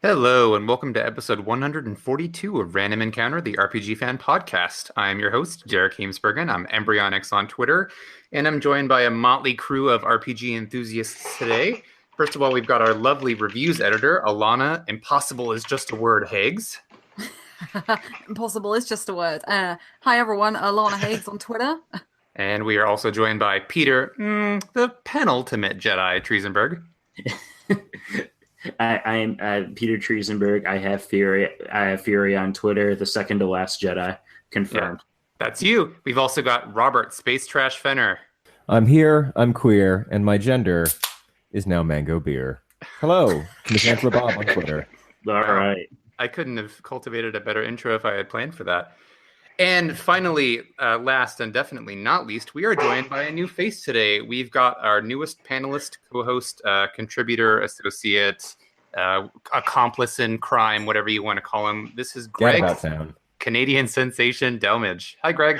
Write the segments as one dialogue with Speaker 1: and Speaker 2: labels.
Speaker 1: Hello, and welcome to episode 142 of Random Encounter, the RPG Fan Podcast. I'm your host, Derek Heemsbergen. I'm Embryonics on Twitter, and I'm joined by a motley crew of RPG enthusiasts today. First of all, we've got our lovely reviews editor, Alana, Impossible is Just a Word, Higgs.
Speaker 2: Impossible is just a word. Hi, everyone. Alana Higgs on Twitter.
Speaker 1: And we are also joined by Peter, the penultimate Jedi, Treasenberg.
Speaker 3: I'm Peter Treasenberg. I have Fury on Twitter. The second to last Jedi, confirmed.
Speaker 1: Yeah, that's you. We've also got Robert Space Trash Fenner.
Speaker 4: I'm here. I'm queer, and my gender is now mango beer. Hello, Miss Angela Bob on Twitter.
Speaker 3: All right.
Speaker 1: I couldn't have cultivated a better intro if I had planned for that. And finally, last and definitely not least, we are joined by a new face today. We've got our newest panelist, co-host, contributor, associate, accomplice in crime, whatever you want to call him. This is Greg, Canadian sensation Delmage. Hi, Greg.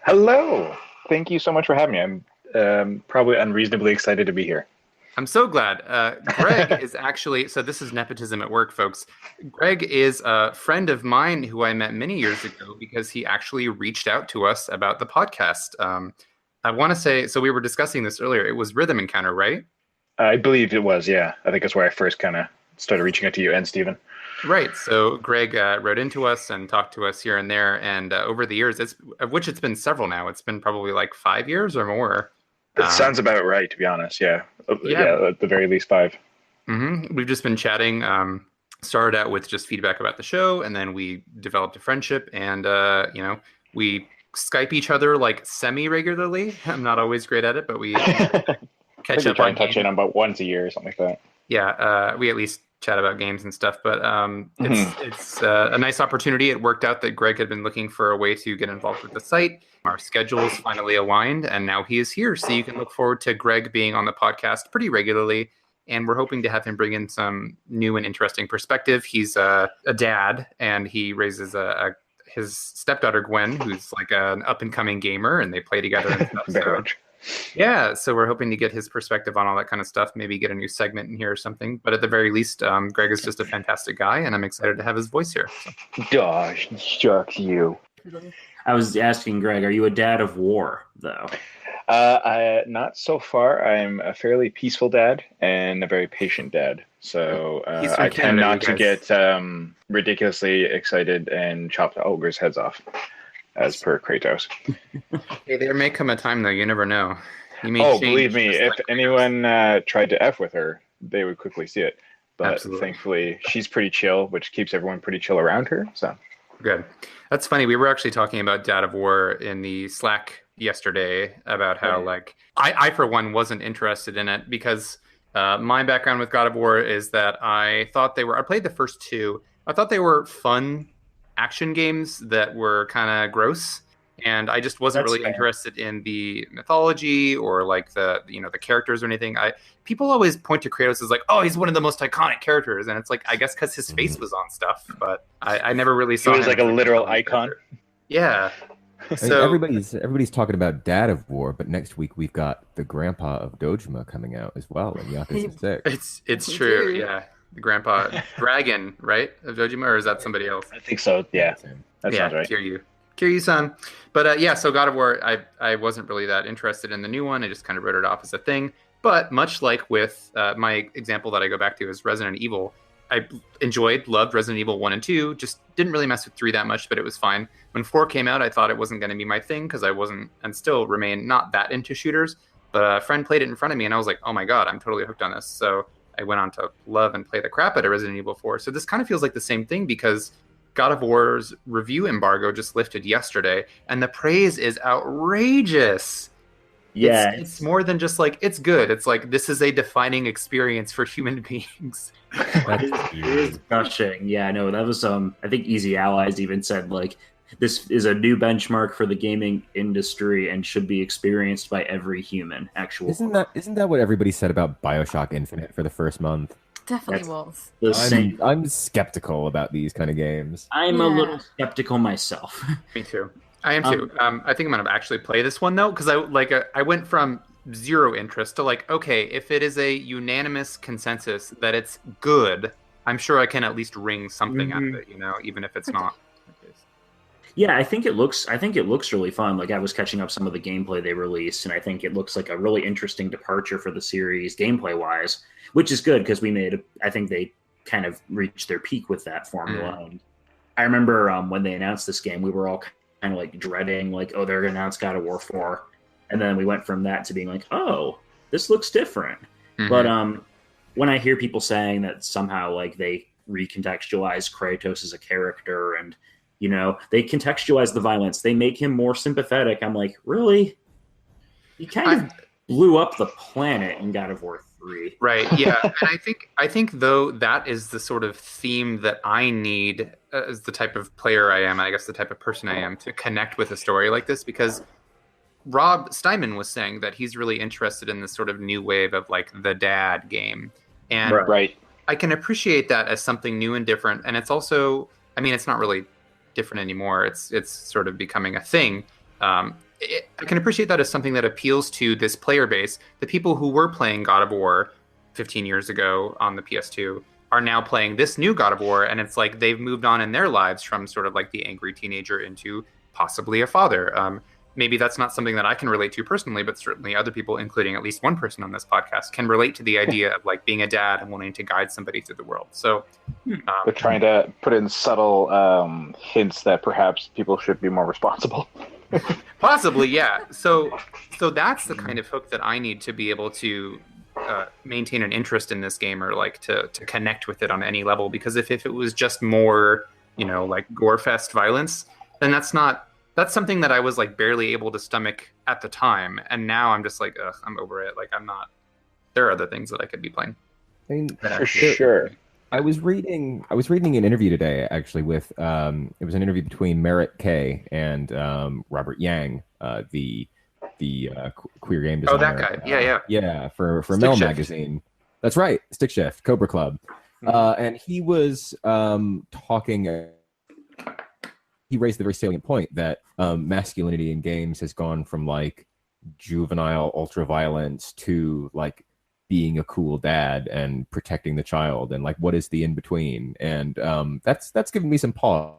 Speaker 5: Hello. Thank you so much for having me. I'm probably unreasonably excited to be here.
Speaker 1: I'm so glad. Greg is actually, so this is nepotism at work, folks. Greg is a friend of mine who I met many years ago because he actually reached out to us about the podcast. I want to say, so we were discussing this earlier. It was Rhythm Encounter, right?
Speaker 5: I believe it was, yeah. I think that's where I first kind of started reaching out to you and Stephen.
Speaker 1: Right. So Greg wrote into us and talked to us here and there. And over the years, of which it's been several now. It's been probably like 5 years or more.
Speaker 5: That sounds about right, to be honest. Yeah, at the very least 5.
Speaker 1: Mm-hmm. We've just been chatting. Started out with just feedback about the show, and then we developed a friendship. And we Skype each other like semi-regularly. I'm not always great at it, but we catch up.
Speaker 5: Try and touch in about once a year or something like that.
Speaker 1: Yeah, we at least chat about games and stuff. But it's a nice opportunity. It worked out that Greg had been looking for a way to get involved with the site. Our schedules finally aligned, and now he is here. So you can look forward to Greg being on the podcast pretty regularly. And we're hoping to have him bring in some new and interesting perspective. He's a dad, and he raises his stepdaughter, Gwen, who's like an up-and-coming gamer, and they play together and stuff. So we're hoping to get his perspective on all that kind of stuff, maybe get a new segment in here or something. But at the very least, Greg is just a fantastic guy, and I'm excited to have his voice here. So.
Speaker 5: Gosh, shucks you.
Speaker 3: I was asking Greg, are you a dad of war, though?
Speaker 5: Not so far. I'm a fairly peaceful dad and a very patient dad. So I tend not to get ridiculously excited and chop the ogres' heads off, as per Kratos.
Speaker 1: Hey, there may come a time, though. You never know.
Speaker 5: Believe me, if anyone tried to F with her, they would quickly see it. But
Speaker 1: Absolutely.
Speaker 5: Thankfully, she's pretty chill, which keeps everyone pretty chill around her. So
Speaker 1: good. That's funny. We were actually talking about Dad of War in the Slack yesterday about how, I for one, wasn't interested in it because my background with God of War is that I played the first 2. I thought they were fun action games that were kind of gross. And I just wasn't really interested in the mythology or like the characters or anything. People always point to Kratos as like, oh, he's one of the most iconic characters, and it's like, I guess because his face was on stuff, but I never really saw.
Speaker 5: He was like a literal icon.
Speaker 1: Character. Yeah.
Speaker 4: So everybody's talking about Dad of War, but next week we've got the Grandpa of Dojima coming out as well in Yakuza 6.
Speaker 1: It's true. Yeah, the Grandpa Dragon, right, of Dojima, or is that somebody else?
Speaker 5: I think so. Yeah, that sounds right.
Speaker 1: Kiryu-san. But so God of War, I wasn't really that interested in the new one. I just kind of wrote it off as a thing. But much like with my example that I go back to is Resident Evil, I loved Resident Evil 1 and 2, just didn't really mess with 3 that much, but it was fine. When 4 came out, I thought it wasn't going to be my thing because I wasn't, and still remain not that into shooters. But a friend played it in front of me, and I was like, oh my god, I'm totally hooked on this. So I went on to love and play the crap out of Resident Evil 4. So this kind of feels like the same thing because God of War's review embargo just lifted yesterday, and the praise is outrageous. Yeah, it's more than just like it's good. It's like this is a defining experience for human beings.
Speaker 3: It is gushing. Yeah, I know that was I think Easy Allies even said like this is a new benchmark for the gaming industry and should be experienced by every human.
Speaker 4: Isn't that what everybody said about BioShock Infinite for the first month?
Speaker 2: Definitely was.
Speaker 4: I'm skeptical about these kind of games.
Speaker 3: I'm a little skeptical myself.
Speaker 1: Me too. I am too. I think I'm gonna actually play this one though, because I went from zero interest to like, okay, if it is a unanimous consensus that it's good, I'm sure I can at least wring something out of it, even if it's not.
Speaker 3: Yeah, I think it looks really fun. Like, I was catching up some of the gameplay they released, and I think it looks like a really interesting departure for the series gameplay wise, which is good because I think they kind of reached their peak with that formula. And I remember when they announced this game, we were all kind of like dreading, like, oh, they're going to announce God of War 4. And then we went from that to being like, oh, this looks different. But when I hear people saying that somehow like they recontextualize Kratos as a character and they contextualize the violence, they make him more sympathetic, I'm like, really? He kind of blew up the planet in God of War 3.
Speaker 1: Right, yeah. And I think though that is the sort of theme that I need as the type of player I am, I guess the type of person I am, to connect with a story like this, because Rob Steinman was saying that he's really interested in this sort of new wave of like the dad game. And
Speaker 5: right.
Speaker 1: I can appreciate that as something new and different. And it's also, I mean, it's not really different anymore. It's sort of becoming a thing. I can appreciate that as something that appeals to this player base. The people who were playing God of War 15 years ago on the PS2 are now playing this new God of War, and it's like they've moved on in their lives from sort of like the angry teenager into possibly a father. Maybe that's not something that I can relate to personally, but certainly other people, including at least one person on this podcast, can relate to the idea of like being a dad and wanting to guide somebody through the world. So,
Speaker 5: but trying to put in subtle hints that perhaps people should be more responsible.
Speaker 1: Possibly, yeah. So that's the kind of hook that I need to be able to maintain an interest in this game, or like to connect with it on any level. Because if it was just more, like gore-fest violence, then that's something that I was like barely able to stomach at the time, and now I'm just like, ugh, I'm over it. Like, I'm not. There are other things that I could be playing.
Speaker 4: I mean,
Speaker 5: for sure.
Speaker 4: I was reading an interview today, actually, with it was an interview between Merritt K and Robert Yang, the queer game designer.
Speaker 1: Oh, that guy.
Speaker 4: Yeah, for
Speaker 1: Stick
Speaker 4: Mel
Speaker 1: Shift
Speaker 4: magazine. That's right, Stick Shift, Cobra Club, and he was talking. He raised the very salient point that masculinity in games has gone from like juvenile ultra-violence to like being a cool dad and protecting the child, and like what is the in between, and that's given me some pause.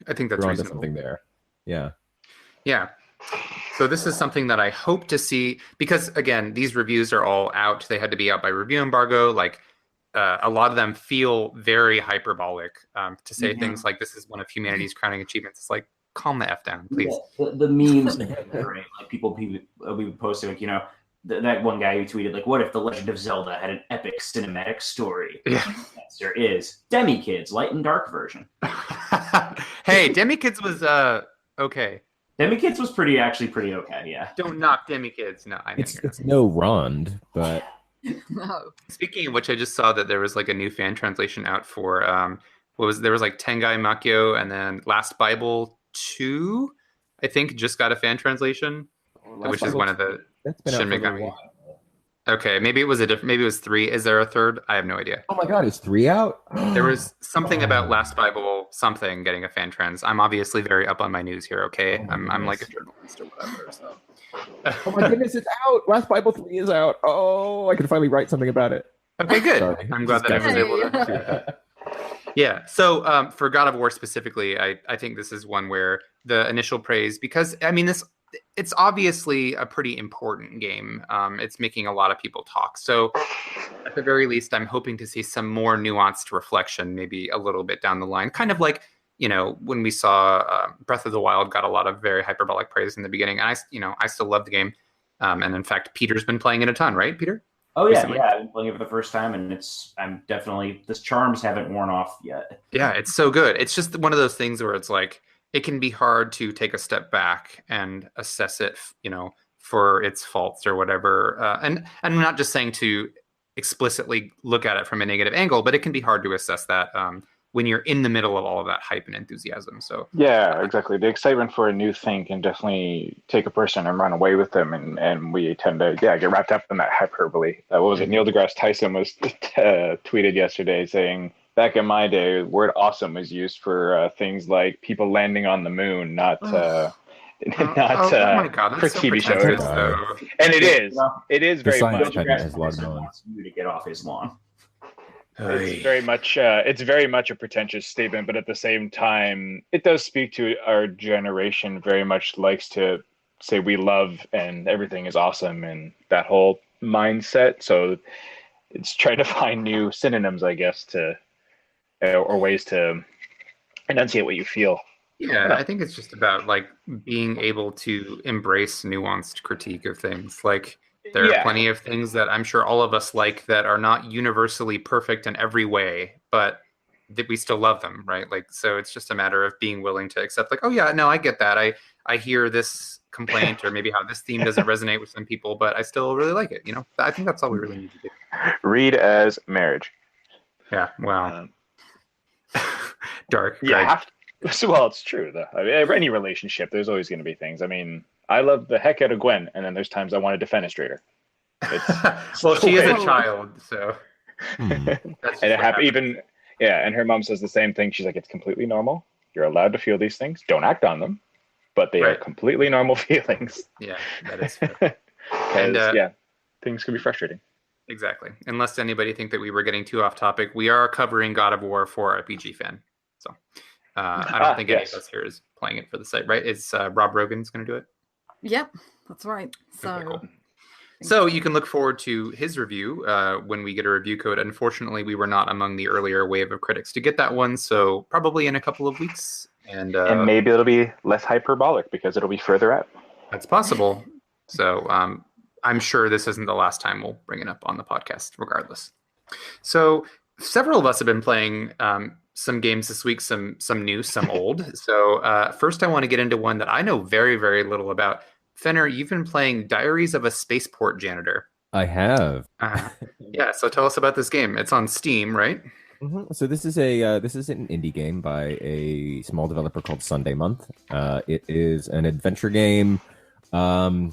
Speaker 1: I think that's reasonable.
Speaker 4: Something there.
Speaker 1: Yeah. So this is something that I hope to see, because again, these reviews are all out. They had to be out by review embargo. Like a lot of them feel very hyperbolic to say things like this is one of humanity's crowning achievements. It's like, calm the F down, please.
Speaker 3: Yeah, the memes, right? Like people posting, like, that one guy who tweeted, like, what if The Legend of Zelda had an epic cinematic story?
Speaker 1: Yeah.
Speaker 3: The answer is Demi-Kids, light and dark version.
Speaker 1: Hey, Demi-Kids was okay.
Speaker 3: Demi-Kids was pretty okay, yeah.
Speaker 1: Don't knock Demi-Kids. No, I know
Speaker 4: it's no Rond, but
Speaker 2: No.
Speaker 1: Speaking of which, I just saw that there was like a new fan translation out for there was like Tengai Makyo, and then Last Bible 2, I think, just got a fan translation, which is one of the Shin Megami. Okay, maybe it was maybe it was 3. Is there a third? I have no idea.
Speaker 4: Oh my god, is 3 out?
Speaker 1: There was something about Last Bible something getting a fan trans. I'm obviously very up on my news here, okay? I'm like a journalist or whatever, so.
Speaker 4: Oh my goodness, it's out! Last Bible 3 is out. Oh, I can finally write something about it.
Speaker 1: Okay, good.
Speaker 4: Sorry.
Speaker 1: I'm glad that I was able to do that. Yeah, so for God of War specifically, I think this is one where the initial praise, because, I mean, it's obviously a pretty important game. It's making a lot of people talk. So at the very least, I'm hoping to see some more nuanced reflection, maybe a little bit down the line. Kind of like, when we saw Breath of the Wild got a lot of very hyperbolic praise in the beginning. And I still love the game. And in fact, Peter's been playing it a ton, right, Peter?
Speaker 3: Oh, yeah, recently? Yeah. I've been playing it for the first time, and the charms haven't worn off yet. Yeah,
Speaker 1: it's so good. It's just one of those things where it's like, it can be hard to take a step back and assess it, for its faults or whatever. And I'm not just saying to explicitly look at it from a negative angle, but it can be hard to assess that when you're in the middle of all of that hype and enthusiasm. So
Speaker 5: yeah, exactly. The excitement for a new thing can definitely take a person and run away with them, and we tend to get wrapped up in that hyperbole. What was it? Neil deGrasse Tyson was tweeted yesterday saying, back in my day, the word awesome was used for things like people landing on the moon, not for TV shows. And it is very much.
Speaker 3: Neil deGrasse Tyson wants you to get off his lawn.
Speaker 5: It's very much a pretentious statement, but at the same time, it does speak to our generation. Very much likes to say we love and everything is awesome and that whole mindset. So it's trying to find new synonyms, I guess, or ways to enunciate what you feel.
Speaker 1: Yeah, I think it's just about like being able to embrace nuanced critique of things. Like there are plenty of things that I'm sure all of us like that are not universally perfect in every way, but that we still love them, right? Like so it's just a matter of being willing to accept like, oh yeah, no, I get that. I hear this complaint or maybe how this theme doesn't resonate with some people, but I still really like it, you know? I think that's all we really need to do.
Speaker 5: Read as marriage.
Speaker 1: Yeah, wow. Dark.
Speaker 5: Yeah, have to. So, well, it's true though. I mean, any relationship, there's always going to be things. I mean, I love the heck out of Gwen, and then there's times I want to defenestrate her.
Speaker 1: Well, she is a child, so.
Speaker 5: And it happened. And her mom says the same thing. She's like, "It's completely normal. You're allowed to feel these things. Don't act on them, but they are completely normal feelings."
Speaker 1: Yeah, that is fair.
Speaker 5: And things can be frustrating.
Speaker 1: Exactly. Unless anybody think that we were getting too off topic, we are covering God of War for RPG fan. So. I don't think any of us here is playing it for the site, right? It's Rob Rogan's going to do it.
Speaker 2: Yep, that's right. So,
Speaker 1: okay, cool. So you can look forward to his review when we get a review code. Unfortunately, we were not among the earlier wave of critics to get that one, so probably in a couple of weeks. And
Speaker 5: maybe it'll be less hyperbolic because it'll be further out.
Speaker 1: That's possible. So I'm sure this isn't the last time we'll bring it up on the podcast, regardless. So several of us have been playing some games this week, some new, some old. So first I want to get into one that I know very, very little about. Fenner, you've been playing Diaries of a Spaceport Janitor.
Speaker 4: I have.
Speaker 1: Yeah, so tell us about this game. It's on Steam, right?
Speaker 4: Mm-hmm. So this is an indie game by a small developer called Sunday Month. It is an adventure game. How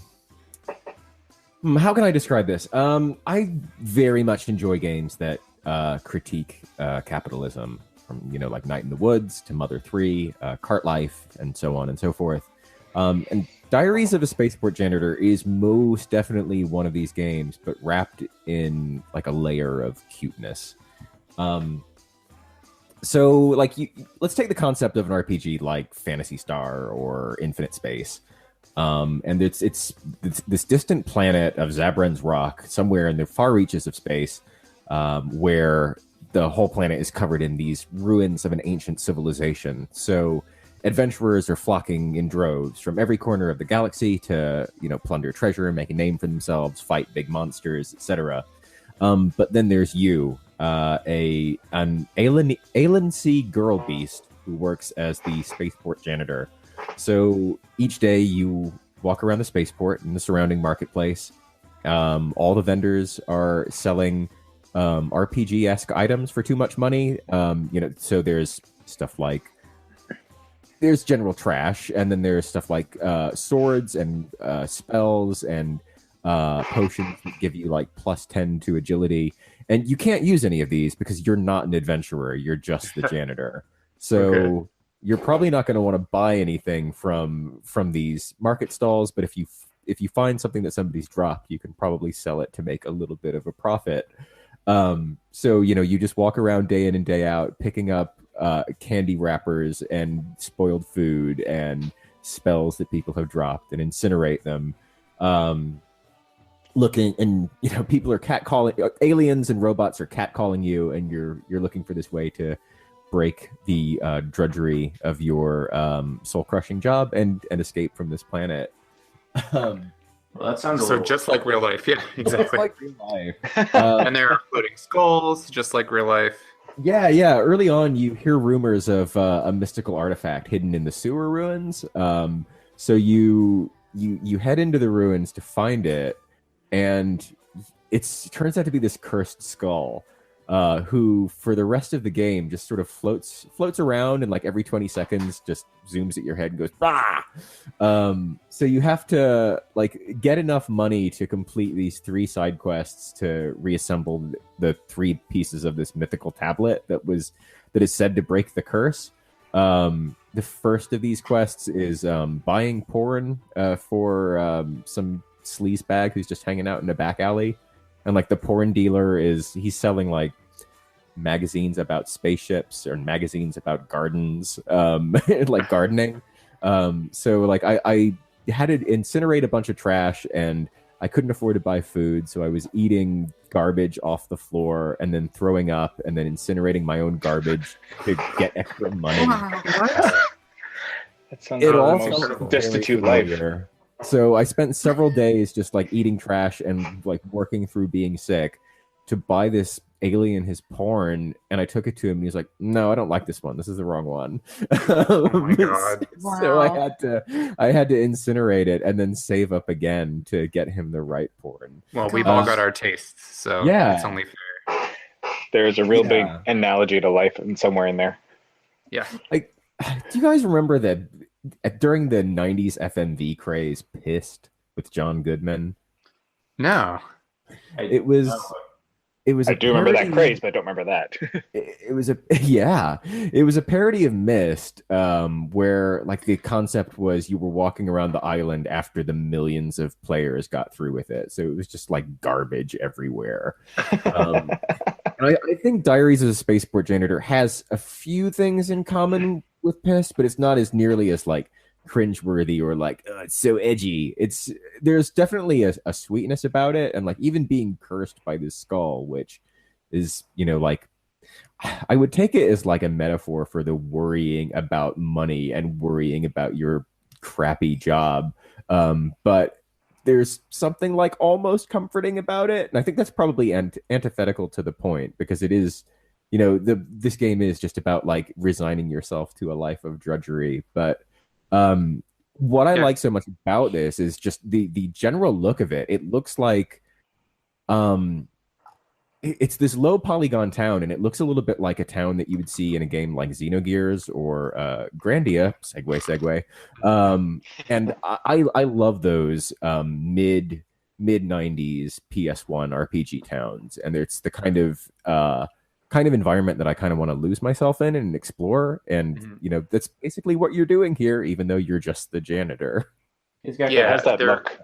Speaker 4: can I describe this? I very much enjoy games that critique capitalism, from like Night in the Woods to Mother 3, Cart Life, and so on and so forth. And Diaries of a Spaceport Janitor is most definitely one of these games, but wrapped in like a layer of cuteness. So like let's take the concept of an RPG like Phantasy Star or Infinite Space. And it's this distant planet of Zabran's Rock, somewhere in the far reaches of space, where the whole planet is covered in these ruins of an ancient civilization. So adventurers are flocking in droves from every corner of the galaxy to, plunder treasure, make a name for themselves, fight big monsters, etc. But then there's you, an Alency girl beast who works as the spaceport janitor. So each day you walk around the spaceport and the surrounding marketplace. All the vendors are selling RPG-esque items for too much money. So there's stuff like there's general trash, and then there's stuff like swords and spells and potions that give you like +10 to agility. And you can't use any of these because you're not an adventurer. You're just the janitor. So you're probably not going to want to buy anything from these market stalls. But if you find something that somebody's dropped, you can probably sell it to make a little bit of a profit. So you just walk around day in and day out picking up candy wrappers and spoiled food and spells that people have dropped and incinerate them. Looking, and people are catcalling, aliens and robots are catcalling you, and you're looking for this way to break the drudgery of your soul-crushing job and escape from this planet.
Speaker 5: Well, that sounds
Speaker 1: so just like real life. Yeah, exactly.
Speaker 4: Just like real life.
Speaker 1: And there are floating skulls, just like real life.
Speaker 4: Yeah. Early on, you hear rumors of a mystical artifact hidden in the sewer ruins. So you head into the ruins to find it, and it turns out to be this cursed skull, who for the rest of the game just sort of floats around and like every 20 seconds just zooms at your head and goes bah! So you have to like get enough money to complete these 3 side quests to reassemble the 3 pieces of this mythical tablet that is said to break the curse. The first of these quests is buying porn for some sleazebag who's just hanging out in a back alley, and like the porn dealer he's selling like magazines about spaceships or magazines about gardens, like gardening. So like I had to incinerate a bunch of trash, and I couldn't afford to buy food, so I was eating garbage off the floor and then throwing up and then incinerating my own garbage to get extra money.
Speaker 2: Wow.
Speaker 5: That sounds
Speaker 4: It
Speaker 5: like
Speaker 4: all
Speaker 5: the most
Speaker 4: felt
Speaker 5: destitute
Speaker 4: very
Speaker 5: life.
Speaker 4: familiar. So I spent several days just like eating trash and like working through being sick to buy this alien his porn, and I took it to him and he's like, "No, I don't like this one. This is the wrong one."
Speaker 1: Oh my god.
Speaker 4: So I
Speaker 2: Wow.
Speaker 4: had to incinerate it and then save up again to get him the right porn.
Speaker 1: Well, we've all
Speaker 4: Uh,
Speaker 1: got our tastes, so
Speaker 4: yeah.
Speaker 1: it's only fair.
Speaker 5: There's a real big
Speaker 4: Yeah.
Speaker 5: analogy to life and somewhere in there.
Speaker 1: Yeah.
Speaker 4: Like, do you guys remember that during the 90s FMV craze, Pissed with John Goodman?
Speaker 1: No.
Speaker 4: It was
Speaker 5: I
Speaker 4: a
Speaker 5: do remember that
Speaker 4: parody-
Speaker 5: craze, but I don't remember that.
Speaker 4: It was a parody of Myst, where like the concept was you were walking around the island after the millions of players got through with it, so it was just like garbage everywhere. And I think Diaries of a Spaceport Janitor has a few things in common with Pissed, but it's not as nearly as like cringeworthy or like it's so edgy. There's definitely a sweetness about it, and like even being cursed by this skull, which is, you know, like I would take it as like a metaphor for the worrying about money and worrying about your crappy job. But there's something like almost comforting about it, and I think that's probably antithetical to the point, because it is, you know, this game is just about like resigning yourself to a life of drudgery. But what I like so much about this is just the general look of it. It looks like it's this low polygon town, and it looks a little bit like a town that you would see in a game like Xenogears or Grandia. Segue. And I love those mid 90s PS1 RPG towns, and it's the kind of environment that I kind of want to lose myself in and explore. And you know, that's basically what you're doing here, even though you're just the janitor.
Speaker 5: It's got
Speaker 1: Yeah,
Speaker 5: has that
Speaker 1: they're-
Speaker 5: look.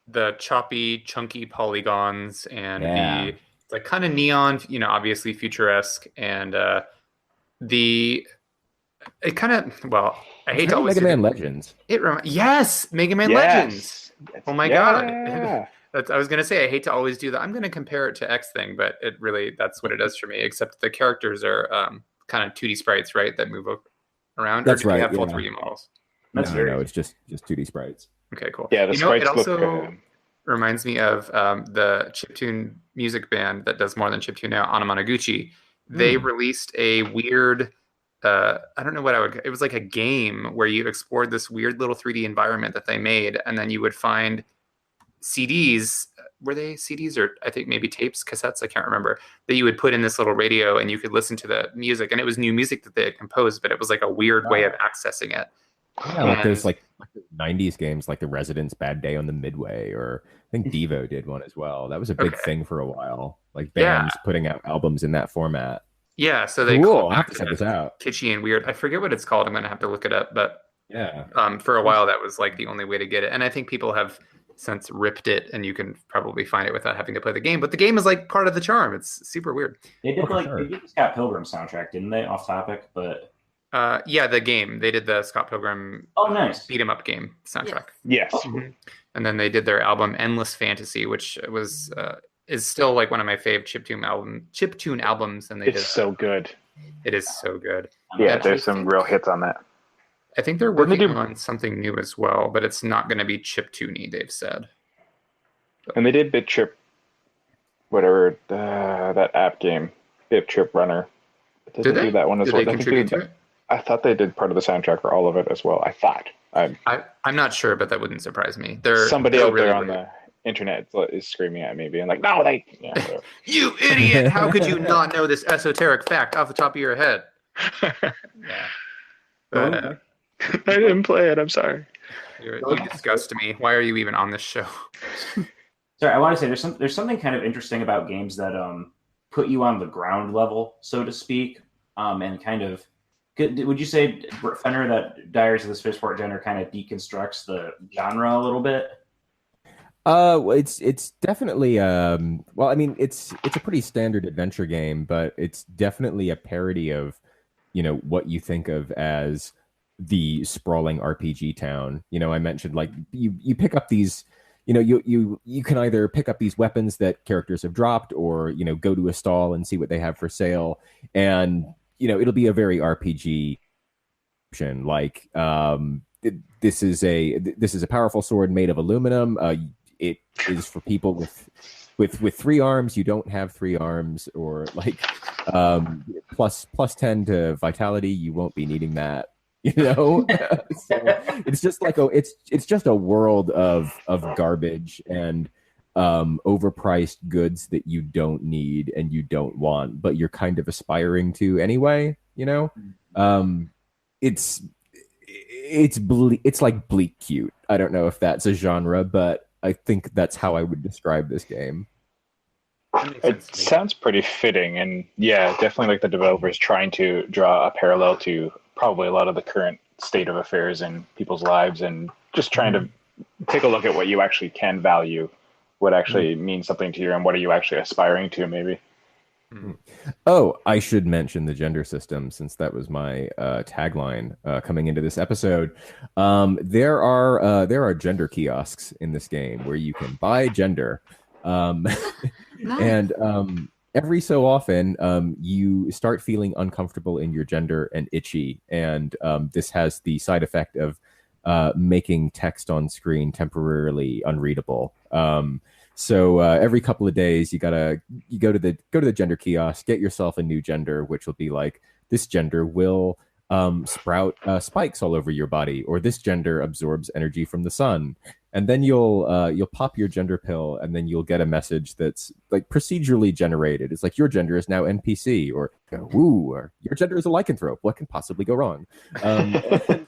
Speaker 1: The choppy, chunky polygons and
Speaker 4: Yeah.
Speaker 1: the like kind of neon, you know, obviously futuresque, and it kind of, well, I hate to always
Speaker 4: Mega
Speaker 1: say
Speaker 4: Man
Speaker 1: that-
Speaker 4: Legends.
Speaker 1: Yes, Mega Man Legends. Oh my
Speaker 5: Yeah.
Speaker 1: God. I was gonna say I hate to always do that. I'm gonna compare it to X thing, but it really, that's what it does for me. Except the characters are kind of 2D sprites, right, that move around.
Speaker 4: That's
Speaker 1: or do they
Speaker 4: right,
Speaker 1: have full
Speaker 4: yeah.
Speaker 1: 3D models?
Speaker 4: No, it's just 2D sprites.
Speaker 1: Okay, cool.
Speaker 5: Yeah, the
Speaker 1: You know, it
Speaker 5: sprites
Speaker 1: also
Speaker 5: look.
Speaker 1: reminds me of the chiptune music band that does more than chiptune now, Anamanaguchi. They released a weird, I don't know what it was like a game where you explored this weird little 3D environment that they made, and then you would find CDs. Were they CDs or I think maybe tapes, cassettes? I can't remember. That you would put in this little radio, and you could listen to the music, and it was new music that they had composed, but it was like a weird way of accessing it.
Speaker 4: Yeah, like those like the 90s games like The Resident's Bad Day on the Midway, or I think Devo did one as well. That was a big thing for a while. Like bands putting out albums in that format.
Speaker 1: Yeah, so they
Speaker 4: Cool.
Speaker 1: called
Speaker 4: I'll have
Speaker 1: back
Speaker 4: to check this out.
Speaker 1: kitschy and weird. I forget what it's called. I'm gonna have to look it up, but
Speaker 4: Yeah.
Speaker 1: for a while that was like the only way to get it, and I think people have since ripped it, and you can probably find it without having to play the game. But the game is like part of the charm. It's super weird.
Speaker 3: They did
Speaker 4: for sure.
Speaker 3: they did the Scott Pilgrim soundtrack, didn't they? Off topic, but
Speaker 1: Yeah, the game. They did the Scott Pilgrim
Speaker 3: nice.
Speaker 1: beat 'em up game soundtrack.
Speaker 5: Yes.
Speaker 1: And then they did their album Endless Fantasy, which was is still like one of my fave chiptune albums, and they
Speaker 5: It's so good.
Speaker 1: it is so good.
Speaker 5: Yeah,
Speaker 1: And
Speaker 5: there's
Speaker 1: I
Speaker 5: some
Speaker 1: think-
Speaker 5: real hits on that.
Speaker 1: I think they're
Speaker 5: Didn't they
Speaker 1: working
Speaker 5: do-
Speaker 1: on something new as well, but it's not going to be chiptune-y, they've said.
Speaker 5: And they did Bit Trip, whatever, that app game, Bit Trip Runner. Did they do that one as
Speaker 1: Did
Speaker 5: well?
Speaker 1: they
Speaker 5: I think
Speaker 1: contribute
Speaker 5: did
Speaker 1: to it?
Speaker 5: I thought they did part of the soundtrack or all of it as well. I thought.
Speaker 1: I'm not sure, but that wouldn't surprise me. They're
Speaker 5: Somebody
Speaker 1: they're
Speaker 5: out there
Speaker 1: really
Speaker 5: on the internet is screaming at me, being like, "No, they." Yeah, whatever.
Speaker 1: You idiot! How could you not know this esoteric fact off the top of your head? Yeah. But,
Speaker 5: I didn't play it. I'm sorry.
Speaker 1: you disgust me. Why are you even on this show?
Speaker 3: Sorry, I want to say there's something kind of interesting about games that put you on the ground level, so to speak, and kind of. Would you say, Fenner, that Diaries of the Spaceport Janitor kind of deconstructs the genre a little bit?
Speaker 4: It's definitely well, I mean, it's a pretty standard adventure game, but it's definitely a parody of, what you think of as the sprawling RPG town. I mentioned like you pick up these, you can either pick up these weapons that characters have dropped, or go to a stall and see what they have for sale, and it'll be a very RPG option. Like this is a powerful sword made of aluminum. It is for people with three arms. You don't have three arms, or like plus 10 to vitality. You won't be needing that. So it's just like it's just a world of garbage and overpriced goods that you don't need and you don't want, but you're kind of aspiring to anyway. It's it's like bleak cute. I don't know if that's a genre, but I think that's how I would describe this game.
Speaker 5: It sounds pretty fitting, and yeah, definitely like the developers trying to draw a parallel to probably a lot of the current state of affairs in people's lives, and just trying to take a look at what you actually can value, what actually means something to you, and what are you actually aspiring to, maybe.
Speaker 4: Oh, I should mention the gender system, since that was my tagline coming into this episode. There are gender kiosks in this game where you can buy gender.
Speaker 2: Nice.
Speaker 4: And every so often, you start feeling uncomfortable in your gender and itchy, and this has the side effect of making text on screen temporarily unreadable. So every couple of days, you go to the gender kiosk, get yourself a new gender, which will be like, this gender will sprout spikes all over your body, or this gender absorbs energy from the sun. And then you'll pop your gender pill, and then you'll get a message that's like procedurally generated. It's like, your gender is now NPC, or woo, or your gender is a lycanthrope. What can possibly go wrong?
Speaker 5: I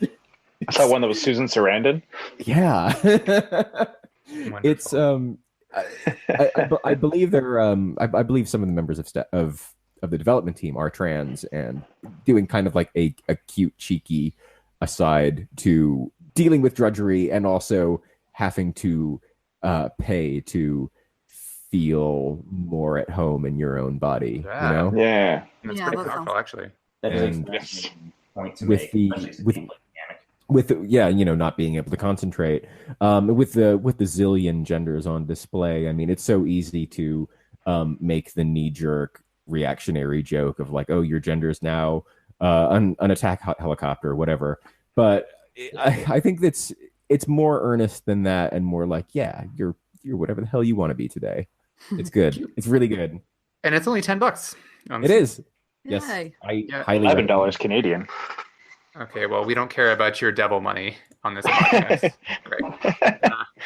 Speaker 5: saw one that was Susan Sarandon.
Speaker 4: Yeah. It's I believe they're I believe some of the members of the development team are trans, and doing kind of like a cute, cheeky aside to dealing with drudgery and also having to pay to feel more at home in your own body.
Speaker 1: Yeah.
Speaker 5: Yeah.
Speaker 1: That's
Speaker 2: Yeah,
Speaker 1: pretty
Speaker 2: that
Speaker 1: powerful, actually.
Speaker 3: That is
Speaker 4: And
Speaker 3: a fascinating point to
Speaker 4: with
Speaker 3: make,
Speaker 4: the-
Speaker 3: especially
Speaker 4: with-
Speaker 3: something like Namek.
Speaker 4: with not being able to concentrate, with the zillion genders on display. I mean, it's so easy to make the knee-jerk reactionary joke of like, oh, your gender is now an attack helicopter or whatever. But I think it's more earnest than that, and more like, yeah, you're whatever the hell you want to be today. It's good. It's really good.
Speaker 1: And it's only $10.
Speaker 4: It is. Yes,
Speaker 2: Yay.
Speaker 4: I
Speaker 1: Yeah.
Speaker 4: highly
Speaker 5: $11
Speaker 4: recommend.
Speaker 5: Canadian.
Speaker 1: Okay, well, we don't care about your devil money on this podcast. Great.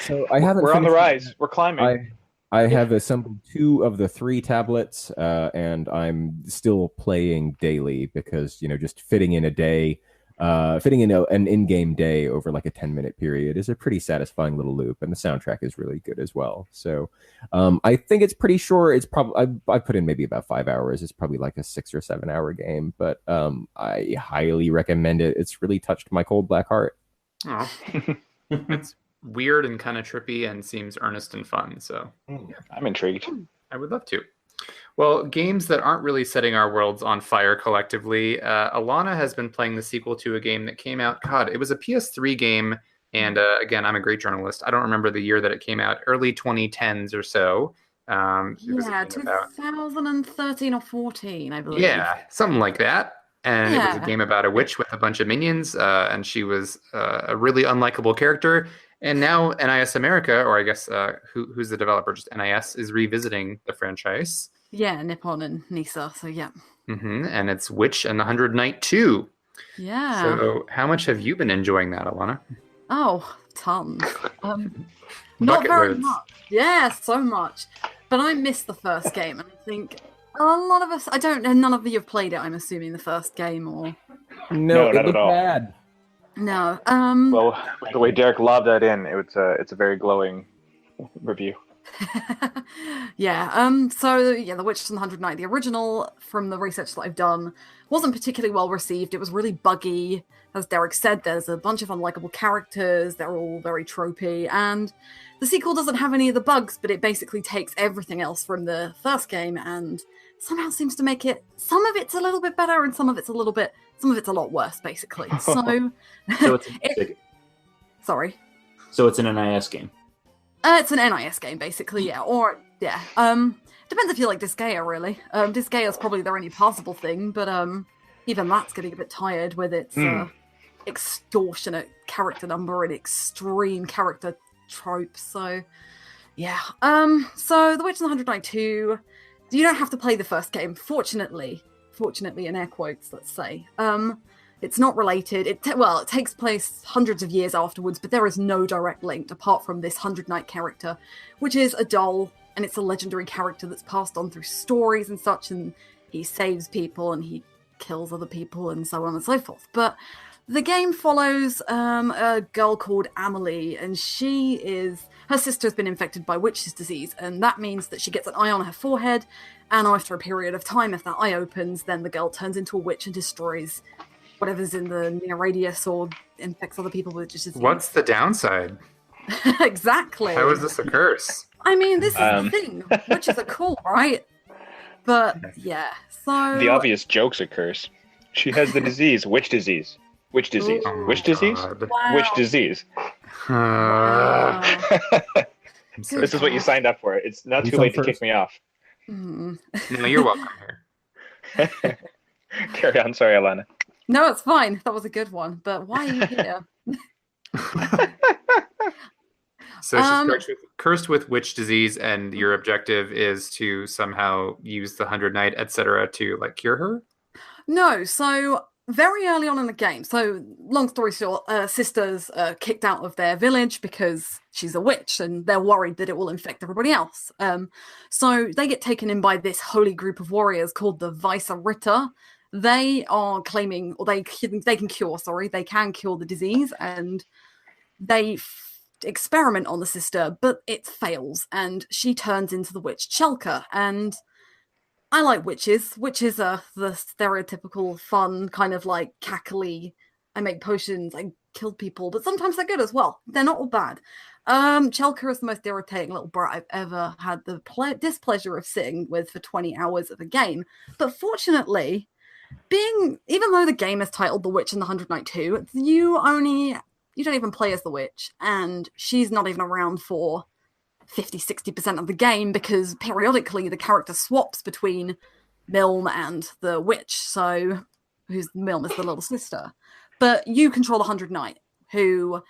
Speaker 4: So I haven't.
Speaker 5: We're on the
Speaker 4: finished-
Speaker 5: rise. We're climbing.
Speaker 4: I have assembled 2 of the 3 tablets, and I'm still playing daily because just fitting in an in-game day over like a 10-minute period is a pretty satisfying little loop, and the soundtrack is really good as well. So I think it's pretty sure it's probably I put in maybe about 5 hours. It's probably like a 6 or 7 hour game, but I highly recommend it. It's really touched my cold black heart.
Speaker 1: Oh. It's weird and kind of trippy and seems earnest and fun. So
Speaker 5: I'm intrigued.
Speaker 1: I would love to. Well, games that aren't really setting our worlds on fire collectively. Alana has been playing the sequel to a game that came out. God, it was a PS3 game. And again, I'm a great journalist. I don't remember the year that it came out. Early 2010s or so. It was a
Speaker 2: Yeah,
Speaker 1: game about
Speaker 2: 2013 or 14, I believe.
Speaker 1: Yeah, something like that. And it was a
Speaker 2: Yeah.
Speaker 1: game about a witch with a bunch of minions, and she was a really unlikable character. And now NIS America, or I guess who's the developer, just NIS, is revisiting the franchise.
Speaker 2: Yeah, Nippon and Nisa. So yeah.
Speaker 1: And it's Witch and the 100 Knight 2.
Speaker 2: Yeah.
Speaker 1: So how much have you been enjoying that, Alana?
Speaker 2: Oh, tons. Not
Speaker 1: Bucket
Speaker 2: very
Speaker 1: loads.
Speaker 2: much. Yeah, so much. But I missed the first game, and I think a lot of us. I don't know. None of you have played it. I'm assuming the first game, or
Speaker 5: No,
Speaker 4: No, it
Speaker 5: not at
Speaker 4: looked
Speaker 5: all.
Speaker 4: bad.
Speaker 2: no.
Speaker 5: Well, with the way Derek lobbed that in, it's a very glowing review.
Speaker 2: Yeah. So yeah, The Witch and the 100 Night, the original, from the research that I've done, wasn't particularly well received. It was really buggy. As Derek said, there's a bunch of unlikable characters. They're all very tropey, and the sequel doesn't have any of the bugs, but it basically takes everything else from the first game and somehow seems to make it. Some of it's a little bit better, and some of it's a lot worse, basically. So,
Speaker 3: So it's
Speaker 2: sorry.
Speaker 3: So it's an NIS game.
Speaker 2: It's an NIS game, basically, yeah. Or, yeah. Depends if you like Disgaea, really. Disgaea's probably their only passable thing, but even that's getting a bit tired with its extortionate character number and extreme character tropes. So, yeah. So, The Witch and the 100 Night 2, you don't have to play the first game, fortunately, in air quotes, let's say. It's not related. It takes place hundreds of years afterwards, but there is no direct link apart from this 100 Night character, which is a doll, and it's a legendary character that's passed on through stories and such, and he saves people and he kills other people and so on and so forth. But the game follows a girl called Amelie, and her sister has been infected by witch's disease, and that means that she gets an eye on her forehead, and after a period of time, if that eye opens, then the girl turns into a witch and destroys whatever's in the near radius or infects other people with just disease.
Speaker 1: What's the downside?
Speaker 2: Exactly.
Speaker 1: How is this a curse?
Speaker 2: I mean, this is the thing. Witches are cool, right? But, yeah, so...
Speaker 5: The obvious joke's a curse. She has the disease. Which disease? Which disease?
Speaker 1: Oh
Speaker 5: Which disease?
Speaker 2: Wow.
Speaker 5: Which disease?
Speaker 2: Wow.
Speaker 5: This is what you signed up for. It's not too late to kick me off.
Speaker 2: Mm.
Speaker 1: No, you're welcome here.
Speaker 5: Carry on. Sorry, Alana.
Speaker 2: No, it's fine. That was a good one. But why are you here?
Speaker 1: So she's cursed with witch disease, and your objective is to somehow use the 100 Night, etc., to cure her?
Speaker 2: No, so very early on in the game, so long story short, sisters are kicked out of their village because she's a witch and they're worried that it will infect everybody else. So they get taken in by this holy group of warriors called the Weisse Ritter. They are claiming, or they can cure the disease, and they experiment on the sister, but it fails, and she turns into the witch Chelka. And I like witches. Witches are the stereotypical fun, kind of like cackly, I make potions, I kill people, but sometimes they're good as well. They're not all bad. Chelka is the most irritating little brat I've ever had the displeasure of sitting with for 20 hours of a game. But fortunately, even though the game is titled The Witch and the 100 Night 2, you don't even play as the witch, and she's not even around for 50-60% of the game, because periodically the character swaps between Milne and the witch, so Milne is the little sister. But you control the 100 Night, who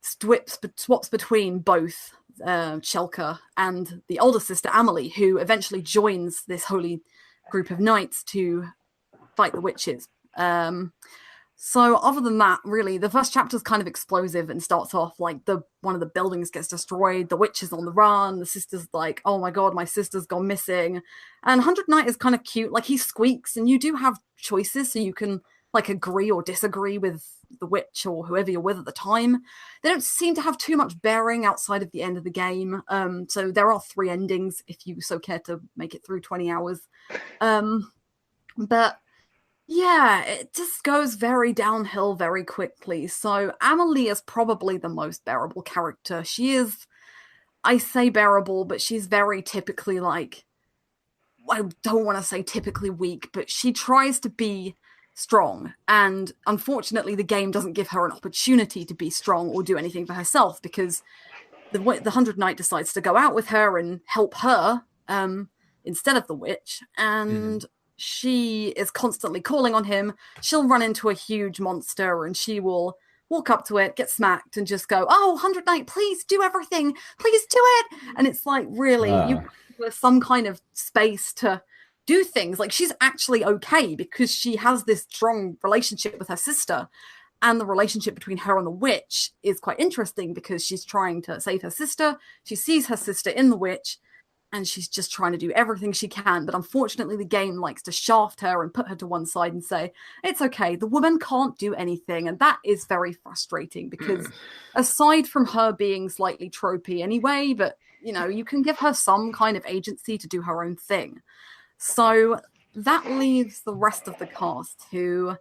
Speaker 2: swaps between both Chelka and the older sister Amelie, who eventually joins this holy group of knights to fight the witches. So other than that, really, the first chapter is kind of explosive and starts off like one of the buildings gets destroyed, the witch is on the run, the sister's like, oh my god, my sister's gone missing. And 100 Night is kind of cute, like he squeaks, and you do have choices, so you can agree or disagree with the witch or whoever you're with at the time. They don't seem to have too much bearing outside of the end of the game. So there are 3 endings if you so care to make it through 20 hours. But yeah, it just goes very downhill very quickly. So Amelie is probably the most bearable character. She is, I say bearable, but she's very typically I don't want to say typically weak, but she tries to be strong. And unfortunately, the game doesn't give her an opportunity to be strong or do anything for herself, because the 100 Night decides to go out with her and help her instead of the witch. And she is constantly calling on him. She'll run into a huge monster and she will walk up to it, get smacked, and just go, oh, 100 Night, please do everything. Please do it. And it's like, really, you have some kind of space to do things. Like, she's actually okay because she has this strong relationship with her sister. And the relationship between her and the witch is quite interesting because she's trying to save her sister. She sees her sister in the witch, and she's just trying to do everything she can. But unfortunately, the game likes to shaft her and put her to one side and say, it's okay, the woman can't do anything. And that is very frustrating because aside from her being slightly tropey anyway, but you can give her some kind of agency to do her own thing. So that leaves the rest of the cast who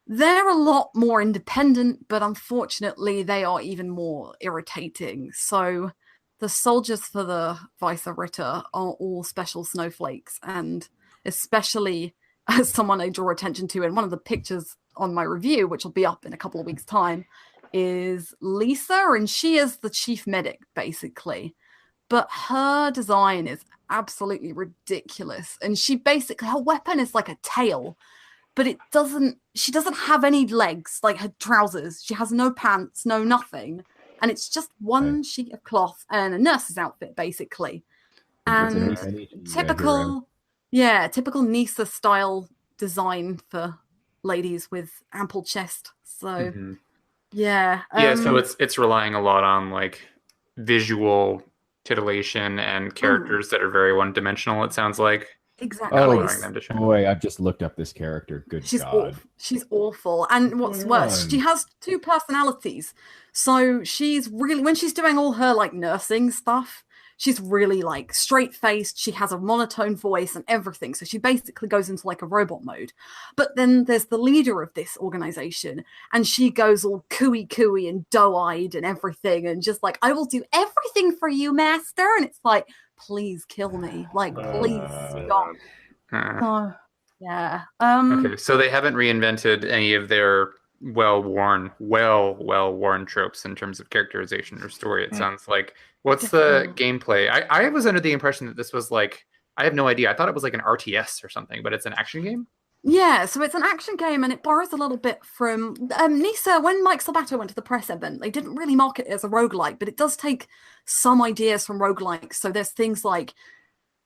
Speaker 2: they're a lot more independent, but unfortunately they are even more irritating. So the soldiers for the Vice Ritter are all special snowflakes, and especially as someone I draw attention to in one of the pictures on my review, which will be up in a couple of weeks' time, is Lisa, and she is the chief medic, basically. But her design is absolutely ridiculous, and her weapon is like a tail, but she doesn't have any legs, like her trousers. She has no pants, no nothing. And it's just one sheet of cloth and a nurse's outfit, basically. And typical Nisa style design for ladies with ample chest. So,
Speaker 1: so it's relying a lot on like visual titillation and characters that are very one-dimensional, it sounds like.
Speaker 2: Exactly.
Speaker 4: Oh, boy, I've just looked up this character. Good God.
Speaker 2: She's awful. And what's worse, she has two personalities. So when she's doing all her like nursing stuff, she's really like straight-faced. She has a monotone voice and everything. So she basically goes into like a robot mode. But then there's the leader of this organization, and she goes all cooey and doe-eyed and everything, and just like, I will do everything for you, master. And it's like, please kill me. Like, please stop.
Speaker 1: Okay, so they haven't reinvented any of their well-worn tropes in terms of characterization or story, it sounds like. What's the gameplay? I was under the impression that this was like, I have no idea. I thought it was like an RTS or something, but it's an action game?
Speaker 2: Yeah, so it's an action game, and it borrows a little bit from Nisa. When Mike Sabato went to the press event, they didn't really market it as a roguelike, but it does take some ideas from roguelikes. So there's things like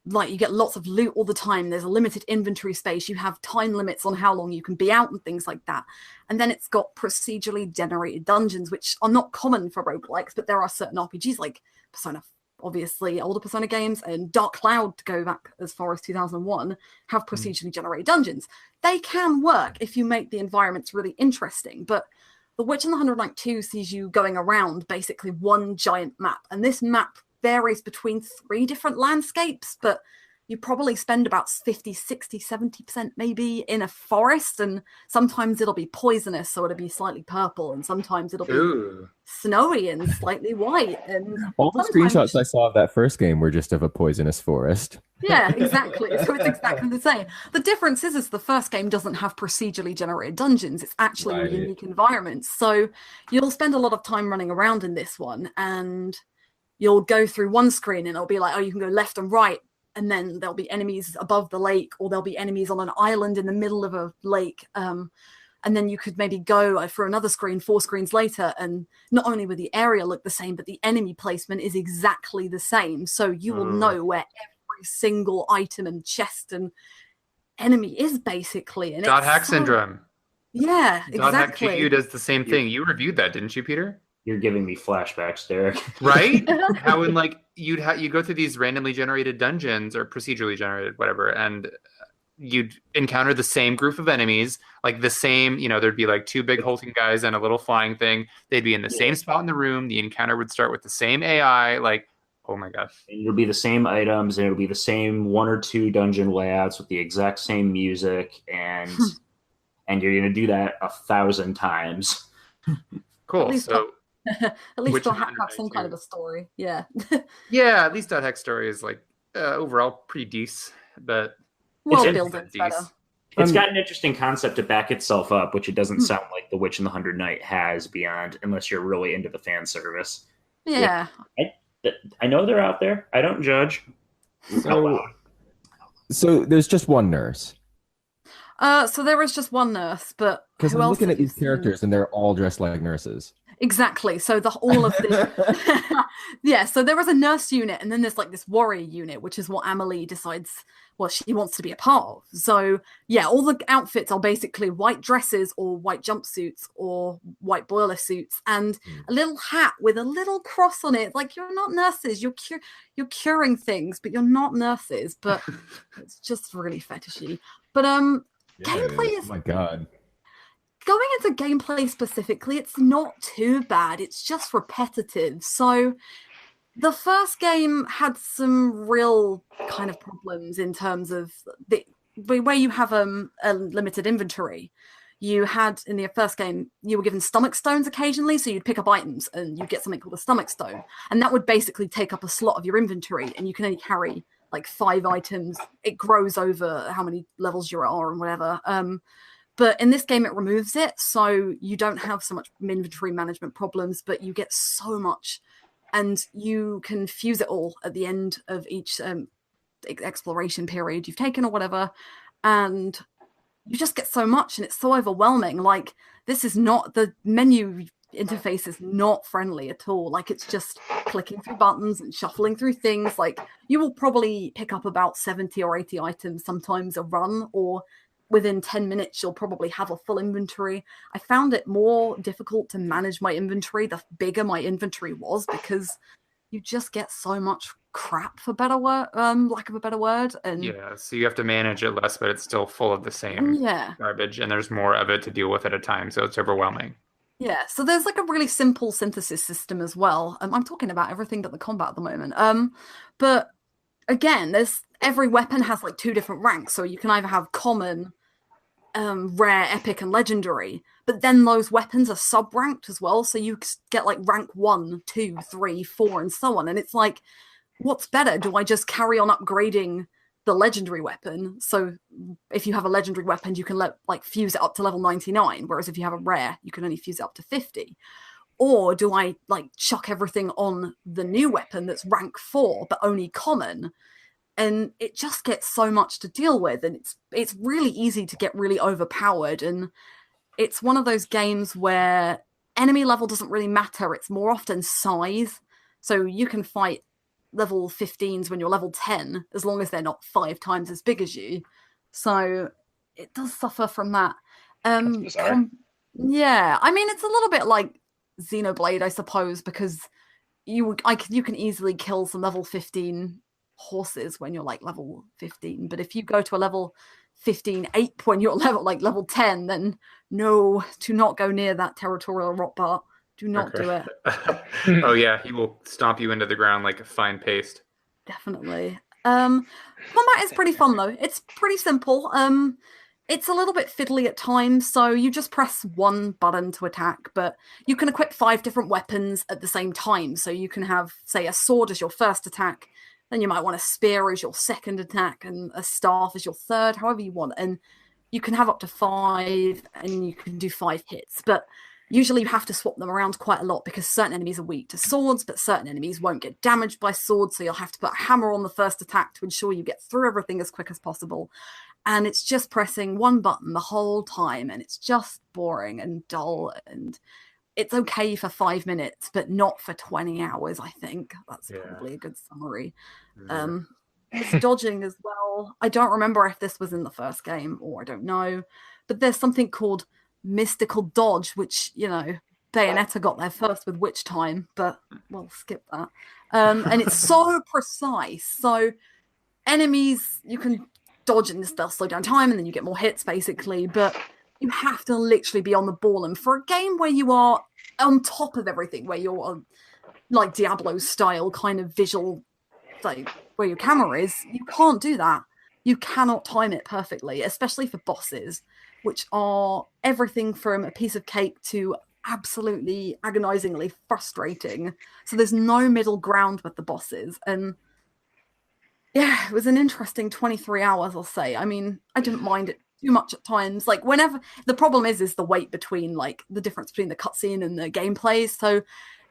Speaker 2: you get lots of loot all the time. There's a limited inventory space. You have time limits on how long you can be out and things like that. And then it's got procedurally generated dungeons, which are not common for roguelikes, but there are certain RPGs like Persona, obviously older Persona games, and Dark Cloud, to go back as far as 2001, have procedurally generated dungeons. They can work if you make the environments really interesting, but The Witch and the Hundred Knight 2 sees you going around basically one giant map, and this map varies between 3 different landscapes, but you probably spend about 50, 60, 70% maybe in a forest, and sometimes it'll be poisonous, so it'll be slightly purple, and sometimes it'll be snowy and slightly white. And
Speaker 4: all the screenshots I saw of that first game were just of a poisonous forest.
Speaker 2: Yeah, exactly. So it's exactly the same. The difference is the first game doesn't have procedurally generated dungeons. It's actually unique environments. So you'll spend a lot of time running around in this one, and you'll go through one screen and it'll be like, oh, you can go left and right, and then there'll be enemies above the lake, or there'll be enemies on an island in the middle of a lake. And then you could maybe go for another screen 4 screens later, and not only will the area look the same, but the enemy placement is exactly the same. So you will know where every single item and chest and enemy is, basically. And
Speaker 1: Dot hack syndrome.
Speaker 2: Yeah, exactly.
Speaker 1: Dot hack GPU does the same thing. You reviewed that, didn't you, Peter?
Speaker 3: You're giving me flashbacks, Derek.
Speaker 1: Right? How in like you go through these randomly generated dungeons or procedurally generated, whatever, and you'd encounter the same group of enemies, like the same, there'd be like 2 big hulking guys and a little flying thing. They'd be in the same spot in the room. The encounter would start with the same AI. Like, oh my gosh.
Speaker 3: And it'll be the same items, and it'll be the same 1 or 2 dungeon layouts with the exact same music, and you're gonna do that 1,000 times.
Speaker 1: Cool. So
Speaker 2: at least they'll have some kind of a story. Yeah.
Speaker 1: Yeah, at least Dot Hack story is like overall pretty decent, but
Speaker 2: built better.
Speaker 3: It's got an interesting concept to back itself up, which it doesn't sound like The Witch and the Hundred Knight has beyond, unless you're really into the fan service.
Speaker 2: Yeah.
Speaker 3: I know they're out there. I don't judge.
Speaker 4: So there's just one nurse.
Speaker 2: So there is just one nurse, but
Speaker 4: because I'm looking at these characters and they're all dressed like nurses.
Speaker 2: Exactly. So all of the yeah. So there is a nurse unit, and then there's like this warrior unit, which is what Amelie decides what she wants to be a part of. So yeah, all the outfits are basically white dresses or white jumpsuits or white boiler suits, and a little hat with a little cross on it. Like, you're not nurses. You're curing things, but you're not nurses. But it's just really fetishy. But gameplay is.
Speaker 4: Oh my god.
Speaker 2: Going into gameplay specifically, it's not too bad. It's just repetitive. So The first game had some real kind of problems in terms of the where you have a limited inventory. You had in the first game, you were given stomach stones occasionally, so you'd pick up items and you'd get something called a stomach stone, and that would basically take up a slot of your inventory, and you can only carry like 5 items. It grows over how many levels you are and whatever. But in this game, it removes it, so you don't have so much inventory management problems, but you get so much, and you can fuse it all at the end of each exploration period you've taken or whatever, and you just get so much, and it's so overwhelming. Like, this is not, the menu interface is not friendly at all. Like, it's just clicking through buttons and shuffling through things. Like, you will probably pick up about 70 or 80 items sometimes a run, or within 10 minutes you'll probably have a full inventory. I found it more difficult to manage my inventory the bigger my inventory was, because you just get so much crap, for better word, lack of a better word. And
Speaker 1: yeah, so you have to manage it less, but it's still full of the same garbage, and there's more of it to deal with at a time, so it's overwhelming.
Speaker 2: Yeah, so there's like a really simple synthesis system as well. I'm talking about everything but the combat at the moment. But again, every weapon has like 2 different ranks, so you can either have common, rare, epic, and legendary, but then those weapons are sub-ranked as well, so you get like rank 1, 2, 3, 4, and so on, and it's like, what's better? Do I just carry on upgrading the legendary weapon? So if you have a legendary weapon, you can fuse it up to level 99, whereas if you have a rare, you can only fuse it up to 50. Or do I like chuck everything on the new weapon that's rank 4 but only common? And it just gets so much to deal with, and it's really easy to get really overpowered. And it's one of those games where enemy level doesn't really matter. It's more often size. So you can fight level 15s when you're level 10, as long as they're not 5 times as big as you. So it does suffer from that.
Speaker 5: That's bizarre.
Speaker 2: Yeah, I mean, it's a little bit like Xenoblade, I suppose, because you can easily kill some level 15 horses when you're like level 15, but if you go to a level 15 ape when you're level 10, then no, do not go near that territorial rock bar. Do not do it.
Speaker 1: Oh yeah, he will stomp you into the ground like a fine paste.
Speaker 2: Definitely. Combat is pretty fun though. It's pretty simple. It's a little bit fiddly at times, so you just press 1 button to attack, but you can equip 5 different weapons at the same time. So you can have, say, a sword as your first attack, then you might want a spear as your second attack, and a staff as your third, however you want. And you can have up to 5, and you can do 5 hits. But usually you have to swap them around quite a lot, because certain enemies are weak to swords, but certain enemies won't get damaged by swords, so you'll have to put a hammer on the first attack to ensure you get through everything as quick as possible. And it's just pressing 1 button the whole time, and it's just boring and dull, and it's okay for 5 minutes, but not for 20 hours, I think. That's probably a good summary. It's dodging as well. I don't remember if this was in the first game, or I don't know, but there's something called mystical dodge, which, Bayonetta got there first with Witch Time, but we'll skip that. And it's so precise. So enemies, you can dodge and they'll slow down time, and then you get more hits, basically, but you have to literally be on the ball. And for a game where you are on top of everything, where you're like Diablo style kind of visual, like where your camera is, you can't do that. You cannot time it perfectly, especially for bosses, which are everything from a piece of cake to absolutely agonizingly frustrating. So there's no middle ground with the bosses. And yeah, it was an interesting 23 hours, I'll say. I mean, I didn't mind it too much at times. Like, whenever the problem is the wait between, like, the difference between the cutscene and the gameplay. So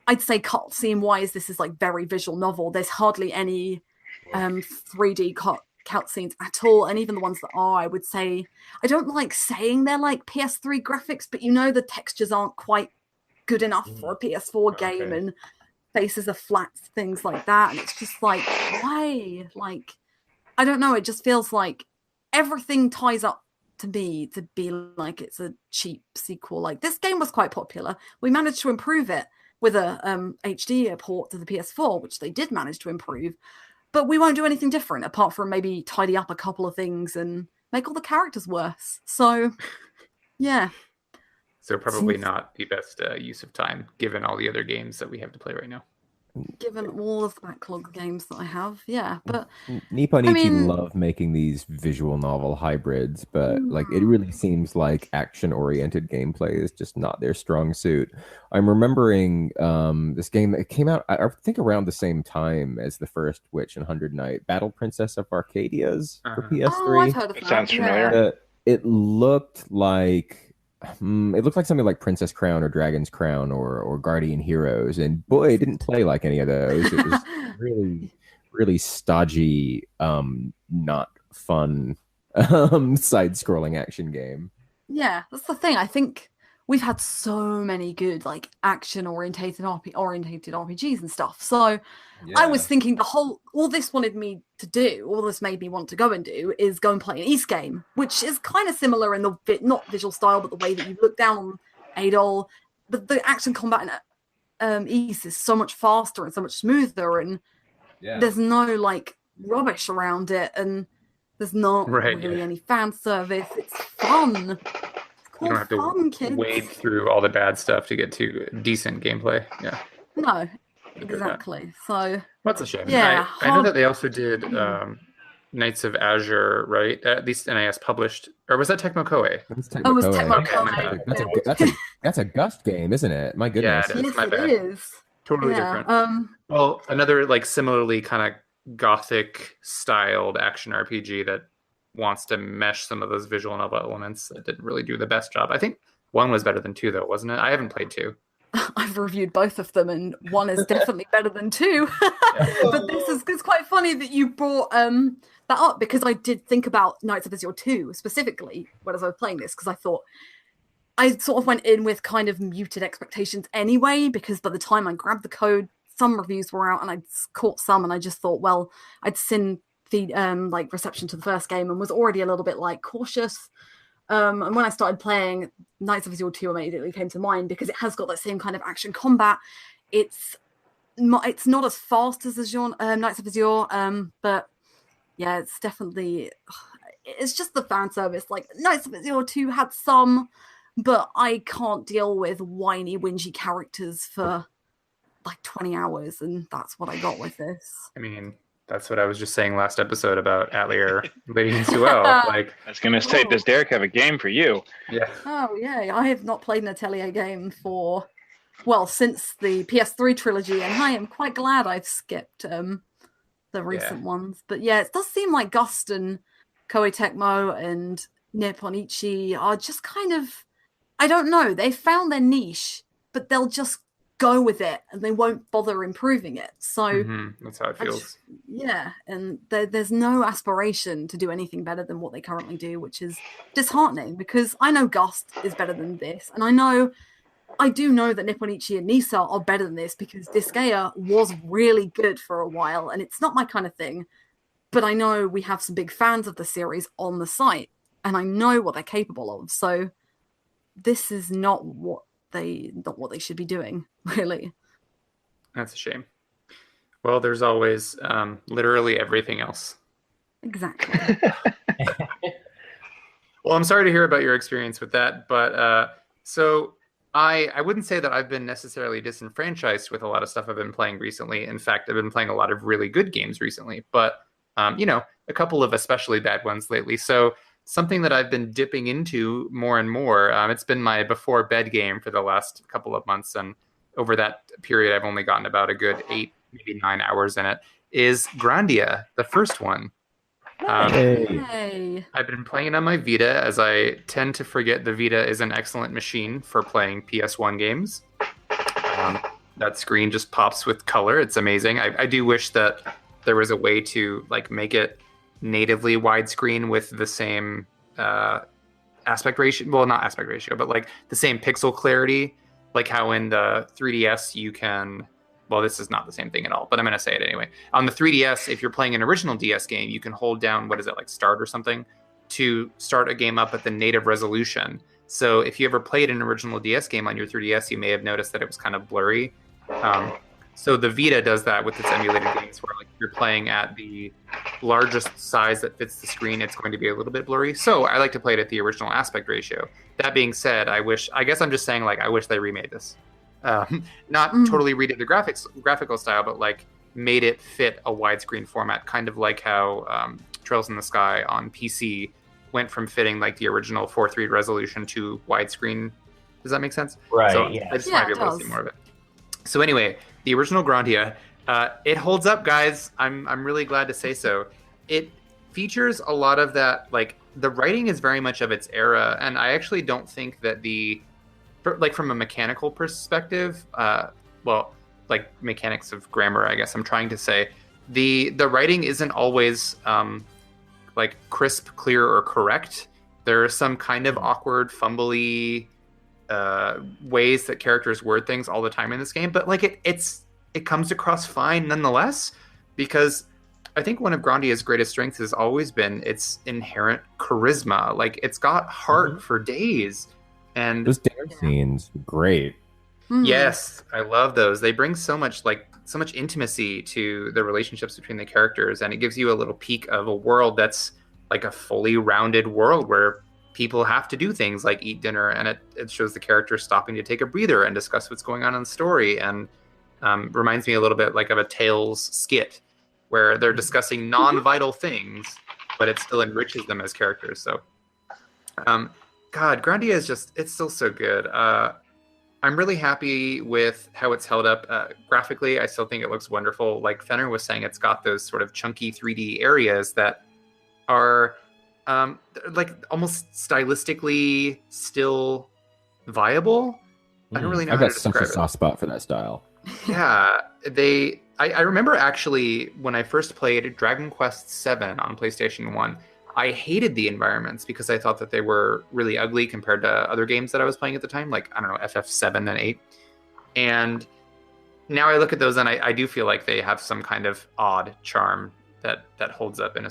Speaker 2: I'd say cutscene wise, this is like very visual novel. There's hardly any 3D cutscenes at all, and even the ones that are, I would say, I don't like saying they're like PS3 graphics, but the textures aren't quite good enough for a PS4 game, and faces are flat, things like that, and it's just like, why? Like, I don't know, it just feels like everything ties up to me to be like it's a cheap sequel. Like, this game was quite popular. We managed to improve it with a HD port to the PS4, which they did manage to improve, but we won't do anything different apart from maybe tidy up a couple of things and make all the characters worse. So, yeah.
Speaker 1: So probably not the best use of time, given all the other games that we have to play right now.
Speaker 2: given all of the backlog games that I have, yeah. But
Speaker 4: Nippon
Speaker 2: I
Speaker 4: Ichi
Speaker 2: mean,
Speaker 4: love making these visual novel hybrids, but like it really seems like action-oriented gameplay is just not their strong suit. I'm remembering this game that came out, I think around the same time as the first Witch and Hundred Knight, Battle Princess of Arcadia's for PS3.
Speaker 2: Oh, I've heard of that.
Speaker 5: Sounds familiar.
Speaker 4: It looked like something like Princess Crown or Dragon's Crown or Guardian Heroes, and boy, it didn't play like any of those. It was really, really stodgy, not fun side-scrolling action game.
Speaker 2: Yeah, that's the thing. I think we've had so many good like action-orientated RPGs and stuff. So I was thinking all this wanted me to do, all this made me want to go and do, is go and play an Ys game, which is kind of similar in the not visual style, but the way that you look down on Adol. But the action combat in Ys is so much faster and so much smoother, and there's no like rubbish around it, and there's not really any fan service. It's fun.
Speaker 1: You don't have to wade through all the bad stuff to get to decent gameplay. Yeah.
Speaker 2: No, exactly. So
Speaker 1: that's a shame.
Speaker 2: Yeah,
Speaker 1: I know that they also did Knights of Azure, right? At least NIS published, or was that Tecmo Koei?
Speaker 2: It was Tecmo Koei.
Speaker 4: That's a Gust game, isn't it? My goodness.
Speaker 1: Yeah,
Speaker 2: yes, it is.
Speaker 1: Totally different. Well, another like similarly kind of gothic styled action RPG that wants to mesh some of those visual novel elements that didn't really do the best job. I think 1 was better than 2, though, wasn't it? I haven't played 2.
Speaker 2: I've reviewed both of them, and 1 is definitely better than 2. But it's quite funny that you brought that up, because I did think about Knights of Azure 2 specifically when I was playing this, because I thought I sort of went in with kind of muted expectations anyway, because by the time I grabbed the code, some reviews were out, and I'd caught some, and I just thought, well, I'd seen the like reception to the first game and was already a little bit like cautious. And when I started playing, Knights of Azure 2 immediately came to mind, because it has got that same kind of action combat. It's not as fast as Azure, Knights of Azure, but yeah, it's definitely, it's just the fan service. Like Knights of Azure 2 had some, but I can't deal with whiny, whingy characters for like 20 hours, and that's what I got with this.
Speaker 1: I mean, that's what I was just saying last episode about Atelier Lady Suel. Like,
Speaker 5: I was going to say, does Derek have a game for you?
Speaker 1: Yeah.
Speaker 2: Oh, yeah. I have not played an Atelier game since the PS3 trilogy, and I am quite glad I've skipped the recent ones. But yeah, it does seem like Gust and Koei Tecmo and Nippon Ichi are just kind of, I don't know, they found their niche, but they'll just go with it and they won't bother improving it. So
Speaker 1: that's how it feels.
Speaker 2: And there's no aspiration to do anything better than what they currently do, which is disheartening, because I know Gust is better than this, and I do know that Nippon Ichi and Nisa are better than this, because Disgaea was really good for a while, and it's not my kind of thing, but I know we have some big fans of the series on the site, and I know what they're capable of. So this is not what they should be doing, really.
Speaker 1: That's a shame. Well, there's always literally everything else.
Speaker 2: Exactly.
Speaker 1: Well, I'm sorry to hear about your experience with that, but so I wouldn't say that I've been necessarily disenfranchised with a lot of stuff I've been playing recently. In fact, I've been playing a lot of really good games recently, but a couple of especially bad ones lately. So something that I've been dipping into more and more, it's been my before bed game for the last couple of months, and over that period I've only gotten about a good 8, maybe 9 hours in it, is Grandia, the first one.
Speaker 2: Hey.
Speaker 1: I've been playing it on my Vita, as I tend to forget the Vita is an excellent machine for playing PS1 games. That screen just pops with color. It's amazing. I do wish that there was a way to like make it natively widescreen with the same aspect ratio. Well, not aspect ratio, but like the same pixel clarity, like how in the 3DS you can. Well, this is not the same thing at all, but I'm going to say it anyway. On the 3DS, if you're playing an original DS game, you can hold down, what is it, like start or something, to start a game up at the native resolution. So if you ever played an original DS game on your 3DS, you may have noticed that it was kind of blurry. So the Vita does that with its emulated games, where like if you're playing at the largest size that fits the screen, it's going to be a little bit blurry. So I like to play it at the original aspect ratio. That being said, I guess I'm just saying, like, I wish they remade this. not totally redid the graphical style, but like made it fit a widescreen format, kind of like how Trails in the Sky on PC went from fitting like the original 4:3 resolution to widescreen. Does that make sense?
Speaker 3: Right.
Speaker 1: So
Speaker 3: yeah.
Speaker 1: I just want to be able to see more of it. So anyway, the original Grandia, it holds up, guys. I'm really glad to say so. It features a lot of that, like the writing is very much of its era, and I actually don't think that like from a mechanical perspective, well, like mechanics of grammar, I guess I'm trying to say, the writing isn't always like crisp, clear, or correct. There are some kind of awkward, fumbly ways that characters word things all the time in this game, but like it comes across fine nonetheless, because I think one of Grandia's greatest strengths has always been its inherent charisma. Like it's got heart for days. And
Speaker 4: those dance scenes, great.
Speaker 1: Yes, I love those. They bring so much intimacy to the relationships between the characters, and it gives you a little peek of a world that's like a fully rounded world where people have to do things like eat dinner, and it shows the characters stopping to take a breather and discuss what's going on in the story, and reminds me a little bit like of a Tales skit where they're discussing non-vital things, but it still enriches them as characters. So God, Grandia is it's still so good. I'm really happy with how it's held up graphically. I still think it looks wonderful. Like Fenner was saying, it's got those sort of chunky 3D areas that are like almost stylistically still viable. I don't really know
Speaker 4: I've
Speaker 1: how to
Speaker 4: got such
Speaker 1: describe
Speaker 4: a soft spot for that style.
Speaker 1: Yeah, I remember actually when I first played Dragon Quest VII on PlayStation 1, I hated the environments because I thought that they were really ugly compared to other games that I was playing at the time, like, I don't know, FF7 and 8. And now I look at those and I do feel like they have some kind of odd charm that holds up in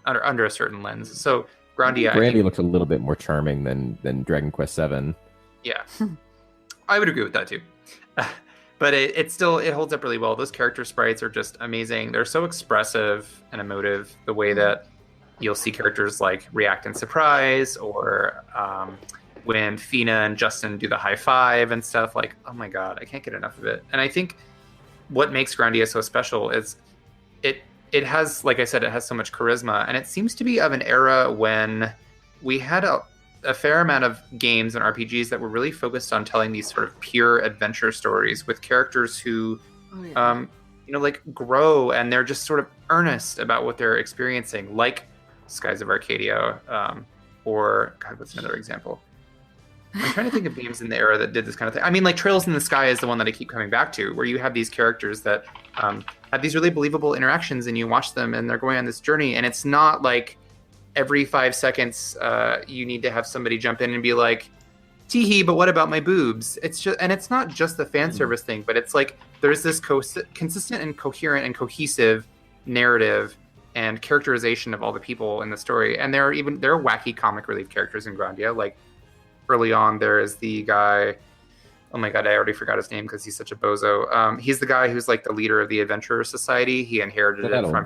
Speaker 1: under a certain lens. So Grandia
Speaker 4: looks a little bit more charming than Dragon Quest VII.
Speaker 1: Yeah, I would agree with that too. But it holds up really well. Those character sprites are just amazing. They're so expressive and emotive. The way that you'll see characters like react in surprise, or when Fina and Justin do the high five and stuff. Like, oh my god, I can't get enough of it. And I think what makes Grandia so special is it has, like I said, it has so much charisma, and it seems to be of an era when we had a fair amount of games and RPGs that were really focused on telling these sort of pure adventure stories with characters who, like grow, and they're just sort of earnest about what they're experiencing, like Skies of Arcadia, or God, what's another example? I'm trying to think of games in the era that did this kind of thing. I mean, like Trails in the Sky is the one that I keep coming back to, where you have these characters that have these really believable interactions, and you watch them, and they're going on this journey, and it's not like every 5 seconds you need to have somebody jump in and be like, tee-hee, but what about my boobs? It's just, and it's not just the fan service thing, but it's like there's this consistent and coherent and cohesive narrative and characterization of all the people in the story. And there are wacky comic relief characters in Grandia. Like early on, there is the guy, oh my god, I already forgot his name because he's such a bozo. He's the guy who's like the leader of the Adventurer Society. He inherited it from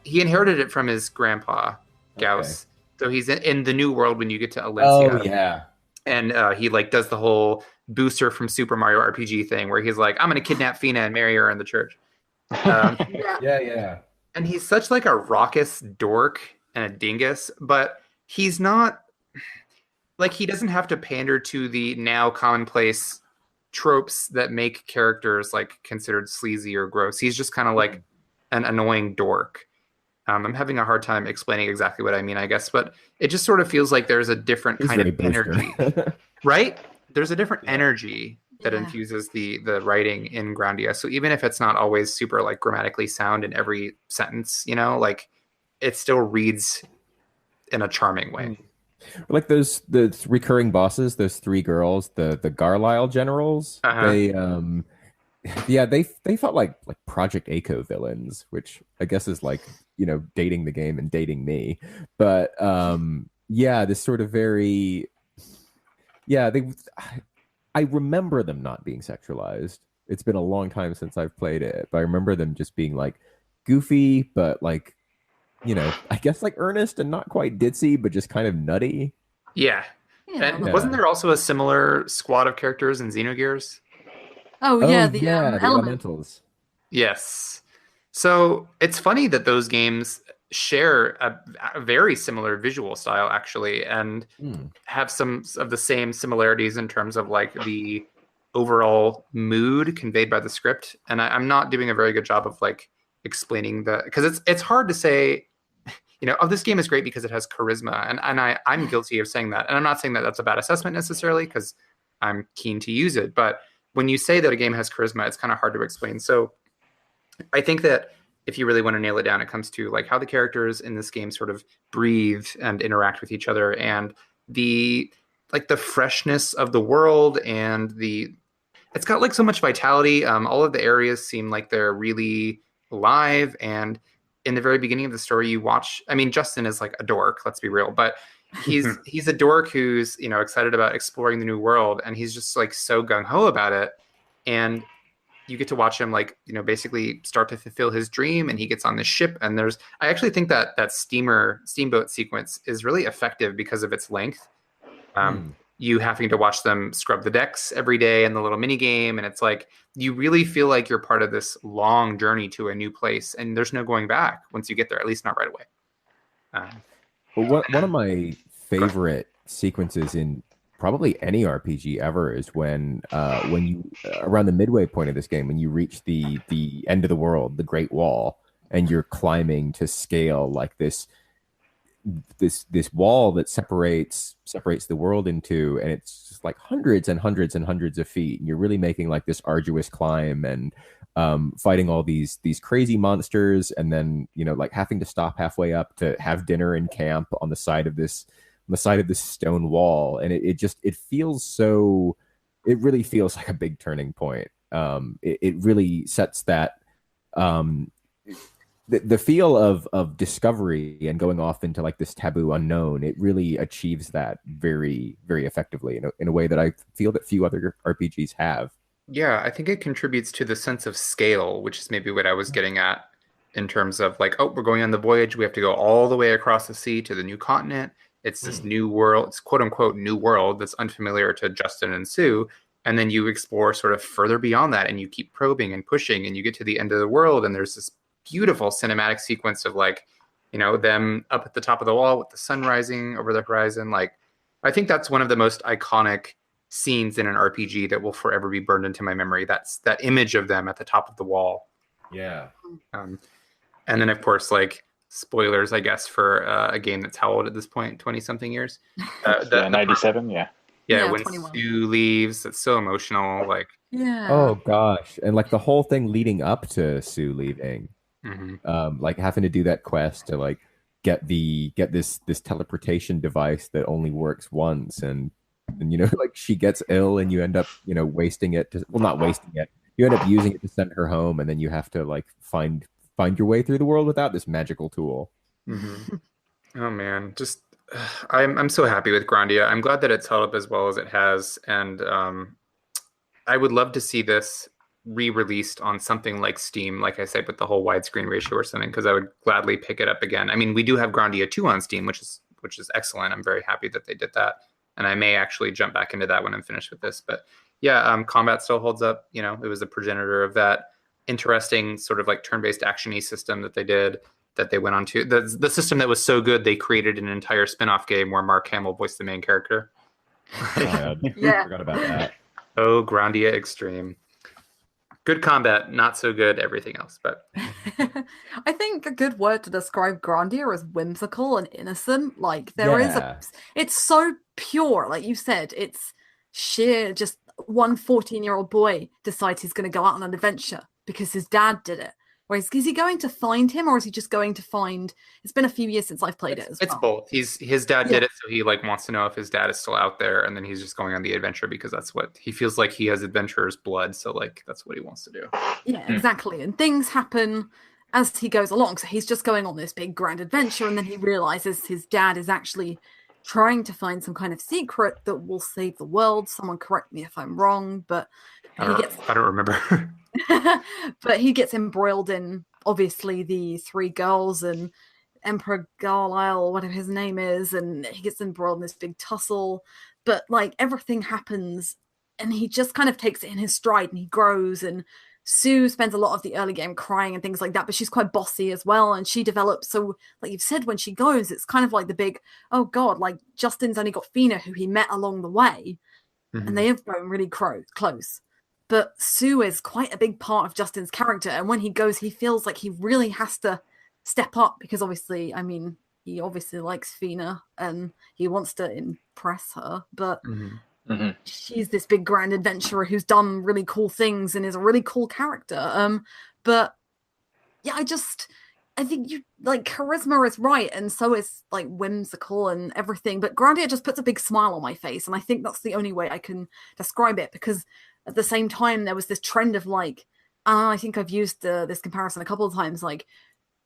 Speaker 1: he inherited it from his grandpa, Gauss. Okay. So he's in the new world when you get to Alencia.
Speaker 4: Oh yeah.
Speaker 1: And he like does the whole Booster from Super Mario RPG thing where he's like, I'm gonna kidnap Fina and marry her in the church.
Speaker 4: Yeah.
Speaker 1: And he's such like a raucous dork and a dingus, but he's not like, he doesn't have to pander to the now commonplace tropes that make characters like considered sleazy or gross. He's just kind of like an annoying dork. I'm having a hard time explaining exactly what I mean, I guess, but it just sort of feels like there's a different kind of energy, right? There's a different energy that infuses the writing in Grandia. So even if it's not always super like grammatically sound in every sentence, like it still reads in a charming way.
Speaker 4: Like the recurring bosses, those 3 girls, the Garlisle generals, they felt like Project A-ko villains, which I guess is like, dating the game and dating me. But this sort of very, I remember them not being sexualized. It's been a long time since I've played it, but I remember them just being like goofy, but like, I guess like earnest and not quite ditzy, but just kind of nutty.
Speaker 1: Yeah. And wasn't there also a similar squad of characters in Xenogears?
Speaker 2: Oh yeah, the
Speaker 4: elementals.
Speaker 1: Yes. So it's funny that those games share a very similar visual style, actually, and have some of the same similarities in terms of like the overall mood conveyed by the script. And I'm not doing a very good job of like explaining because it's hard to say, oh, this game is great because it has charisma, and I'm guilty of saying that. And I'm not saying that that's a bad assessment necessarily, because I'm keen to use it. But when you say that a game has charisma, it's kind of hard to explain. So I think that if you really want to nail it down, it comes to like how the characters in this game sort of breathe and interact with each other, and the freshness of the world, and it's got like so much vitality. All of the areas seem like they're really alive, and in the very beginning of the story, you watch. I mean, Justin is like a dork. Let's be real, but he's a dork who's excited about exploring the new world, and he's just like so gung ho about it. And you get to watch him like basically start to fulfill his dream, and he gets on this ship. And I actually think that steamboat sequence is really effective because of its length. You having to watch them scrub the decks every day in the little mini game, and it's like you really feel like you're part of this long journey to a new place, and there's no going back once you get there, at least not right away.
Speaker 4: Well, one of my favorite sequences in probably any RPG ever is when you around the midway point of this game, when you reach the end of the world, the Great Wall, and you're climbing to scale like this wall that separates the world into, and it's just like hundreds and hundreds and hundreds of feet, and you're really making like this arduous climb, and fighting all these crazy monsters, and then like having to stop halfway up to have dinner in camp on the side of this stone wall. And it feels so, it really feels like a big turning point. It really sets that the feel of discovery and going off into like this taboo unknown. It really achieves that very, very effectively in a way that I feel that few other RPGs have.
Speaker 1: Yeah, I think it contributes to the sense of scale, which is maybe what I was getting at in terms of like, oh, we're going on the voyage. We have to go all the way across the sea to the new continent. It's this new world, it's quote unquote new world that's unfamiliar to Justin and Sue. And then you explore sort of further beyond that, and you keep probing and pushing, and you get to the end of the world, and there's this beautiful cinematic sequence of like, them up at the top of the wall with the sun rising over the horizon. Like, I think that's one of the most iconic scenes in an RPG that will forever be burned into my memory. That's that image of them at the top of the wall.
Speaker 4: Yeah.
Speaker 1: And then of course, like, spoilers, I guess, for a game that's how old at this point? 20 something years.
Speaker 5: 97.
Speaker 1: Yeah, when 21. Sue leaves, it's so emotional. Like,
Speaker 2: yeah.
Speaker 4: Oh gosh, and like the whole thing leading up to Sue leaving. Like having to do that quest to like get this teleportation device that only works once, and like she gets ill, and you end up wasting it not wasting it, you end up using it to send her home, and then you have to like find your way through the world without this magical tool.
Speaker 1: Oh man, just I'm so happy with Grandia. I'm glad that it's held up as well as it has, and I would love to see this re-released on something like Steam, like I said, with the whole widescreen ratio or something, because I would gladly pick it up again. I mean, we do have Grandia 2 on Steam, which is excellent. I'm very happy that they did that, and I may actually jump back into that when I'm finished with this. But yeah, combat still holds up. It was a progenitor of that interesting sort of like turn-based action-y system that they did, that they went on to. The system that was so good, they created an entire spin-off game where Mark Hamill voiced the main character.
Speaker 4: Yeah. Forgot about that.
Speaker 1: Oh, Grandia Extreme. Good combat, not so good everything else. But
Speaker 2: I think a good word to describe Grandia is whimsical and innocent. Like it's so pure. Like you said, it's sheer, just one 14-year-old boy decides he's going to go out on an adventure because his dad did it. Whereas, is he going to find him, or is he just going to find? It's been a few years since I've played it. It's
Speaker 1: both. His dad did it, so he like wants to know if his dad is still out there, and then he's just going on the adventure because that's what he feels like. He has adventurer's blood, so like that's what he wants to do.
Speaker 2: Yeah, exactly. And things happen as he goes along. So he's just going on this big grand adventure, and then he realizes his dad is actually trying to find some kind of secret that will save the world. Someone correct me if I'm wrong, but
Speaker 1: I don't remember.
Speaker 2: But he gets embroiled in, obviously, the 3 girls, and Emperor Garlisle, whatever his name is, and he gets embroiled in this big tussle. But like everything happens, and he just kind of takes it in his stride, and he grows. And Sue spends a lot of the early game crying and things like that, but she's quite bossy as well, and she develops. So, like you've said, when she goes, it's kind of like the big, oh god, like Justin's only got Fina, who he met along the way, and they have grown really close. But Sue is quite a big part of Justin's character, and when he goes, he feels like he really has to step up because obviously, I mean, he obviously likes Fina and he wants to impress her, but she's this big grand adventurer who's done really cool things and is a really cool character. But yeah, I think you like charisma is right, and so is like whimsical and everything. But Grandia just puts a big smile on my face, and I think that's the only way I can describe it. Because at the same time, there was this trend of like, I think I've used this comparison a couple of times, like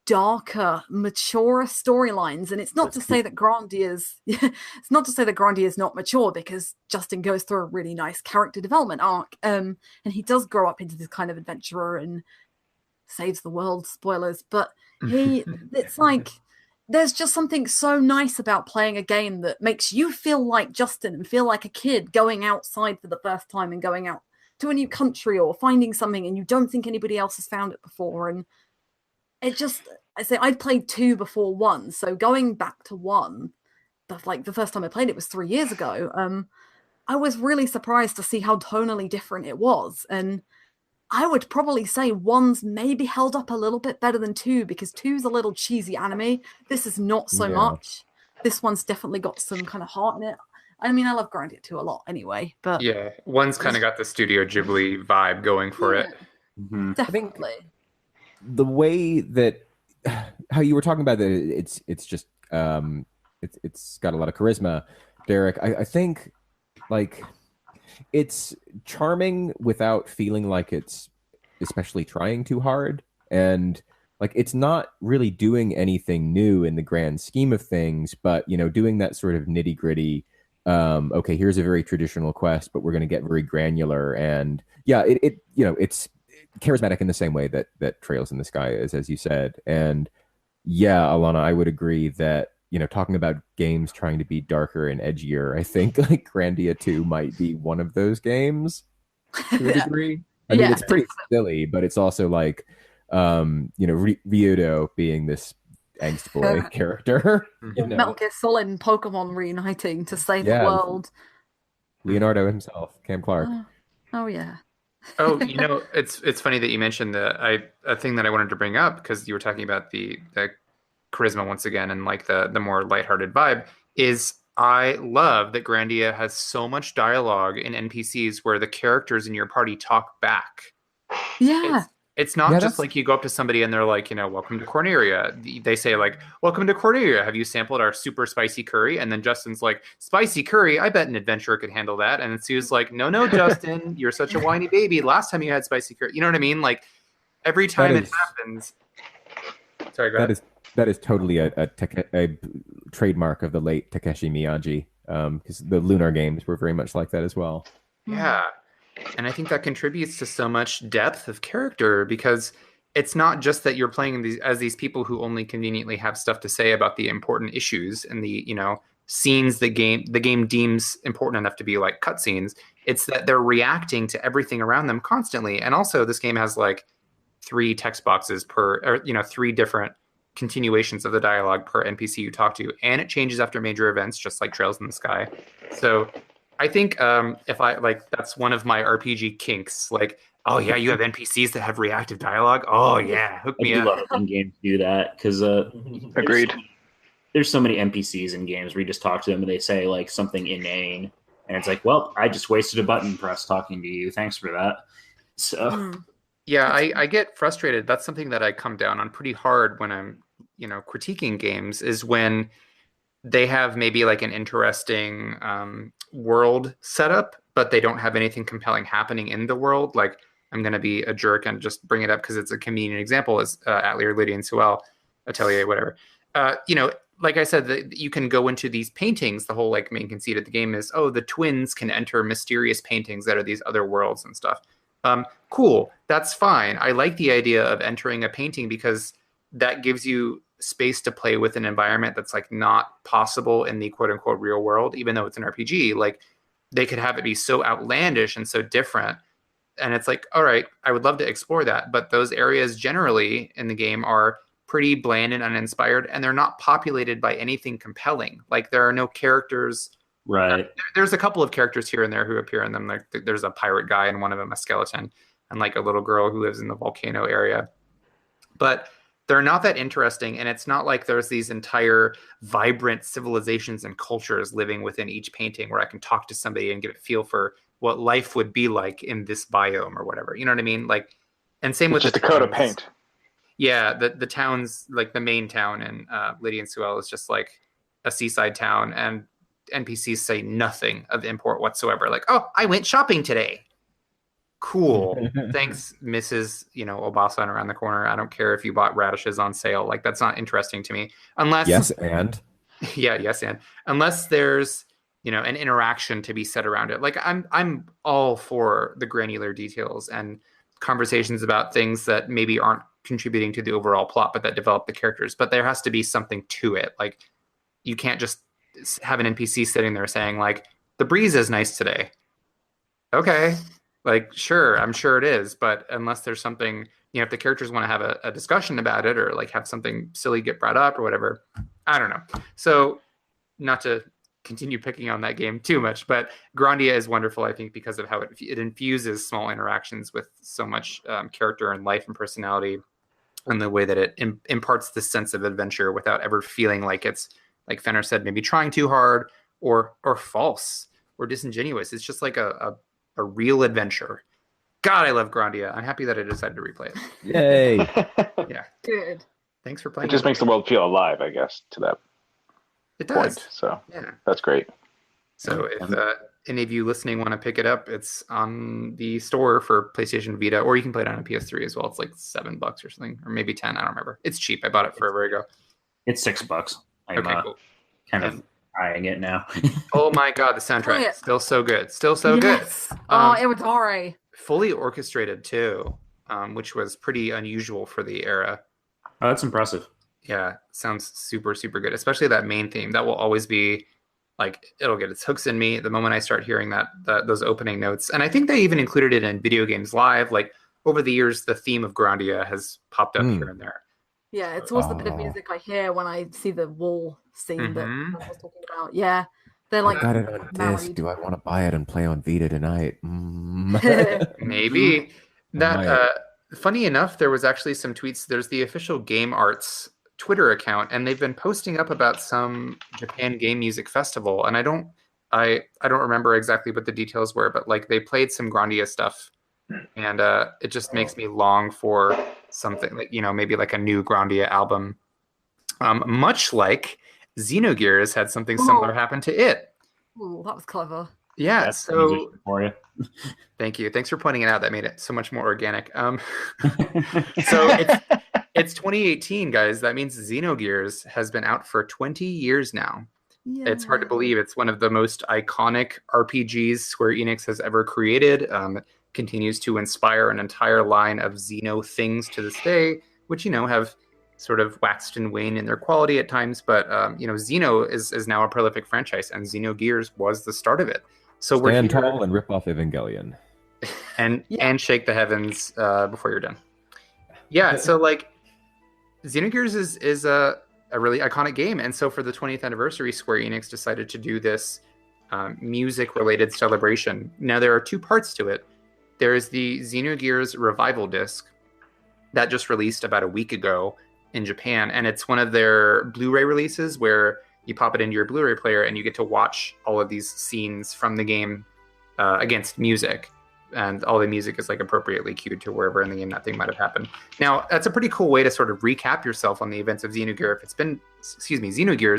Speaker 2: darker, mature storylines. And it's not to say that Grandia's is not mature, because Justin goes through a really nice character development arc, and he does grow up into this kind of adventurer and saves the world, spoilers, but it's like there's just something so nice about playing a game that makes you feel like Justin and feel like a kid going outside for the first time and going out to a new country or finding something and you don't think anybody else has found it before. And it just, I'd played 2 before 1, so going back to 1, but like the first time I played it was 3 years ago, I was really surprised to see how tonally different it was. And I would probably say 1's maybe held up a little bit better than 2, because 2's a little cheesy anime. This is not so much. This one's definitely got some kind of heart in it. I mean, I love Grandia 2 a lot anyway, but
Speaker 1: yeah, 1's kind of got the Studio Ghibli vibe going for it.
Speaker 2: Definitely.
Speaker 4: I think the way that how you were talking about that, it's just it's got a lot of charisma, Derek. I think like it's charming without feeling like it's especially trying too hard, and like it's not really doing anything new in the grand scheme of things, but you know, doing that sort of nitty gritty. Okay, here's a very traditional quest, but we're going to get very granular, and yeah, it you know, it's charismatic in the same way that Trails in the Sky is, as you said. And yeah, Alana, I would agree that, you know, talking about games trying to be darker and edgier, I think like Grandia 2 might be one of those games to a degree. I mean, it's pretty silly, but it's also like, you know, Ryudo being this angst boy character. You know?
Speaker 2: Metal Gear Solid and Pokemon reuniting to save the world.
Speaker 4: Leonardo himself, Cam Clark.
Speaker 2: Oh yeah.
Speaker 1: Oh, you know, it's funny that you mentioned a thing that I wanted to bring up, because you were talking about the charisma once again and like the more lighthearted vibe. Is I love that Grandia has so much dialogue in NPCs where the characters in your party talk back.
Speaker 2: Yeah.
Speaker 1: It's not just like you go up to somebody and they're like, you know, welcome to Corneria. They say like, welcome to Corneria. Have you sampled our super spicy curry? And then Justin's like, spicy curry? I bet an adventurer could handle that. And Sue's like, no, Justin, you're such a whiny baby. Last time you had spicy curry. You know what I mean? Like every time it happens. Sorry, go ahead.
Speaker 4: That is totally a trademark of the late Takeshi Miyagi, because the Lunar games were very much like that as well.
Speaker 1: Yeah. And I think that contributes to so much depth of character, because it's not just that you're playing as these people who only conveniently have stuff to say about the important issues and the, you know, scenes the game deems important enough to be like cutscenes. It's that they're reacting to everything around them constantly. And also this game has like 3 text boxes or, you know, 3 different continuations of the dialogue per NPC you talk to, and it changes after major events, just like Trails in the Sky. So I think if I like, that's one of my RPG kinks. Like, oh yeah, you have NPCs that have reactive dialogue. Oh yeah, hook me up.
Speaker 3: I love it when games do that, because
Speaker 5: agreed.
Speaker 3: There's so many NPCs in games where you just talk to them and they say like something inane, and it's like, well, I just wasted a button press talking to you. Thanks for that. So
Speaker 1: yeah, I get frustrated. That's something that I come down on pretty hard when I'm, you know, critiquing games, is when they have maybe like an interesting world setup, but they don't have anything compelling happening in the world. Like, I'm going to be a jerk and just bring it up because it's a convenient example, as Atelier, Lydia, and Suel, Atelier, whatever. You know, like I said, you can go into these paintings. The whole like main conceit of the game is, oh, the twins can enter mysterious paintings that are these other worlds and stuff. Cool, that's fine. I like the idea of entering a painting because that gives you space to play with an environment that's like not possible in the quote unquote real world, even though it's an RPG. Like they could have it be so outlandish and so different. And it's like, all right, I would love to explore that. But those areas generally in the game are pretty bland and uninspired, and they're not populated by anything compelling. Like there are no characters.
Speaker 3: Right.
Speaker 1: There's a couple of characters here and there who appear in them. Like there's a pirate guy and one of them a skeleton, and like a little girl who lives in the volcano area. But they're not that interesting, and it's not like there's these entire vibrant civilizations and cultures living within each painting where I can talk to somebody and get a feel for what life would be like in this biome or whatever. You know what I mean? Like, and same with
Speaker 5: just a coat of paint.
Speaker 1: Yeah, the towns, like the main town in Lydia and Suel is just like a seaside town, and NPCs say nothing of import whatsoever. Like, oh, I went shopping today. Cool. Thanks, Mrs. Obasan around the corner. I don't care if you bought radishes on sale. Like, that's not interesting to me. Unless
Speaker 4: yes, and
Speaker 1: unless there's an interaction to be said around it. Like I'm all for the granular details and conversations about things that maybe aren't contributing to the overall plot, but that develop the characters. But there has to be something to it. Like you can't just have an NPC sitting there saying like, the breeze is nice today. Okay. Like, sure, I'm sure it is. But unless there's something, if the characters want to have a discussion about it or like have something silly get brought up or whatever, I don't know. So not to continue picking on that game too much, but Grandia is wonderful, I think, because of how it infuses small interactions with so much character and life and personality, and the way that it imparts this sense of adventure without ever feeling like it's, like Fenner said, maybe trying too hard or false or disingenuous. It's just like a real adventure. God, I love Grandia. I'm happy that I decided to replay it.
Speaker 4: Yay!
Speaker 1: Yeah.
Speaker 2: Good.
Speaker 1: Thanks for playing.
Speaker 5: It just makes the world feel alive, I guess, to that
Speaker 1: it does.
Speaker 5: point. So
Speaker 1: yeah,
Speaker 5: that's great.
Speaker 1: So if any of you listening want to pick it up, it's on the store for PlayStation Vita, or you can play it on a PS3 as well. It's like $7 or something, or maybe 10. I don't remember. It's cheap. I bought it forever ago.
Speaker 3: It's $6. I'm
Speaker 1: okay, cool.
Speaker 3: Kind of eyeing it now.
Speaker 1: Oh my god, the soundtrack still so good. Still so
Speaker 2: yes.
Speaker 1: good.
Speaker 2: Iwadare.
Speaker 1: Fully orchestrated too, which was pretty unusual for the era.
Speaker 3: Oh, that's impressive.
Speaker 1: Yeah, sounds super, super good. Especially that main theme. That will always be like, it'll get its hooks in me the moment I start hearing those opening notes. And I think they even included it in Video Games Live. Like over the years, the theme of Grandia has popped up here and there.
Speaker 2: Yeah, it's always the bit of music I hear when I see the wall scene that I was talking about. Yeah, they're like,
Speaker 4: I got it on disc. Do I want to buy it and play on Vita tonight?
Speaker 1: Maybe. Funny enough, there was actually some tweets. There's the official Game Arts Twitter account, and they've been posting up about some Japan Game Music Festival. And I don't remember exactly what the details were, but like they played some Grandia stuff, and it just makes me long for something like maybe like a new Grandia album, much like Xenogears had something similar happen to it.
Speaker 2: Ooh, that was clever.
Speaker 1: Yeah,
Speaker 3: that's
Speaker 1: so
Speaker 3: for you.
Speaker 1: Thank you. Thanks for pointing it out. That made it so much more organic. So it's 2018, guys. That means Xenogears has been out for 20 years now. Yeah. It's hard to believe. It's one of the most iconic RPGs Square Enix has ever created. It continues to inspire an entire line of Xeno things to this day, which, have sort of waxed and waned in their quality at times. But, Xeno is now a prolific franchise, and Xenogears was the start of it. So
Speaker 4: Stand tall and rip off Evangelion.
Speaker 1: And shake the heavens before you're done. Yeah, so like Xenogears is a really iconic game. And so for the 20th anniversary, Square Enix decided to do this music-related celebration. Now, there are two parts to it. There is the Xenogears Revival disc that just released about a week ago in Japan. And it's one of their Blu-ray releases where you pop it into your Blu-ray player and you get to watch all of these scenes from the game against music. And all the music is like appropriately cued to wherever in the game that thing might have happened. Now, that's a pretty cool way to sort of recap yourself on the events of Xenogears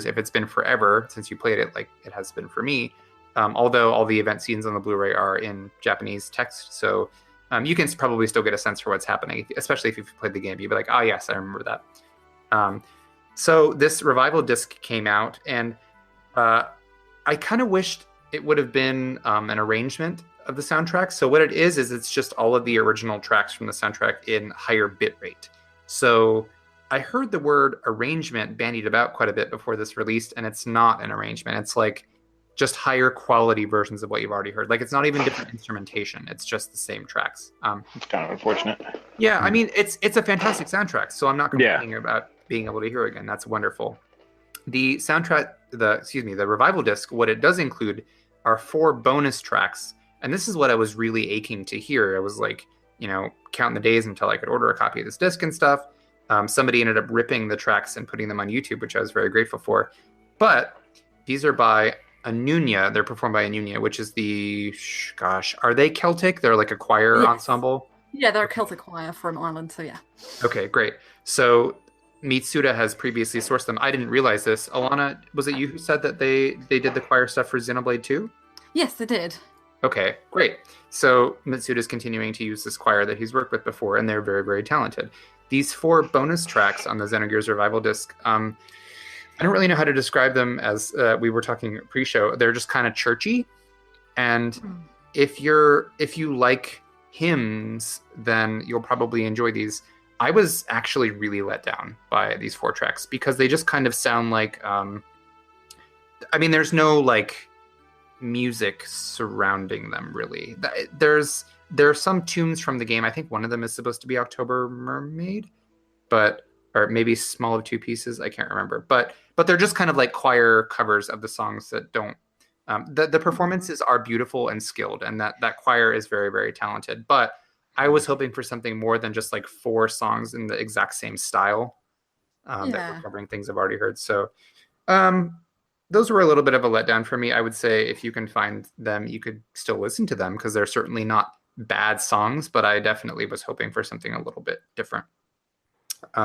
Speaker 1: if it's been forever since you played it, like it has been for me. Although all the event scenes on the Blu-ray are in Japanese text, so you can probably still get a sense for what's happening, especially if you've played the game. You'd be like, oh yes, I remember that. So this Revival disc came out, and I kind of wished it would have been an arrangement of the soundtrack. So what it is it's just all of the original tracks from the soundtrack in higher bit rate. So I heard the word arrangement bandied about quite a bit before this released, and it's not an arrangement. It's like just higher quality versions of what you've already heard. Like it's not even different instrumentation. It's just the same tracks.
Speaker 5: It's kind of unfortunate.
Speaker 1: Yeah, I mean it's a fantastic soundtrack, so I'm not complaining about being able to hear it again. That's wonderful. The soundtrack, the revival disc, what it does include are 4 bonus tracks, and this is what I was really aching to hear. I was like, counting the days until I could order a copy of this disc and stuff. Somebody ended up ripping the tracks and putting them on YouTube, which I was very grateful for. But these are by Anunia. They're performed by Anunia, which is are they Celtic? They're like a choir ensemble?
Speaker 2: Yeah, they're a Celtic choir from Ireland, so yeah.
Speaker 1: Okay, great. So Mitsuda has previously sourced them. I didn't realize this. Alana, was it you who said that they did the choir stuff for Xenoblade 2?
Speaker 2: Yes, they did. Okay,
Speaker 1: great. So Mitsuda's continuing to use this choir that he's worked with before, and they're very, very talented. These 4 bonus tracks on the Xenogears Revival disc, I don't really know how to describe them, as we were talking pre-show. They're just kind of churchy, and if you like hymns, then you'll probably enjoy these. I was actually really let down by these 4 tracks because they just kind of sound like, there's no like music surrounding them really. There are some tunes from the game. I think one of them is supposed to be October Mermaid, or maybe Small of Two Pieces. I can't remember, but they're just kind of like choir covers of the songs that don't. The performances are beautiful and skilled, and that choir is very, very talented. But I was hoping for something more than just like 4 songs in the exact same style that were covering things I've already heard. So those were a little bit of a letdown for me. I would say if you can find them, you could still listen to them because they're certainly not bad songs, but I definitely was hoping for something a little bit different.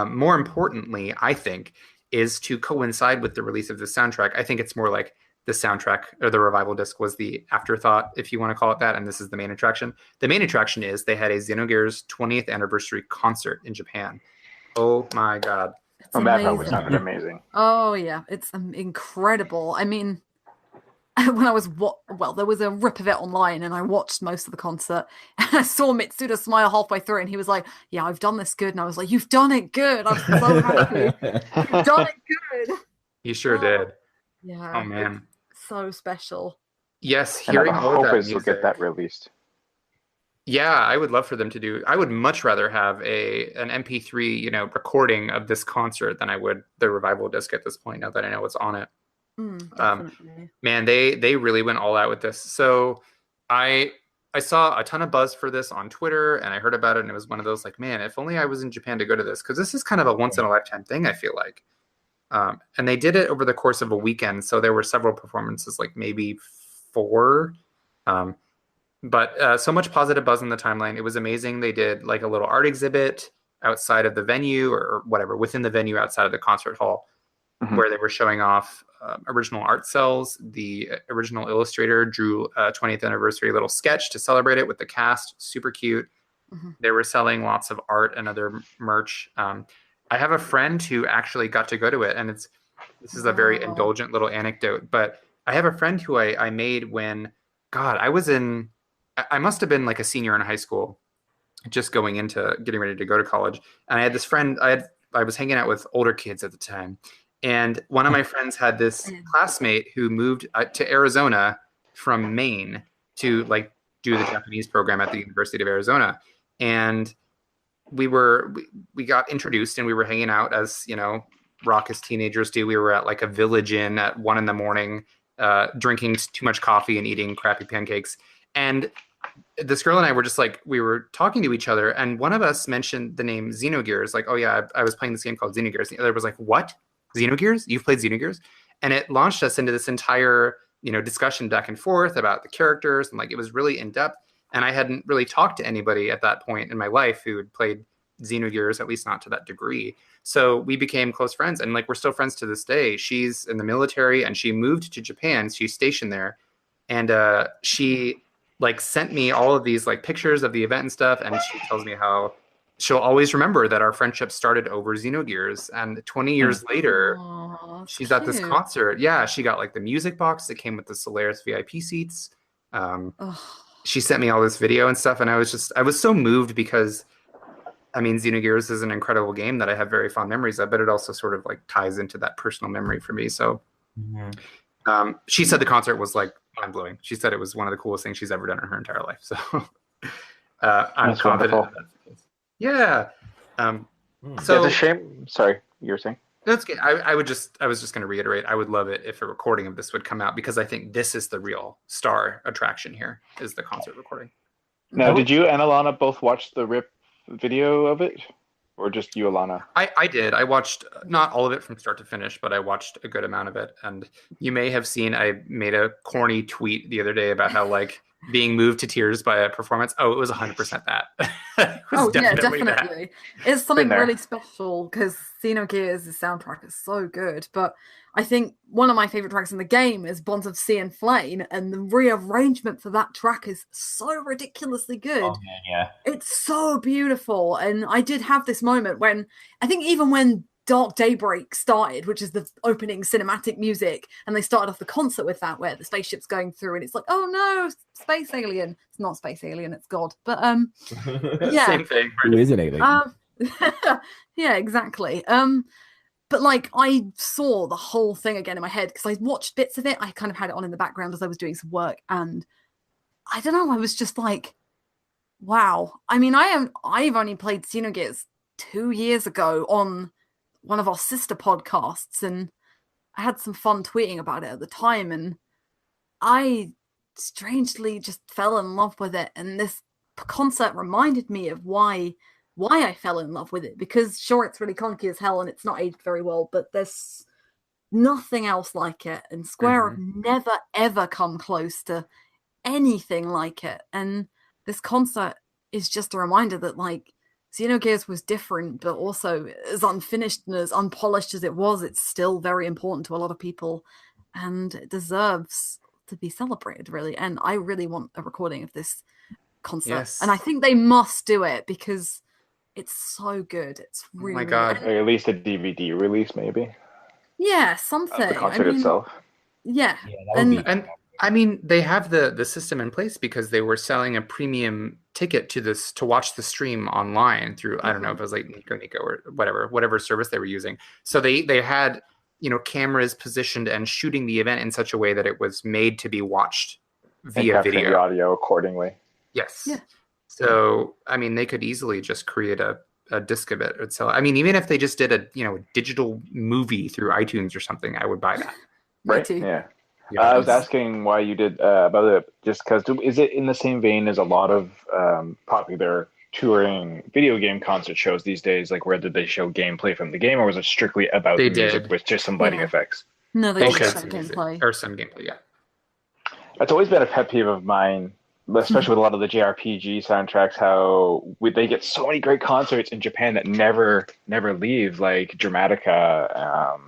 Speaker 1: More importantly, I think, is to coincide with the release of the soundtrack. I think it's more like the soundtrack or the revival disc was the afterthought, if you want to call it that, and this is the main attraction. The main attraction is they had a Xenogears 20th anniversary concert in Japan. Oh my god.
Speaker 5: That part sounded amazing.
Speaker 2: Oh yeah, it's incredible. I mean, when I was there was a rip of it online, and I watched most of the concert. And I saw Mitsuda smile halfway through, and he was like, "Yeah, I've done this good." And I was like, "You've done it good. I'm so happy. You've done it good."
Speaker 1: You sure did.
Speaker 2: Yeah.
Speaker 1: Oh man,
Speaker 2: so special.
Speaker 1: Yes, hearing all of that music.
Speaker 5: We'll get that released.
Speaker 1: Yeah, I would love for them to do. I would much rather have an MP3, recording of this concert than I would the revival disc at this point. Now that I know what's on it. Man, they really went all out with this. So I saw a ton of buzz for this on Twitter, and I heard about it, and it was one of those like, man, if only I was in Japan to go to this, because this is kind of a once in a lifetime thing, I feel like. And they did it over the course of a weekend, so there were several performances, like maybe 4. But so much positive buzz on the timeline. It was amazing. They did like a little art exhibit outside of the venue or whatever, within the venue outside of the concert hall, where they were showing off original art cells. The original illustrator drew a 20th anniversary little sketch to celebrate it with the cast. Super cute. They were selling lots of art and other merch. I have a friend who actually got to go to it, and this is a very indulgent little anecdote, but I have a friend who I made when, God, I must have been like a senior in high school, just going into getting ready to go to college. And I had this friend, I was hanging out with older kids at the time. And one of my friends had this classmate who moved to Arizona from Maine to like do the Japanese program at the University of Arizona. And we got introduced, and we were hanging out as, raucous teenagers do. We were at like a Village Inn at 1 a.m, drinking too much coffee and eating crappy pancakes. And this girl and I were just like, we were talking to each other, and one of us mentioned the name Xenogears, like, oh yeah, I was playing this game called Xenogears. The other was like, what? Xenogears? You've played Xenogears? And it launched us into this entire, discussion back and forth about the characters, and like it was really in depth. And I hadn't really talked to anybody at that point in my life who had played Xenogears, at least not to that degree. So we became close friends, and like we're still friends to this day. She's in the military, and she moved to Japan. She's stationed there, and she like sent me all of these like pictures of the event and stuff, and she tells me how she'll always remember that our friendship started over Xenogears. And 20 years later, she's at this concert. Yeah, she got like the music box that came with the Solaris VIP seats. She sent me all this video and stuff, and I was so moved because I mean, Xenogears is an incredible game that I have very fond memories of, but it also sort of like ties into that personal memory for me. So she said the concert was like mind blowing. She said it was one of the coolest things she's ever done in her entire life. So I'm
Speaker 5: That's
Speaker 1: confident
Speaker 5: wonderful.
Speaker 1: that's the case. Yeah.
Speaker 5: So it's a shame. Sorry, you were saying?
Speaker 1: That's good. I was just going to reiterate. I would love it if a recording of this would come out because I think this is the real star attraction here is the concert recording.
Speaker 5: Now, did you and Alana both watch the RIP video of it, or just you, Alana?
Speaker 1: I did. I watched not all of it from start to finish, but I watched a good amount of it. And you may have seen I made a corny tweet the other day about how like being moved to tears by a performance. Oh, it was 100% that.
Speaker 2: Definitely.
Speaker 1: That.
Speaker 2: It's something really special because Xenogears' soundtrack is so good. But I think one of my favorite tracks in the game is Bonds of Sea and Flame, and the rearrangement for that track is so ridiculously good.
Speaker 6: Oh, man, yeah.
Speaker 2: It's so beautiful. And I did have this moment when I think even when Dark Daybreak started, which is the opening cinematic music, and they started off the concert with that, where the spaceship's going through, and it's like, oh no, space alien. It's not space alien, it's God. But yeah,
Speaker 1: same thing.
Speaker 4: Who is an alien?
Speaker 2: Yeah, exactly. But like I saw the whole thing again in my head because I watched bits of it. I kind of had it on in the background as I was doing some work, and I don't know. I was just like, wow. I mean, I've only played Xenogears 2 years ago on one of our sister podcasts, and I had some fun tweeting about it at the time, and I strangely just fell in love with it. And this concert reminded me of why I fell in love with it, because sure, it's really clunky as hell and it's not aged very well, but there's nothing else like it, and Square have never ever come close to anything like it. And this concert is just a reminder that like Xenogears was different, but also as unfinished and as unpolished as it was, it's still very important to a lot of people, and it deserves to be celebrated, really. And I really want a recording of this concert.
Speaker 1: Yes.
Speaker 2: And I think they must do it because it's so good. It's really,
Speaker 1: oh my God.
Speaker 5: Or at least a DVD release, maybe.
Speaker 2: Yeah, something.
Speaker 5: The concert itself.
Speaker 2: Yeah.
Speaker 1: And I mean, they have the system in place because they were selling a premium ticket to watch the stream online through, I don't know if it was like Nico or whatever service they were using. So they had, cameras positioned and shooting the event in such a way that it was made to be watched via video.
Speaker 5: The audio accordingly.
Speaker 1: Yes.
Speaker 2: Yeah.
Speaker 1: So, I mean, they could easily just create a disc of it or sell. I mean, even if they just did a digital movie through iTunes or something, I would buy that.
Speaker 5: Right. Yeah. I was asking why you did about it, just because is it in the same vein as a lot of popular touring video game concert shows these days? Like, where did they show gameplay from the game, or was it strictly about the music with just some lighting effects?
Speaker 2: No, they showed some gameplay.
Speaker 1: Or some gameplay, yeah.
Speaker 5: That's always been a pet peeve of mine, especially with a lot of the JRPG soundtracks, how they get so many great concerts in Japan that never leave, like Dramatica,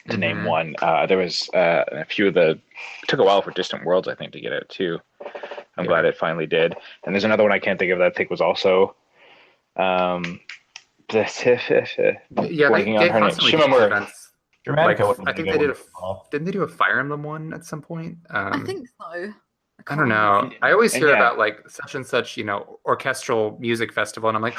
Speaker 5: to name one. There was a few of it took a while for Distant Worlds, I think, to get out too. I'm glad it finally did. And there's another one I can't think of that I think was also blanking on her name. Shimamura.
Speaker 6: Dramatica,
Speaker 1: I think they did didn't they do a Fire Emblem one at some point?
Speaker 2: I think so.
Speaker 1: I don't know. I always hear about like such and such, orchestral music festival, and I'm like,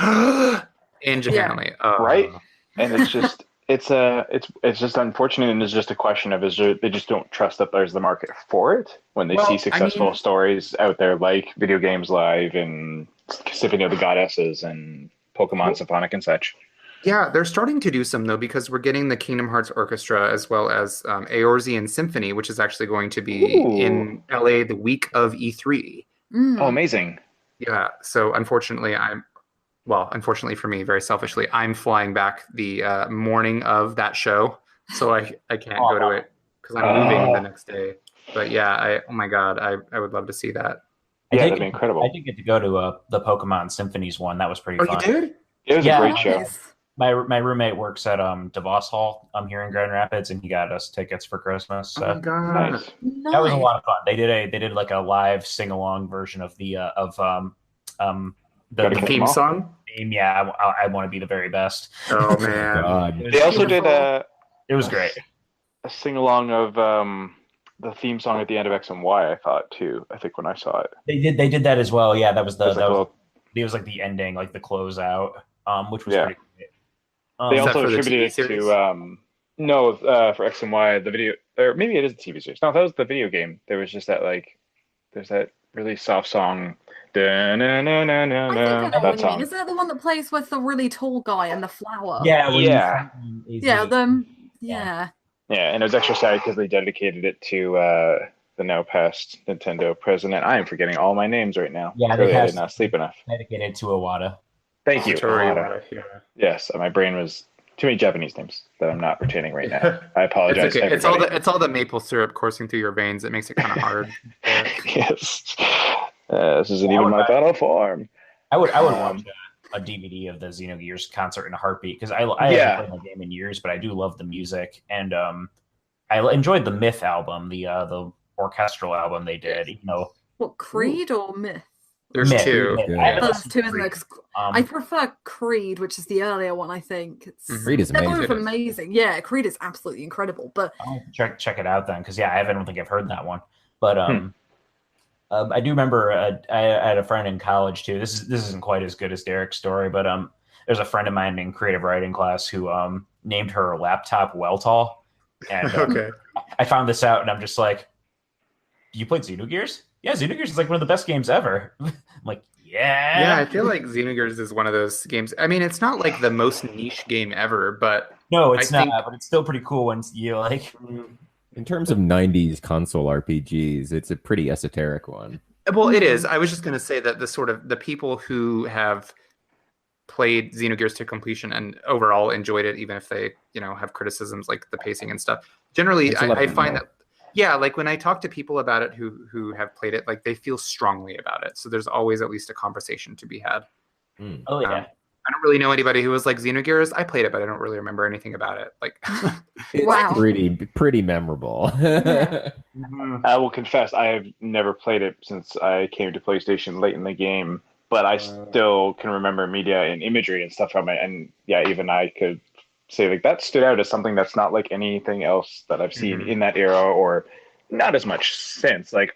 Speaker 1: in Japan,
Speaker 5: right? And it's just it's just unfortunate, and it's just a question of they just don't trust that there's the market for it when they see successful stories out there like Video Games Live and Symphony of the Goddesses and Pokemon Symphonic and such.
Speaker 1: Yeah, they're starting to do some, though, because we're getting the Kingdom Hearts Orchestra as well as Eorzean Symphony, which is actually going to be in LA the week of E3.
Speaker 5: Oh, amazing.
Speaker 1: Yeah, so unfortunately for me, very selfishly, I'm flying back the morning of that show, so I can't go to it because I'm moving the next day. But yeah, oh my God, I would love to see that.
Speaker 5: Yeah, that'd be incredible.
Speaker 6: I did get to go to the Pokemon Symphonies one. That was pretty fun.
Speaker 1: You did?
Speaker 5: It was a great show.
Speaker 2: Nice.
Speaker 6: My roommate works at DeVos Hall here in Grand Rapids, and he got us tickets for Christmas. So.
Speaker 1: Oh my God.
Speaker 5: Nice.
Speaker 6: That was a lot of fun. They did like a live sing along version of the
Speaker 1: theme song.
Speaker 6: Yeah, I want to be the very best.
Speaker 1: Oh man.
Speaker 5: They also did
Speaker 6: It was great.
Speaker 5: A sing along of the theme song at the end of X and Y. I thought too. I think when I saw it,
Speaker 6: They did that as well. Yeah, that was
Speaker 5: it was
Speaker 6: like the ending, like the closeout. which was pretty great.
Speaker 5: They
Speaker 1: Is that
Speaker 5: also
Speaker 1: for the
Speaker 5: attributed
Speaker 1: TV
Speaker 5: it
Speaker 1: series?
Speaker 5: to for X and Y, the video, or maybe it is a TV series. No, that was the video game. There was just that there's that really soft song.
Speaker 2: I think I know
Speaker 5: That
Speaker 2: what you
Speaker 5: song.
Speaker 2: mean. Isn't it the one that plays with the really tall guy and the flower?
Speaker 6: Yeah,
Speaker 5: Yeah.
Speaker 2: Yeah, yeah.
Speaker 5: Yeah, and it was extra sad because they dedicated it to the now past Nintendo president. I am forgetting all my names right now.
Speaker 6: Yeah,
Speaker 5: Clearly I did not sleep enough.
Speaker 6: Dedicated to Iwata.
Speaker 5: Thank you.
Speaker 1: Satoru
Speaker 5: Iwata.
Speaker 1: Iwata, yeah.
Speaker 5: Yes, my brain was too many Japanese names that I'm not retaining right now. I apologize.
Speaker 1: It's okay.
Speaker 5: Everybody.
Speaker 1: It's all the maple syrup coursing through your veins. It makes it kind of hard.
Speaker 5: Yes. This isn't even my battle form.
Speaker 6: I would watch a DVD of the Xenogears concert in a heartbeat because I haven't played the game in years, but I do love the music, and I enjoyed the Myth album, the orchestral album they did. Even though
Speaker 2: What, Creed or Myth?
Speaker 1: There's
Speaker 6: Myth.
Speaker 1: two.
Speaker 6: I haven't
Speaker 2: There's
Speaker 6: listened
Speaker 2: two,
Speaker 6: to
Speaker 2: isn't there?
Speaker 6: Creed.
Speaker 2: 'Cause I prefer Creed, which is the earlier one, I think.
Speaker 4: Creed is
Speaker 2: They're
Speaker 4: amazing.
Speaker 2: both amazing. Yeah, Creed is absolutely incredible. But
Speaker 6: I'll check it out then because I don't think I've heard that one. But I do remember I had a friend in college too. This isn't quite as good as Derek's story, but there's a friend of mine in creative writing class who named her laptop Welltall, and
Speaker 1: Okay.
Speaker 6: I found this out, and I'm just like, "You played Xenogears? Yeah, Xenogears is like one of the best games ever." I'm like,
Speaker 1: Yeah, I feel like Xenogears is one of those games. I mean, it's not like the most niche game ever, but
Speaker 6: no, it's
Speaker 1: I
Speaker 6: not,
Speaker 1: think-
Speaker 6: but it's still pretty cool when you like.
Speaker 4: In terms of 90s console RPGs, it's a pretty esoteric one.
Speaker 1: well, it is. I was just going to say that the people who have played Xenogears to completion and overall enjoyed it, even if they have criticisms like the pacing and stuff. Generally,
Speaker 4: It's a lot
Speaker 1: I
Speaker 4: of
Speaker 1: find
Speaker 4: fun.
Speaker 1: that like when I talk to people about it who have played it, like they feel strongly about it. So there's always at least a conversation to be had.
Speaker 6: Oh yeah.
Speaker 1: I don't really know anybody who was like Xenogears. I played it, but I don't really remember anything about it. Like,
Speaker 4: It's
Speaker 2: Wow.
Speaker 4: pretty memorable.
Speaker 5: I will confess, I have never played it since I came to PlayStation late in the game, but I still can remember media and imagery and stuff from it. And yeah, even I could say like that stood out as something that's not like anything else that I've seen in that era, or not as much since. Like,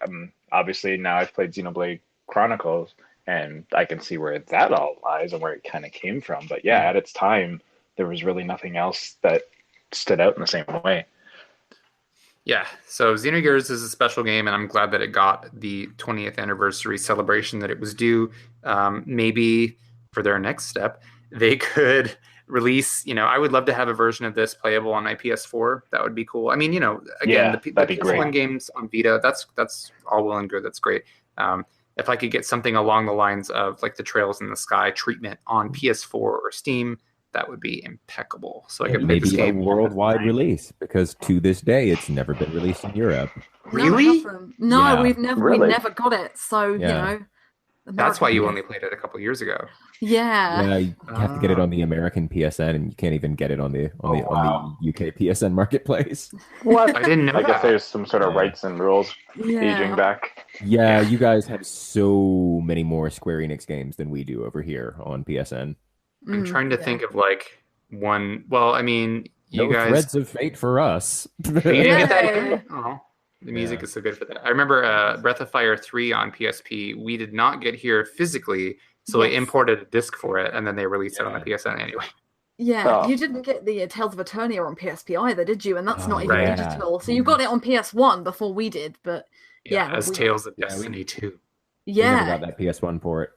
Speaker 5: obviously now I've played Xenoblade Chronicles, and I can see where that all lies and where it kind of came from. But yeah, at its time, there was really nothing else that stood out in the same way.
Speaker 1: yeah. So Xenogears is a special game, and I'm glad that it got the 20th anniversary celebration that it was due. Maybe for their next step, they could release. I would love to have a version of this playable on my PS4. That would be cool. I mean, again,
Speaker 5: Yeah,
Speaker 1: the
Speaker 5: that'd be
Speaker 1: PS1
Speaker 5: great.
Speaker 1: games on Vita, that's all well and good. That's great. If I could get something along the lines of like the Trails in the Sky treatment on PS4 or Steam, that would be impeccable. So I could play this
Speaker 4: Maybe a
Speaker 1: game
Speaker 4: worldwide release, because to this day it's never been released in Europe.
Speaker 1: Really?
Speaker 2: No,
Speaker 4: Yeah.
Speaker 2: we
Speaker 5: Really?
Speaker 2: never got it. So
Speaker 4: Yeah.
Speaker 1: That's why you
Speaker 2: American-
Speaker 1: only played it a couple years ago.
Speaker 2: Yeah.
Speaker 4: Yeah, you have to get it on the American PSN, and you can't even get it on the
Speaker 6: wow.
Speaker 4: UK PSN marketplace.
Speaker 2: What?
Speaker 1: I didn't know
Speaker 5: I guess
Speaker 1: that.
Speaker 5: there's some sort of rights and rules
Speaker 2: Yeah.
Speaker 5: aging back.
Speaker 4: Yeah, you guys have so many more Square Enix games than we do over here on PSN.
Speaker 1: I'm trying to think of like one. Well, I mean, you
Speaker 4: No
Speaker 1: guys.
Speaker 4: Threads of Fate for us.
Speaker 1: You didn't get that
Speaker 2: Yeah.
Speaker 1: either? Oh, the music is so good for that. I remember Breath of Fire 3 on PSP. We did not get here physically, so we
Speaker 2: Yes.
Speaker 1: imported a disc for it, and then they released it on the PSN anyway.
Speaker 2: Yeah,
Speaker 5: Oh.
Speaker 2: you didn't get the Tales of Eternia on PSP either, did you? And that's
Speaker 4: Oh,
Speaker 2: not even
Speaker 1: right.
Speaker 2: digital. So you got it on PS1 before we did, but yeah,
Speaker 1: as
Speaker 2: we-
Speaker 1: Tales of
Speaker 4: Yeah, we-
Speaker 1: Destiny 2.
Speaker 4: We never
Speaker 2: yeah.
Speaker 4: got that PS1 port.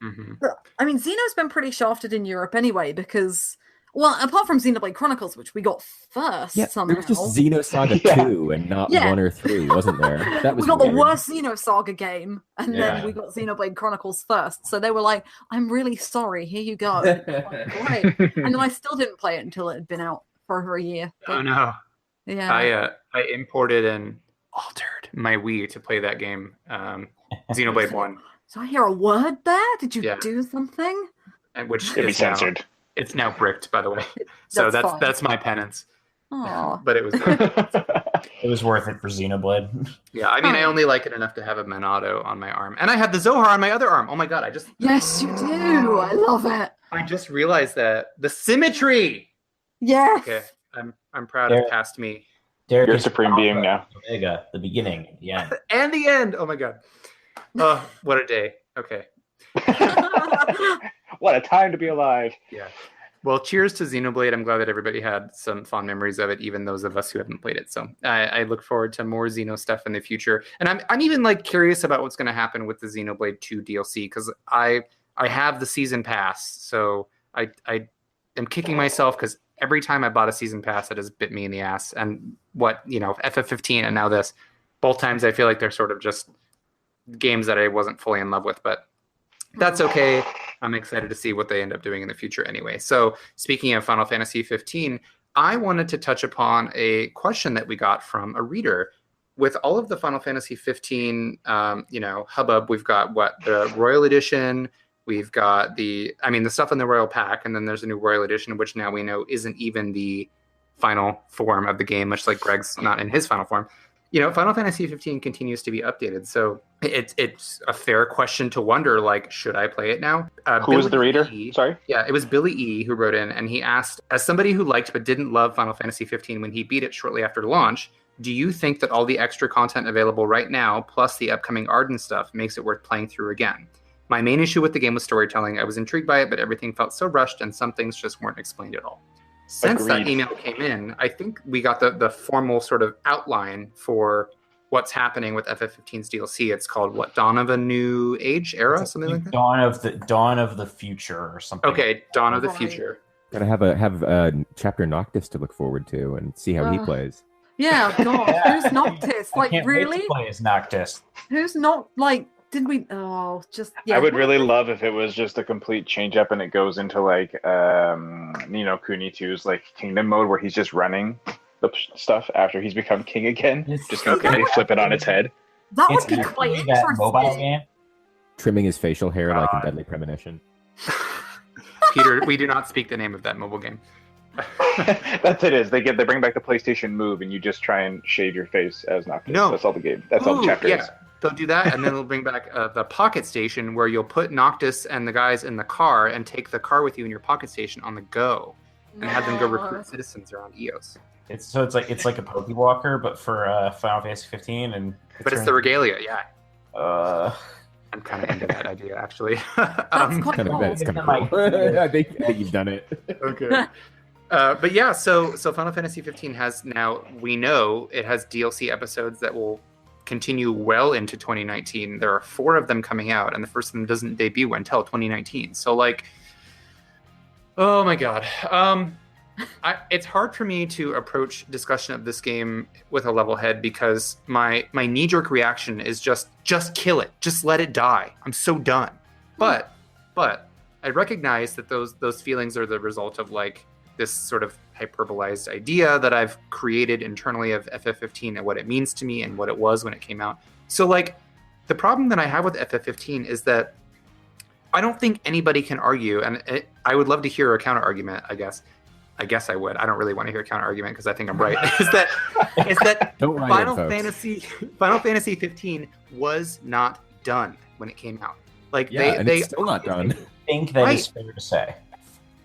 Speaker 1: Mm-hmm.
Speaker 2: I mean, Xeno's been pretty shafted in Europe anyway because, well, apart from Xenoblade Chronicles, which we got first
Speaker 4: Yeah,
Speaker 2: somehow.
Speaker 4: there was just Xenosaga
Speaker 5: Yeah.
Speaker 4: 2 and not
Speaker 2: Yeah.
Speaker 4: 1 or 3, wasn't there? That was
Speaker 2: we got the
Speaker 4: weird.
Speaker 2: worst Xenosaga game, and
Speaker 4: Yeah.
Speaker 2: then we got Xenoblade Chronicles first. So they were like, "I'm really sorry. Here you go." Great. And then I still didn't play it until it had been out for over a year.
Speaker 1: Oh
Speaker 2: But,
Speaker 1: no!
Speaker 2: yeah.
Speaker 1: I imported and altered my Wii to play that game, Xenoblade 1,
Speaker 2: Did I hear a word there? Did you
Speaker 1: Yeah.
Speaker 2: do something?
Speaker 1: and which
Speaker 5: Could be
Speaker 1: is now,
Speaker 5: censored.
Speaker 1: it's now bricked, by the way. So
Speaker 2: That's fine.
Speaker 1: that's my penance.
Speaker 2: Oh,
Speaker 1: But it was.
Speaker 6: It was worth it for Xenoblade.
Speaker 1: Yeah, I mean, I only like it enough to have a Minato on my arm, and I have the Zohar on my other arm. Oh my god,
Speaker 2: yes, you do. I love it.
Speaker 1: I just realized that the symmetry.
Speaker 2: Yes.
Speaker 1: Okay, I'm proud
Speaker 6: There.
Speaker 1: of past me
Speaker 6: Derek
Speaker 5: You're
Speaker 6: is
Speaker 5: supreme being now.
Speaker 6: Omega, the beginning, the end.
Speaker 1: and the end. Oh my god. Oh, what a day. Okay.
Speaker 5: What a time to be alive.
Speaker 1: Yeah. Well, cheers to Xenoblade. I'm glad that everybody had some fond memories of it, even those of us who haven't played it. So I look forward to more Xeno stuff in the future. And I'm even like curious about what's going to happen with the Xenoblade 2 DLC, because I have the season pass. So I am kicking myself because every time I bought a season pass, it has bit me in the ass. And FF15 and now this, both times I feel like they're sort of just games that I wasn't fully in love with, but that's okay. I'm excited to see what they end up doing in the future anyway. So speaking of Final Fantasy 15, I wanted to touch upon a question that we got from a reader. With all of the Final Fantasy 15, hubbub, we've got the Royal Edition, we've got the stuff in the Royal Pack, and then there's a new Royal Edition, which now we know isn't even the final form of the game, much like Greg's not in his final form. Final Fantasy 15 continues to be updated, so it's a fair question to wonder, like, should I play it now?
Speaker 5: Who was the reader? Sorry?
Speaker 1: Yeah, it was Billy E. who wrote in, and he asked, as somebody who liked but didn't love Final Fantasy 15 when he beat it shortly after launch, do you think that all the extra content available right now, plus the upcoming Arden stuff, makes it worth playing through again? My main issue with the game was storytelling. I was intrigued by it, but everything felt so rushed, and some things just weren't explained at all. Since that email came in, I think we got the formal sort of outline for what's happening with FF15's DLC. It's called what? Dawn of a New Age era, something like that.
Speaker 6: Dawn of the Future or something.
Speaker 1: Okay, Dawn of the Future.
Speaker 4: Gotta have Chapter Noctis to look forward to and see how he plays.
Speaker 2: Yeah, God, who's Noctis? Like, really?
Speaker 6: Wait to play as Noctis.
Speaker 2: Who's not like? Did we? Oh, just yeah.
Speaker 5: I would really love if it was just a complete change up and it goes into like Kuni 2's like kingdom mode where he's just running the stuff after he's become king again. Just completely flip it on its head.
Speaker 2: That would be quite interesting.
Speaker 6: Mobile game.
Speaker 4: Trimming his facial hair like in Deadly Premonition.
Speaker 1: Peter, we do not speak the name of that mobile game.
Speaker 5: That's it. They bring back the PlayStation Move and you just try and shave your face as Noctis.
Speaker 1: No,
Speaker 5: that's all the game. That's all the chapter is.
Speaker 1: They'll do that, and then they'll bring back the Pocket Station, where you'll put Noctis and the guys in the car and take the car with you in your Pocket Station on the go, and have them go recruit citizens around Eos.
Speaker 6: It's like a Pokewalker, but for Final Fantasy 15,
Speaker 1: but it's the regalia, yeah.
Speaker 6: I'm
Speaker 1: kind of into that idea, actually.
Speaker 2: That's quite cool.
Speaker 4: That's kind of cool. I think you've done it.
Speaker 1: Okay. But yeah, so Final Fantasy 15 has now, we know it has DLC episodes that will continue well into 2019. There are 4 of them coming out, and the first of them doesn't debut until 2019. So, like, oh my god. It's hard for me to approach discussion of this game with a level head because my knee-jerk reaction is just kill it. Just let it die. I'm so done. But I recognize that those feelings are the result of, like, this sort of hyperbolized idea that I've created internally of FF15 and what it means to me and what it was when it came out. So, like, the problem that I have with FF15 is that I don't think anybody can argue, and I would love to hear a counter argument, I guess I would. I don't really want to hear a counter argument because I think I'm right. is that Final Fantasy 15 was not done when it came out. Like,
Speaker 4: it's still not done.
Speaker 6: I think that is fair to say.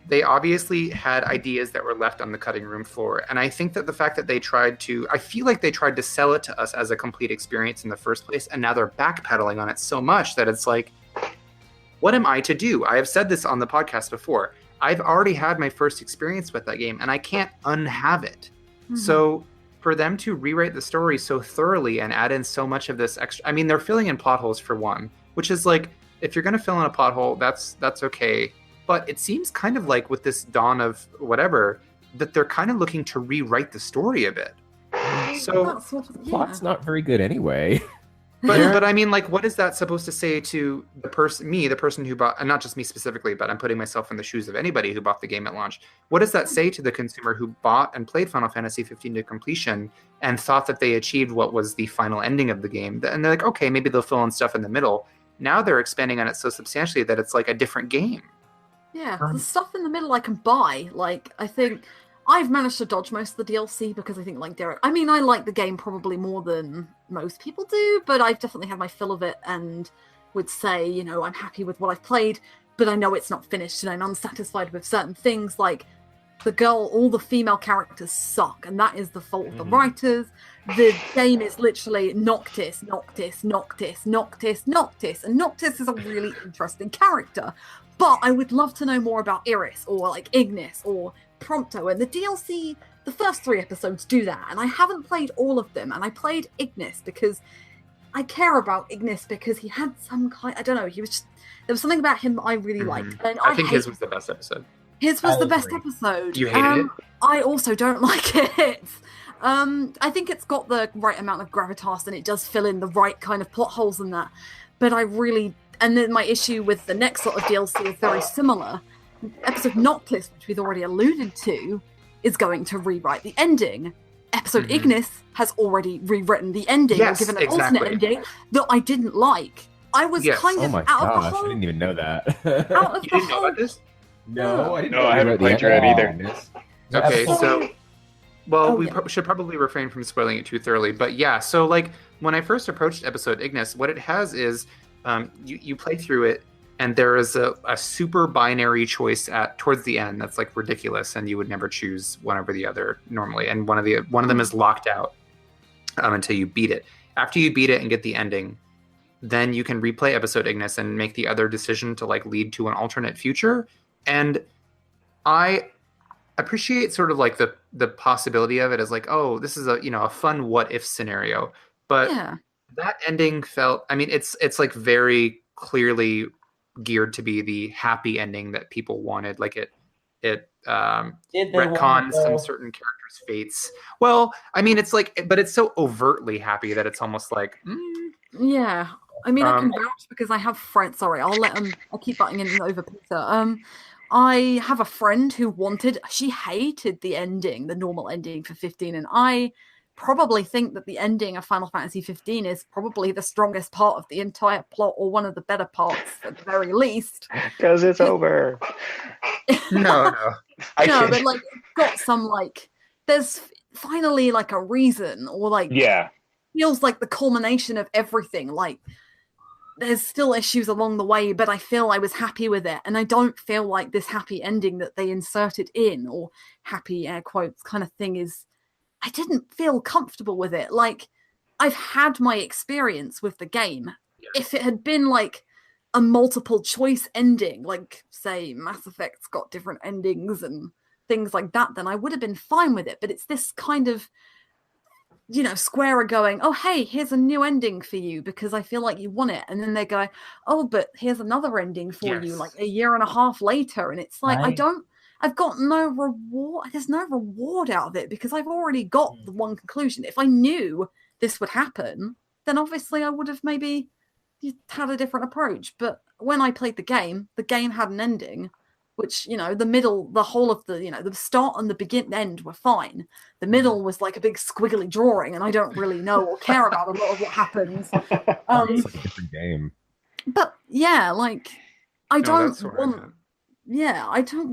Speaker 1: They obviously had ideas that were left on the cutting room floor. And I think that the fact that I feel like they tried to sell it to us as a complete experience in the first place. And now they're backpedaling on it so much that it's like, what am I to do? I have said this on the podcast before. I've already had my first experience with that game and I can't unhave it. Mm-hmm. So for them to rewrite the story so thoroughly and add in so much of this extra, I mean, they're filling in plot holes for one, which is like, if you're going to fill in a plot hole, that's okay. But it seems kind of like with this Dawn of whatever, that they're kind of looking to rewrite the story a bit. So
Speaker 4: plot's not very good anyway.
Speaker 1: But I mean, like, what is that supposed to say to the person who bought, and not just me specifically, but I'm putting myself in the shoes of anybody who bought the game at launch. What does that say to the consumer who bought and played Final Fantasy 15 to completion and thought that they achieved what was the final ending of the game? And they're like, okay, maybe they'll fill in stuff in the middle. Now they're expanding on it so substantially that it's like a different game.
Speaker 2: Yeah, the stuff in the middle I can buy. Like, I think I've managed to dodge most of the DLC because I think, like Derek, I mean, I like the game probably more than most people do, but I've definitely had my fill of it and would say, you know, I'm happy with what I've played, but I know it's not finished and I'm unsatisfied with certain things. Like, all the female characters suck, and that is the fault of the writers. The game is literally Noctis, Noctis, Noctis, Noctis, Noctis, and Noctis is a really interesting character. But I would love to know more about Iris, or like Ignis, or Prompto, and the DLC, the first 3 episodes do that, and I haven't played all of them, and I played Ignis because I care about Ignis because he had some kind, I don't know, there was something about him that I really liked. And
Speaker 1: I think his was the best episode.
Speaker 2: His was the best episode.
Speaker 1: You hated it?
Speaker 2: I also don't like it. I think it's got the right amount of gravitas, and it does fill in the right kind of plot holes in that. But and then my issue with the next sort of DLC is very similar. Episode Noctis, which we've already alluded to, is going to rewrite the ending. Episode Ignis has already rewritten the ending, or given an alternate ending that I didn't like. I was kind of out of the whole...
Speaker 4: I didn't even know that.
Speaker 1: You didn't know about this?
Speaker 4: No, I didn't know.
Speaker 5: No, I haven't played through it either.
Speaker 1: Okay, so... Well, we should probably refrain from spoiling it too thoroughly. But yeah, so like when I first approached episode Ignis, what it has is you play through it, and there is a super binary choice towards the end that's like ridiculous, and you would never choose one over the other normally. And one of them is locked out until you beat it. After you beat it and get the ending, then you can replay episode Ignis and make the other decision to like lead to an alternate future. And I appreciate sort of like the possibility of it as like, oh, this is a fun what if scenario. But that ending felt, I mean, it's like very clearly geared to be the happy ending that people wanted. Like it retcons some certain characters' fates. Well, I mean, it's like, but it's so overtly happy that it's almost like,
Speaker 2: yeah. I mean, I can vouch because I have friends. Sorry, I'll keep butting in over Peter. I have a friend who she hated the ending, the normal ending for 15, and I probably think that the ending of Final Fantasy 15 is probably the strongest part of the entire plot, or one of the better parts at the very least.
Speaker 5: Because it's over.
Speaker 1: No.
Speaker 2: No, but like, got some like, there's finally like a reason, or like, feels like the culmination of everything. Like, there's still issues along the way, but I feel I was happy with it. And I don't feel like this happy ending that they inserted in, or happy air quotes kind of thing, I didn't feel comfortable with it. Like, I've had my experience with the game. If it had been like a multiple choice ending, like say Mass Effect's got different endings and things like that, then I would have been fine with it. But it's this kind of, Square are going, oh, hey, here's a new ending for you because I feel like you want it. And then they go, oh, but here's another ending for you like a year and a half later. And it's like, I've got no reward. There's no reward out of it because I've already got the one conclusion. If I knew this would happen, then obviously I would have maybe had a different approach. But when I played the game had an ending, which, the middle, the whole of the, the start and the end were fine. The middle was like a big squiggly drawing, and I don't really know or care about a lot of what happens.
Speaker 4: It's like a different game.
Speaker 2: But yeah, like, I don't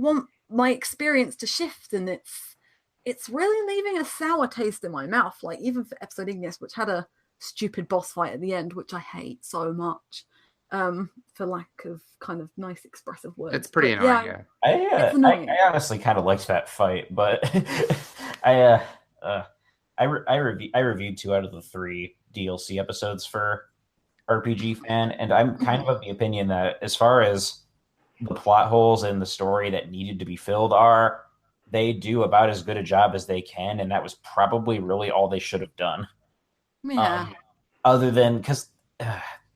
Speaker 2: want my experience to shift, and it's really leaving a sour taste in my mouth. Like, even for episode Ignis, which had a stupid boss fight at the end, which I hate so much. For lack of kind of nice expressive words.
Speaker 1: It's pretty annoying,
Speaker 6: I honestly kind of liked that fight, but I reviewed 2 out of the 3 DLC episodes for RPG Fan, and I'm kind of the opinion that as far as the plot holes in the story that needed to be filled they do about as good a job as they can, and that was probably really all they should have done.
Speaker 2: Yeah.
Speaker 6: Other than, because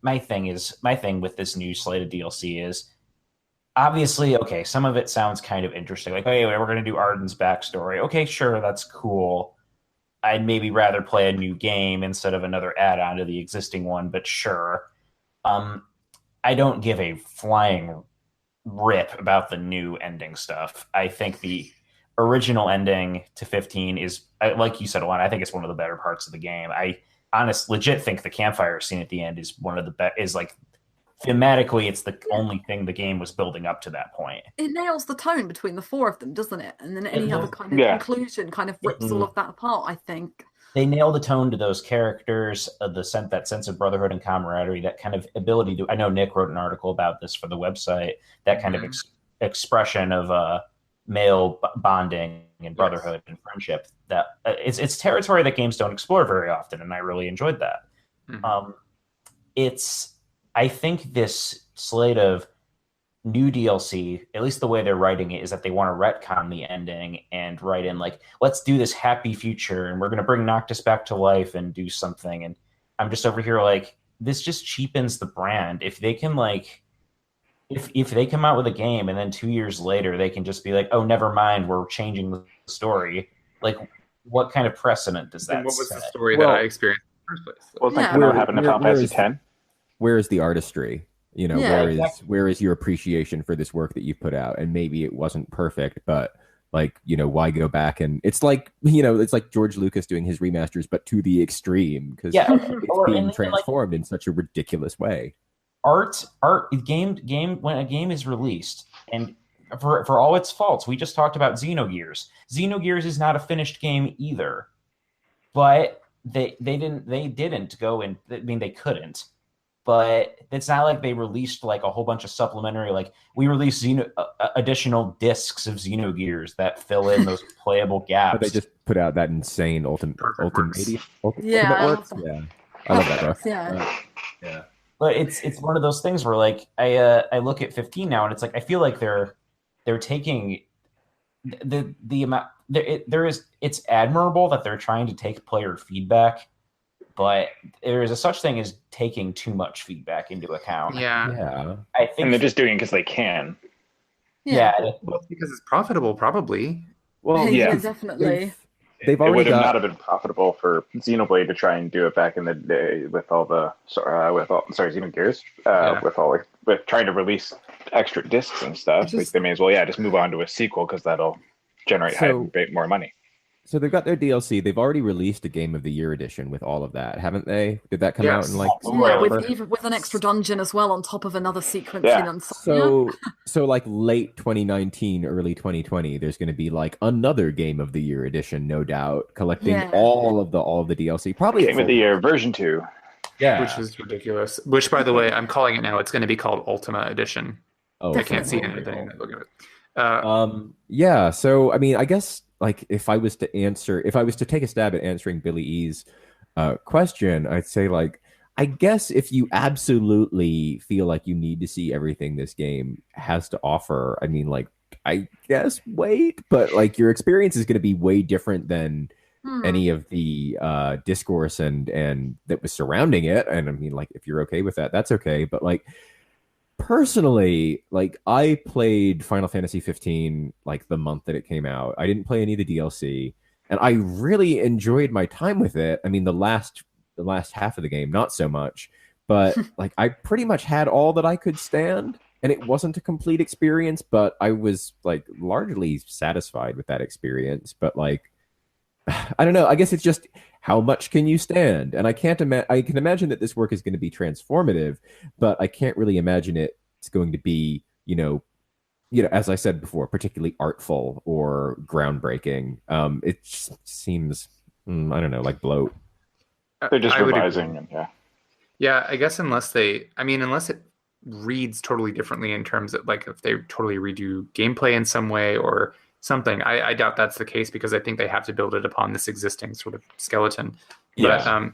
Speaker 6: my thing with this new slate of DLC is obviously, okay, some of it sounds kind of interesting. Like, hey, we're going to do Arden's backstory. Okay, sure, that's cool. I'd maybe rather play a new game instead of another add-on to the existing one, but sure. I don't give a flying rip about the new ending stuff. I think the original ending to 15 is, like you said, Alana, I think it's one of the better parts of the game. I legit think the campfire scene at the end is one of the best. Is like, thematically, it's the only thing the game was building up to that point.
Speaker 2: It nails the tone between the 4 of them, doesn't it? And then any other kind of conclusion kind of rips all of that apart, I think.
Speaker 6: They nail the tone to those characters, that sense of brotherhood and camaraderie, that kind of ability to. I know Nick wrote an article about this for the website. That kind of expression of male bonding and brotherhood and friendship. That it's territory that games don't explore very often, and I really enjoyed that.
Speaker 1: Mm-hmm.
Speaker 6: I think this slate of new DLC, at least the way they're writing it, is that they want to retcon the ending and write in like, let's do this happy future, and we're going to bring Noctis back to life and do something. And I'm just over here like, this just cheapens the brand. If they can like, if they come out with a game and then 2 years later they can just be like, oh, never mind, we're changing the story. Like, what kind of precedent does that?
Speaker 1: What was
Speaker 6: set?
Speaker 1: the story that I experienced in the first place?
Speaker 5: Well, it's like what happened to Final Fantasy X.
Speaker 4: Where is the artistry? You know, where is your appreciation for this work that you've put out? And maybe it wasn't perfect, but like, you know, why go back? And it's like, you know, it's like George Lucas doing his remasters, but to the extreme, because it's being transformed in such a ridiculous way. Game
Speaker 6: when a game is released, and for all its faults, we just talked about Xenogears. Xenogears is not a finished game either, but they didn't go in. I mean, they couldn't. But it's not like they released like a whole bunch of supplementary, like we released additional discs of Xenogears that fill in those playable gaps.
Speaker 4: But they just put out that insane Ultimate Works. Yeah,
Speaker 2: I love
Speaker 4: that.
Speaker 6: Yeah. But it's one of those things where like I look at 15 now and it's like I feel like they're taking the amount it's admirable that they're trying to take player feedback. But there is a such thing as taking too much feedback into account.
Speaker 1: Yeah.
Speaker 6: I think,
Speaker 5: and they're just doing it because they can.
Speaker 6: Yeah.
Speaker 1: Well, because it's profitable, probably.
Speaker 4: Well,
Speaker 2: yeah, definitely.
Speaker 5: It would have not been profitable for Xenoblade to try and do it back in the day with all the Xenogears, with trying to release extra discs and stuff. Like they may as well just move on to a sequel because that'll generate more money.
Speaker 4: So they've got their DLC. They've already released a Game of the Year edition with all of that, haven't they? Did that come out in like?
Speaker 2: Yeah, with an extra dungeon as well on top of another sequencing and stuff.
Speaker 4: So like late 2019, early 2020, there's going to be like another Game of the Year edition, no doubt, collecting all of the DLC. Probably
Speaker 5: Game of the Year version 2.
Speaker 1: Yeah, which is ridiculous. Which, by the way, I'm calling it now. It's going to be called Ultima Edition. Oh, I can't see anything. Look at it.
Speaker 4: Yeah. So I mean, I guess. Like if I was to take a stab at answering Billy E's question, I'd say like, I guess if you absolutely feel like you need to see everything this game has to offer, I mean, like, I guess wait, but like your experience is going to be way different than any of the discourse and that was surrounding it. And I mean, like, if you're okay with that, that's okay. But like, personally, like I played Final Fantasy 15 like the month that it came out. I didn't play any of the DLC, and I really enjoyed my time with it. I mean, the last half of the game, not so much, but like I pretty much had all that I could stand, and it wasn't a complete experience, but I was like largely satisfied with that experience. But like, I don't know. I guess it's just how much can you stand? And I can imagine that this work is going to be transformative, but I can't really imagine it's going to be, you know, as I said before, particularly artful or groundbreaking. It just seems, I don't know, like bloat.
Speaker 5: They're just revising.
Speaker 1: Yeah, I guess unless it reads totally differently in terms of like if they totally redo gameplay in some way or something. I doubt that's the case because I think they have to build it upon this existing sort of skeleton. But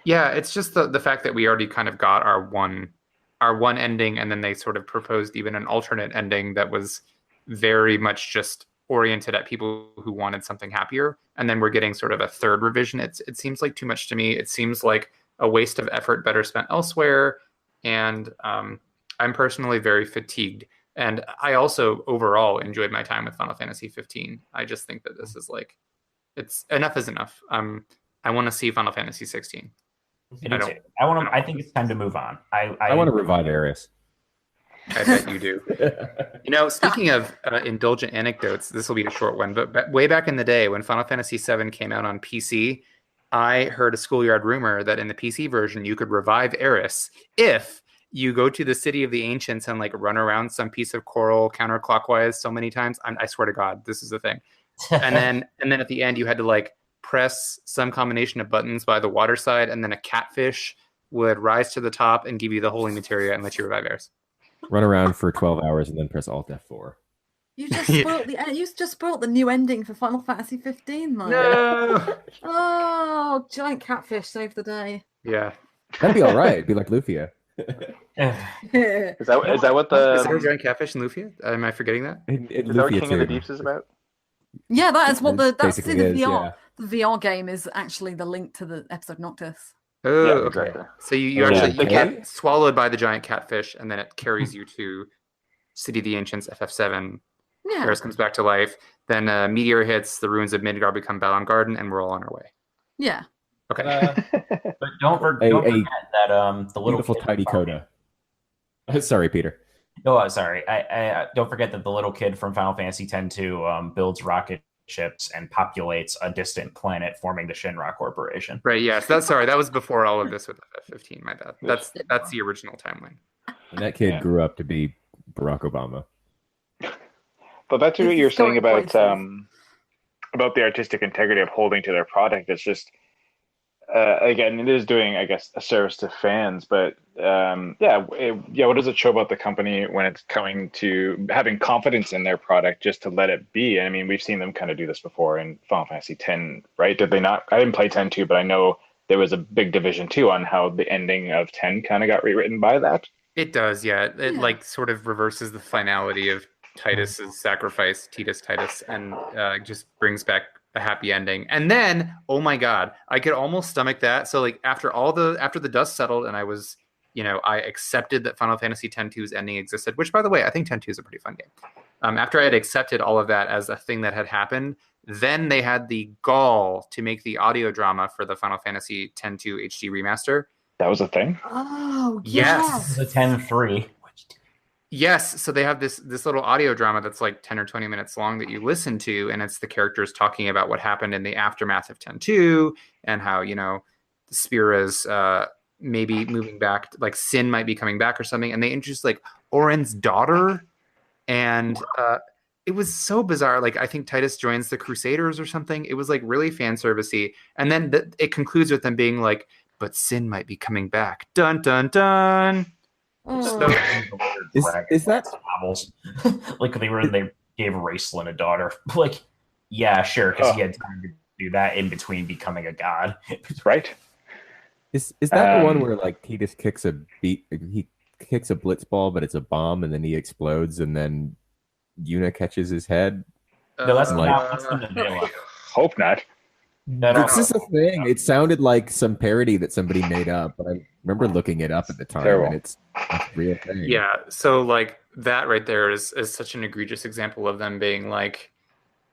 Speaker 1: it's just the fact that we already kind of got our one ending, and then they sort of proposed even an alternate ending that was very much just oriented at people who wanted something happier. And then we're getting sort of a third revision. It seems like too much to me. It seems like a waste of effort better spent elsewhere. And I'm personally very fatigued. And I also overall enjoyed my time with Final Fantasy 15. I just think that this is like, it's enough is enough. I want to see Final Fantasy 16.
Speaker 6: I think it's time to move on.
Speaker 4: I want to revive Aeris.
Speaker 1: I bet you do. You know, speaking of indulgent anecdotes, this will be a short one, but way back in the day when Final Fantasy 7 came out on PC, I heard a schoolyard rumor that in the PC version you could revive Aeris if you go to the City of the Ancients and like run around some piece of coral counterclockwise so many times. I swear to God, this is a thing. And then at the end you had to like press some combination of buttons by the water side, and then a catfish would rise to the top and give you the holy materia and let you revive Aeris.
Speaker 4: Run around for 12 hours and then press Alt F4.
Speaker 2: You just spoiled the new ending for Final Fantasy 15, though.
Speaker 1: No.
Speaker 2: Oh, giant catfish saved the day.
Speaker 1: Yeah.
Speaker 4: That'd be all right. It'd be like Lufia.
Speaker 5: Is that what the
Speaker 1: Is there a giant catfish in Lufia? Am I forgetting that?
Speaker 4: In
Speaker 5: is that what
Speaker 4: Lufia
Speaker 5: King of the
Speaker 4: too.
Speaker 5: Deeps is about?
Speaker 2: Yeah, that is what that's
Speaker 4: Basically
Speaker 2: in the
Speaker 4: is,
Speaker 2: VR.
Speaker 4: yeah.
Speaker 2: The VR game is actually the link to the episode Noctis.
Speaker 1: Oh,
Speaker 5: Yeah,
Speaker 1: okay.
Speaker 5: exactly.
Speaker 1: So you
Speaker 4: Oh,
Speaker 1: actually
Speaker 5: yeah.
Speaker 1: you get swallowed by the giant catfish, and then it carries you to City of the Ancients, FF7.
Speaker 2: Yeah.
Speaker 1: Paris comes back to life. Then a meteor hits, the ruins of Midgard become Balan Garden, and we're all on our way.
Speaker 2: Yeah.
Speaker 1: Okay.
Speaker 6: But don't forget that the little
Speaker 4: Beautiful
Speaker 6: kid
Speaker 4: tidy
Speaker 6: from-
Speaker 4: coda. Sorry, Peter.
Speaker 6: Oh, sorry. I don't forget that the little kid from Final Fantasy X-2 builds rocket ships and populates a distant planet, forming the Shinra Corporation.
Speaker 1: Right. Yes. That was before all of this with FF15. My bad. That's the original timeline.
Speaker 4: And that kid grew up to be Barack Obama.
Speaker 5: But back to what
Speaker 2: It's
Speaker 5: you're saying
Speaker 2: historic
Speaker 5: about the artistic integrity of holding to their product. It's just again, it is doing, I guess, a service to fans. But what does it show about the company when it's coming to having confidence in their product just to let it be? I mean, we've seen them kind of do this before in Final Fantasy X, right? Did they not? I didn't play 10 2, but I know there was a big division too on how the ending of 10 kind of got rewritten by that.
Speaker 1: It does. Yeah. It like sort of reverses the finality of Titus's sacrifice, Titus, and just brings back a happy ending. And then, oh my God, I could almost stomach that. So like after the dust settled, and I was, I accepted that Final Fantasy X-2's ending existed. Which, by the way, I think 10-2 is a pretty fun game. After I had accepted all of that as a thing that had happened, then they had the gall to make the audio drama for the Final Fantasy X-2 HD remaster.
Speaker 5: That was a thing.
Speaker 2: Oh,
Speaker 1: Yes.
Speaker 6: The 10-3.
Speaker 1: Yes, so they have this little audio drama that's like 10 or 20 minutes long that you listen to, and it's the characters talking about what happened in the aftermath of 10-2 and how, Spira's maybe moving back, like Sin might be coming back or something, and they introduced like Oren's daughter, and it was so bizarre. Like I think Titus joins the Crusaders or something. It was like really fan servicey, and then it concludes with them being like, "But Sin might be coming back." Dun dun dun.
Speaker 2: Oh.
Speaker 4: Is that
Speaker 6: novels? Like they gave Raceland a daughter. Like, yeah, sure, because he had time to do that in between becoming a god.
Speaker 5: Right.
Speaker 4: Is that the one where like he just kicks a blitz ball, but it's a bomb, and then he explodes, and then Yuna catches his head?
Speaker 6: No, that's
Speaker 4: like-
Speaker 6: not. That's the vanilla.
Speaker 5: Hope not.
Speaker 6: No, no,
Speaker 4: It's just a thing. It sounded like some parody that somebody made up, but I remember looking it up at the time,
Speaker 5: Terrible.
Speaker 4: and it's a real thing.
Speaker 1: Yeah, so like that right there is such an egregious example of them being like,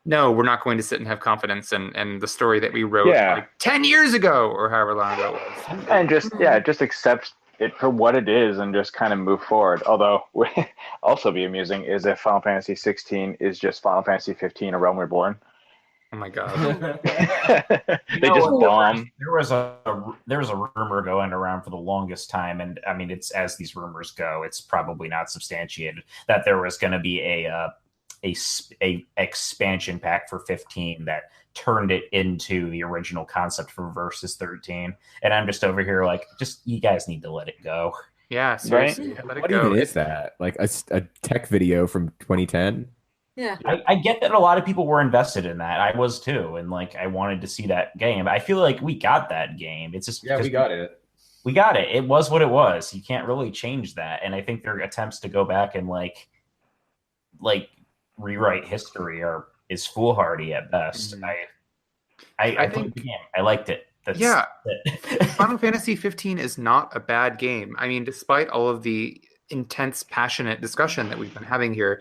Speaker 1: no, we're not going to sit and have confidence in the story that we wrote like 10 years ago or however long ago it was.
Speaker 5: And just accept it for what it is and just kind of move forward. Although would also be amusing is if Final Fantasy 16 is just Final Fantasy 15 A Realm Reborn.
Speaker 1: Oh my God.
Speaker 5: They just bomb.
Speaker 6: There was a rumor going around for the longest time, and I mean, it's as these rumors go, it's probably not substantiated, that there was going to be a expansion pack for 15 that turned it into the original concept for Versus 13. And I'm just over here like, you guys need to let it go.
Speaker 1: Yeah, seriously. Let it
Speaker 4: What
Speaker 1: go.
Speaker 4: even is that? Like a tech video from 2010?
Speaker 2: Yeah.
Speaker 6: I get that a lot of people were invested in that. I was too, and like I wanted to see that game. I feel like we got that game. It's just
Speaker 4: we got it.
Speaker 6: We got it. It was what it was. You can't really change that. And I think their attempts to go back and like rewrite history is foolhardy at best.
Speaker 1: Mm-hmm.
Speaker 6: I think the game. I liked it.
Speaker 1: Final Fantasy 15 is not a bad game. I mean, despite all of the intense, passionate discussion that we've been having here,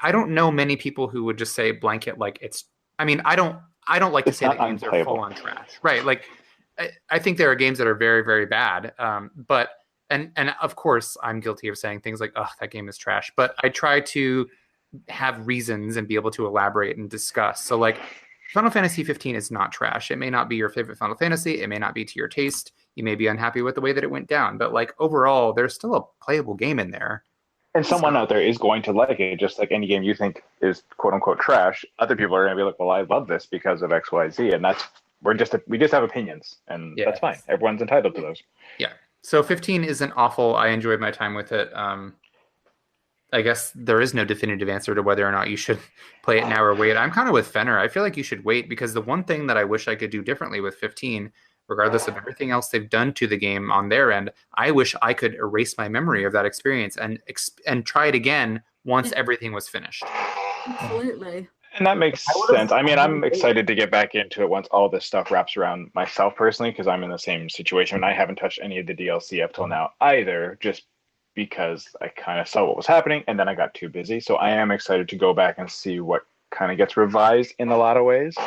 Speaker 1: I don't know many people who would just say blanket like it's. I mean, I don't like to say that games are full on trash, right? Like, I think there are games that are very, very bad. But of course, I'm guilty of saying things like, "Oh, that game is trash." But I try to have reasons and be able to elaborate and discuss. So, like, Final Fantasy 15 is not trash. It may not be your favorite Final Fantasy. It may not be to your taste. You may be unhappy with the way that it went down. But like overall, there's still a playable game in there.
Speaker 5: And someone out there is going to like it, just like any game you think is quote unquote trash. Other people are going to be like, well, I love this because of X, Y, Z. And we just have opinions, and that's fine. Everyone's entitled to those.
Speaker 1: Yeah. So 15 isn't awful. I enjoyed my time with it. I guess there is no definitive answer to whether or not you should play it now or wait. I'm kind of with Fenner. I feel like you should wait because the one thing that I wish I could do differently with 15, regardless of everything else they've done to the game on their end, I wish I could erase my memory of that experience and try it again once everything was finished.
Speaker 2: Absolutely.
Speaker 5: And that makes sense. I mean, I'm excited to get back into it once all this stuff wraps around myself personally, because I'm in the same situation. I haven't touched any of the DLC up till now either, just because I kind of saw what was happening and then I got too busy. So I am excited to go back and see what kind of gets revised in a lot of ways.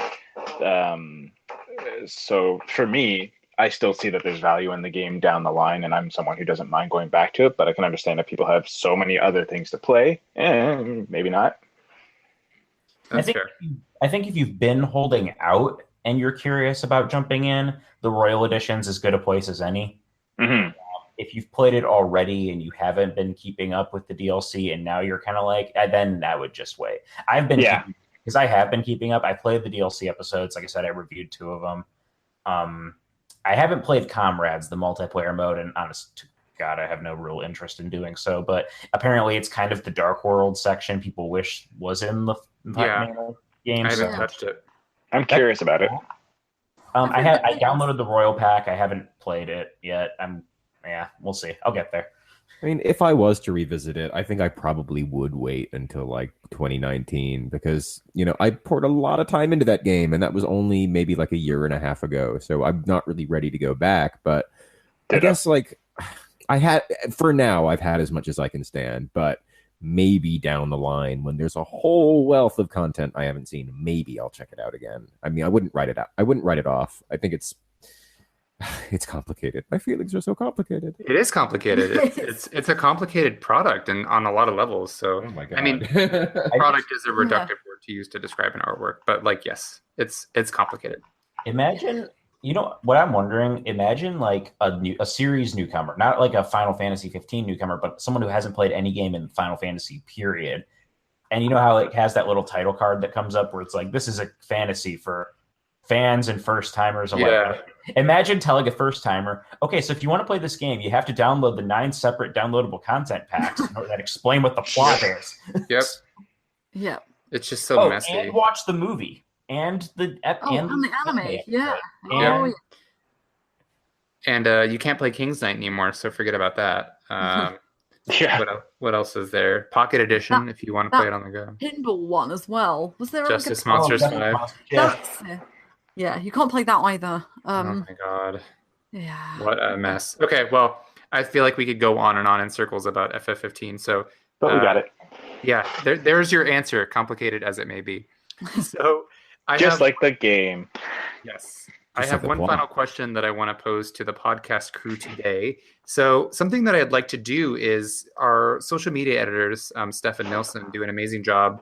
Speaker 5: So for me, I still see that there's value in the game down the line, and I'm someone who doesn't mind going back to it, but I can understand that people have so many other things to play, and maybe not.
Speaker 1: That's fair.
Speaker 6: I think if you've been holding out and you're curious about jumping in, the Royal Edition's as good a place as any.
Speaker 5: Mm-hmm.
Speaker 6: If you've played it already and you haven't been keeping up with the DLC and now you're kind of like, then I would just wait. I've been because I have been keeping up. I played the DLC episodes. Like I said, I reviewed 2 of them. I haven't played Comrades, the multiplayer mode, and honest to God, I have no real interest in doing so. But apparently it's kind of the Dark World section people wish was in the game.
Speaker 1: I haven't touched it.
Speaker 5: I'm curious about it.
Speaker 6: I downloaded the Royal Pack. I haven't played it yet. We'll see. I'll get there.
Speaker 4: I mean, if I was to revisit it, I think I probably would wait until like 2019 because, I poured a lot of time into that game and that was only maybe like a year and a half ago. So I'm not really ready to go back. But I guess like I've had as much as I can stand. But maybe down the line when there's a whole wealth of content I haven't seen, maybe I'll check it out again. I mean, I wouldn't write it out. I wouldn't write it off. I think it's complicated. My feelings are so complicated.
Speaker 1: It is complicated. It's a complicated product and on a lot of levels. So,
Speaker 4: oh my God.
Speaker 1: I mean, product is a reductive word to use to describe an artwork, but like, yes, it's complicated.
Speaker 6: Imagine, what I'm wondering, imagine like a series newcomer, not like a Final Fantasy 15 newcomer, but someone who hasn't played any game in Final Fantasy period. And you know how it has that little title card that comes up where it's like, this is a fantasy for fans and first timers alike. Imagine telling a first timer, okay, so if you want to play this game, you have to download the 9 separate downloadable content packs that explain what the plot is.
Speaker 1: Yep.
Speaker 2: Yeah.
Speaker 1: It's just so messy.
Speaker 6: And watch the movie and the
Speaker 2: anime. Yeah.
Speaker 1: And you can't play King's Knight anymore, so forget about that. What else is there? Pocket Edition, if you want to play it on the go.
Speaker 2: Pinball one as well. Was there
Speaker 1: Justice Monsters 5?
Speaker 2: Yeah, you can't play that either.
Speaker 1: Oh my God.
Speaker 2: Yeah.
Speaker 1: What a mess. Okay, well, I feel like we could go on and on in circles about FF15. So,
Speaker 5: but we got it.
Speaker 1: Yeah, there's your answer, complicated as it may be. So,
Speaker 5: like the game.
Speaker 1: Yes. I have one final question that I want to pose to the podcast crew today. So something that I'd like to do is our social media editors, Steph and Nelson, do an amazing job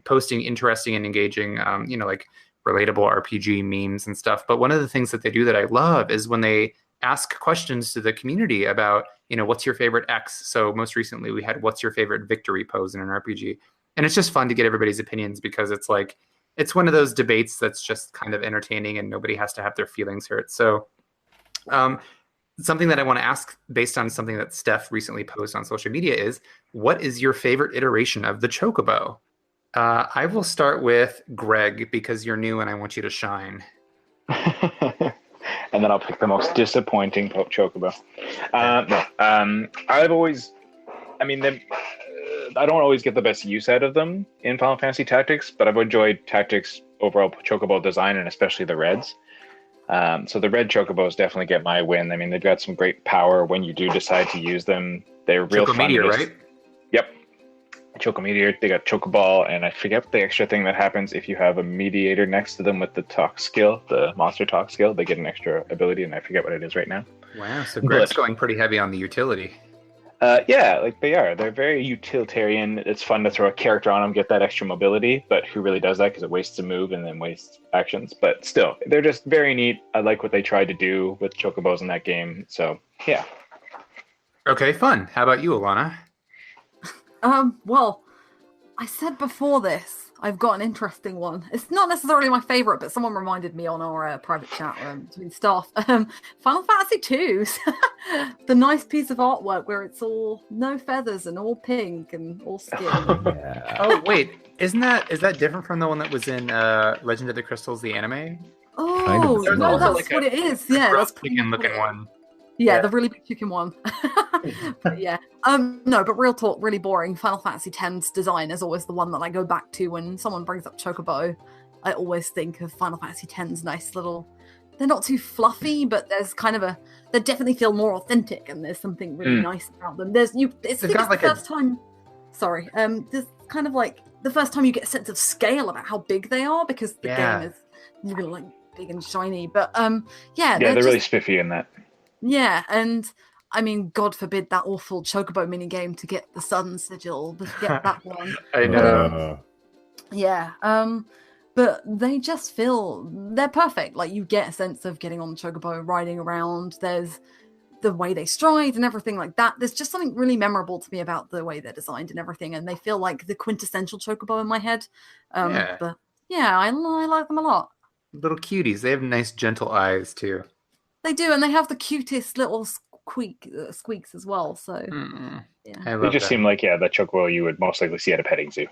Speaker 1: posting interesting and engaging, like relatable RPG memes and stuff. But one of the things that they do that I love is when they ask questions to the community about, what's your favorite X? So most recently we had, what's your favorite victory pose in an RPG? And it's just fun to get everybody's opinions because it's like, it's one of those debates that's just kind of entertaining and nobody has to have their feelings hurt. So something that I want to ask based on something that Steph recently posted on social media is, what is your favorite iteration of the Chocobo? I will start with Greg because you're new and I want you to shine.
Speaker 5: And then I'll pick the most disappointing Chocobo. I don't always get the best use out of them in Final Fantasy Tactics, but I've enjoyed Tactics' overall Chocobo design and especially the reds. So the red Chocobos definitely get my win. I mean, they've got some great power when you do decide to use them. They're real fun.
Speaker 1: Meteor, right?
Speaker 5: Yep. Choco Meteor, they got Chocoball, and I forget the extra thing that happens if you have a mediator next to them with the talk skill, the monster talk skill. They get an extra ability, and I forget what it is right now.
Speaker 1: Wow, so Greg's going pretty heavy on the utility.
Speaker 5: They are. They're very utilitarian. It's fun to throw a character on them, get that extra mobility, but who really does that because it wastes a move and then wastes actions. But still, they're just very neat. I like what they tried to do with Chocobos in that game. So, yeah.
Speaker 1: Okay, fun. How about you, Alana?
Speaker 2: Well, I said before this, I've got an interesting one. It's not necessarily my favorite, but someone reminded me on our private chat between staff. Final Fantasy 2, the nice piece of artwork where it's all no feathers and all pink and all skin.
Speaker 4: Yeah.
Speaker 1: Oh wait, is that different from the one that was in Legend of the Crystals, the anime?
Speaker 2: Oh,
Speaker 4: Kind of
Speaker 1: There's
Speaker 2: no,
Speaker 1: also
Speaker 2: that's
Speaker 1: like
Speaker 2: what it is. Yeah,
Speaker 1: Grub
Speaker 2: that's
Speaker 1: chicken looking one.
Speaker 2: Yeah,
Speaker 1: Yeah.
Speaker 2: the really big chicken one. But yeah. No, but real talk, really boring. Final Fantasy X's design is always the one that I go back to when someone brings up Chocobo. I always think of Final Fantasy X's nice little. They're not too fluffy, but there's kind of they definitely feel more authentic, and there's something really nice about them. It's the first time. Sorry, there's kind of like the first time you get a sense of scale about how big they are, because the game is really like big and shiny. But yeah,
Speaker 5: they're really spiffy in that.
Speaker 2: Yeah, and I mean, God forbid that awful Chocobo minigame to get the sun sigil, but get that one.
Speaker 1: I know.
Speaker 2: But they just they're perfect. Like, you get a sense of getting on the Chocobo, riding around. There's the way they stride and everything like that. There's just something really memorable to me about the way they're designed and everything, and they feel like the quintessential Chocobo in my head. But yeah, I like them a lot.
Speaker 1: Little cuties. They have nice, gentle eyes too.
Speaker 2: They do, and they have the cutest little squeaks as well. So yeah,
Speaker 5: They just seem like the Chocobo you would most likely see at a petting zoo.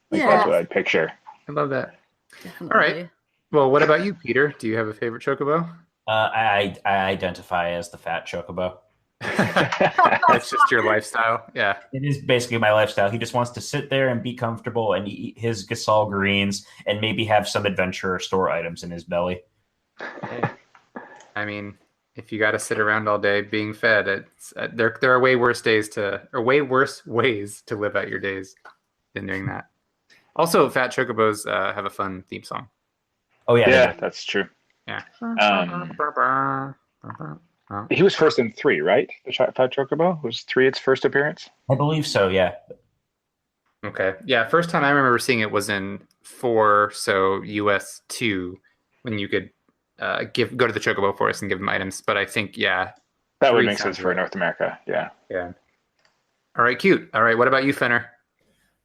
Speaker 5: That's what I'd picture.
Speaker 1: I love that.
Speaker 2: Definitely.
Speaker 1: All right. Well, what about you, Peter? Do you have a favorite Chocobo?
Speaker 6: I identify as the fat Chocobo.
Speaker 1: That's just your lifestyle. Yeah.
Speaker 6: It is basically my lifestyle. He just wants to sit there and be comfortable and eat his Gasol greens and maybe have some adventure or store items in his belly.
Speaker 1: I mean, if you got to sit around all day being fed, it's there are way worse ways to live out your days than doing that. Also, fat chocobos have a fun theme song.
Speaker 6: Oh yeah,
Speaker 5: that's true.
Speaker 1: Yeah.
Speaker 5: He was first in 3, right? The Fat Chocobo was 3 its first appearance.
Speaker 6: I believe so. Yeah.
Speaker 1: Okay. Yeah. First time I remember seeing it was in 4, so US 2, when you could go to the Chocobo Forest and give them items. But I think that
Speaker 5: would make sense for North America. Yeah.
Speaker 1: Yeah. All right. Cute. All right. What about you, Fenner?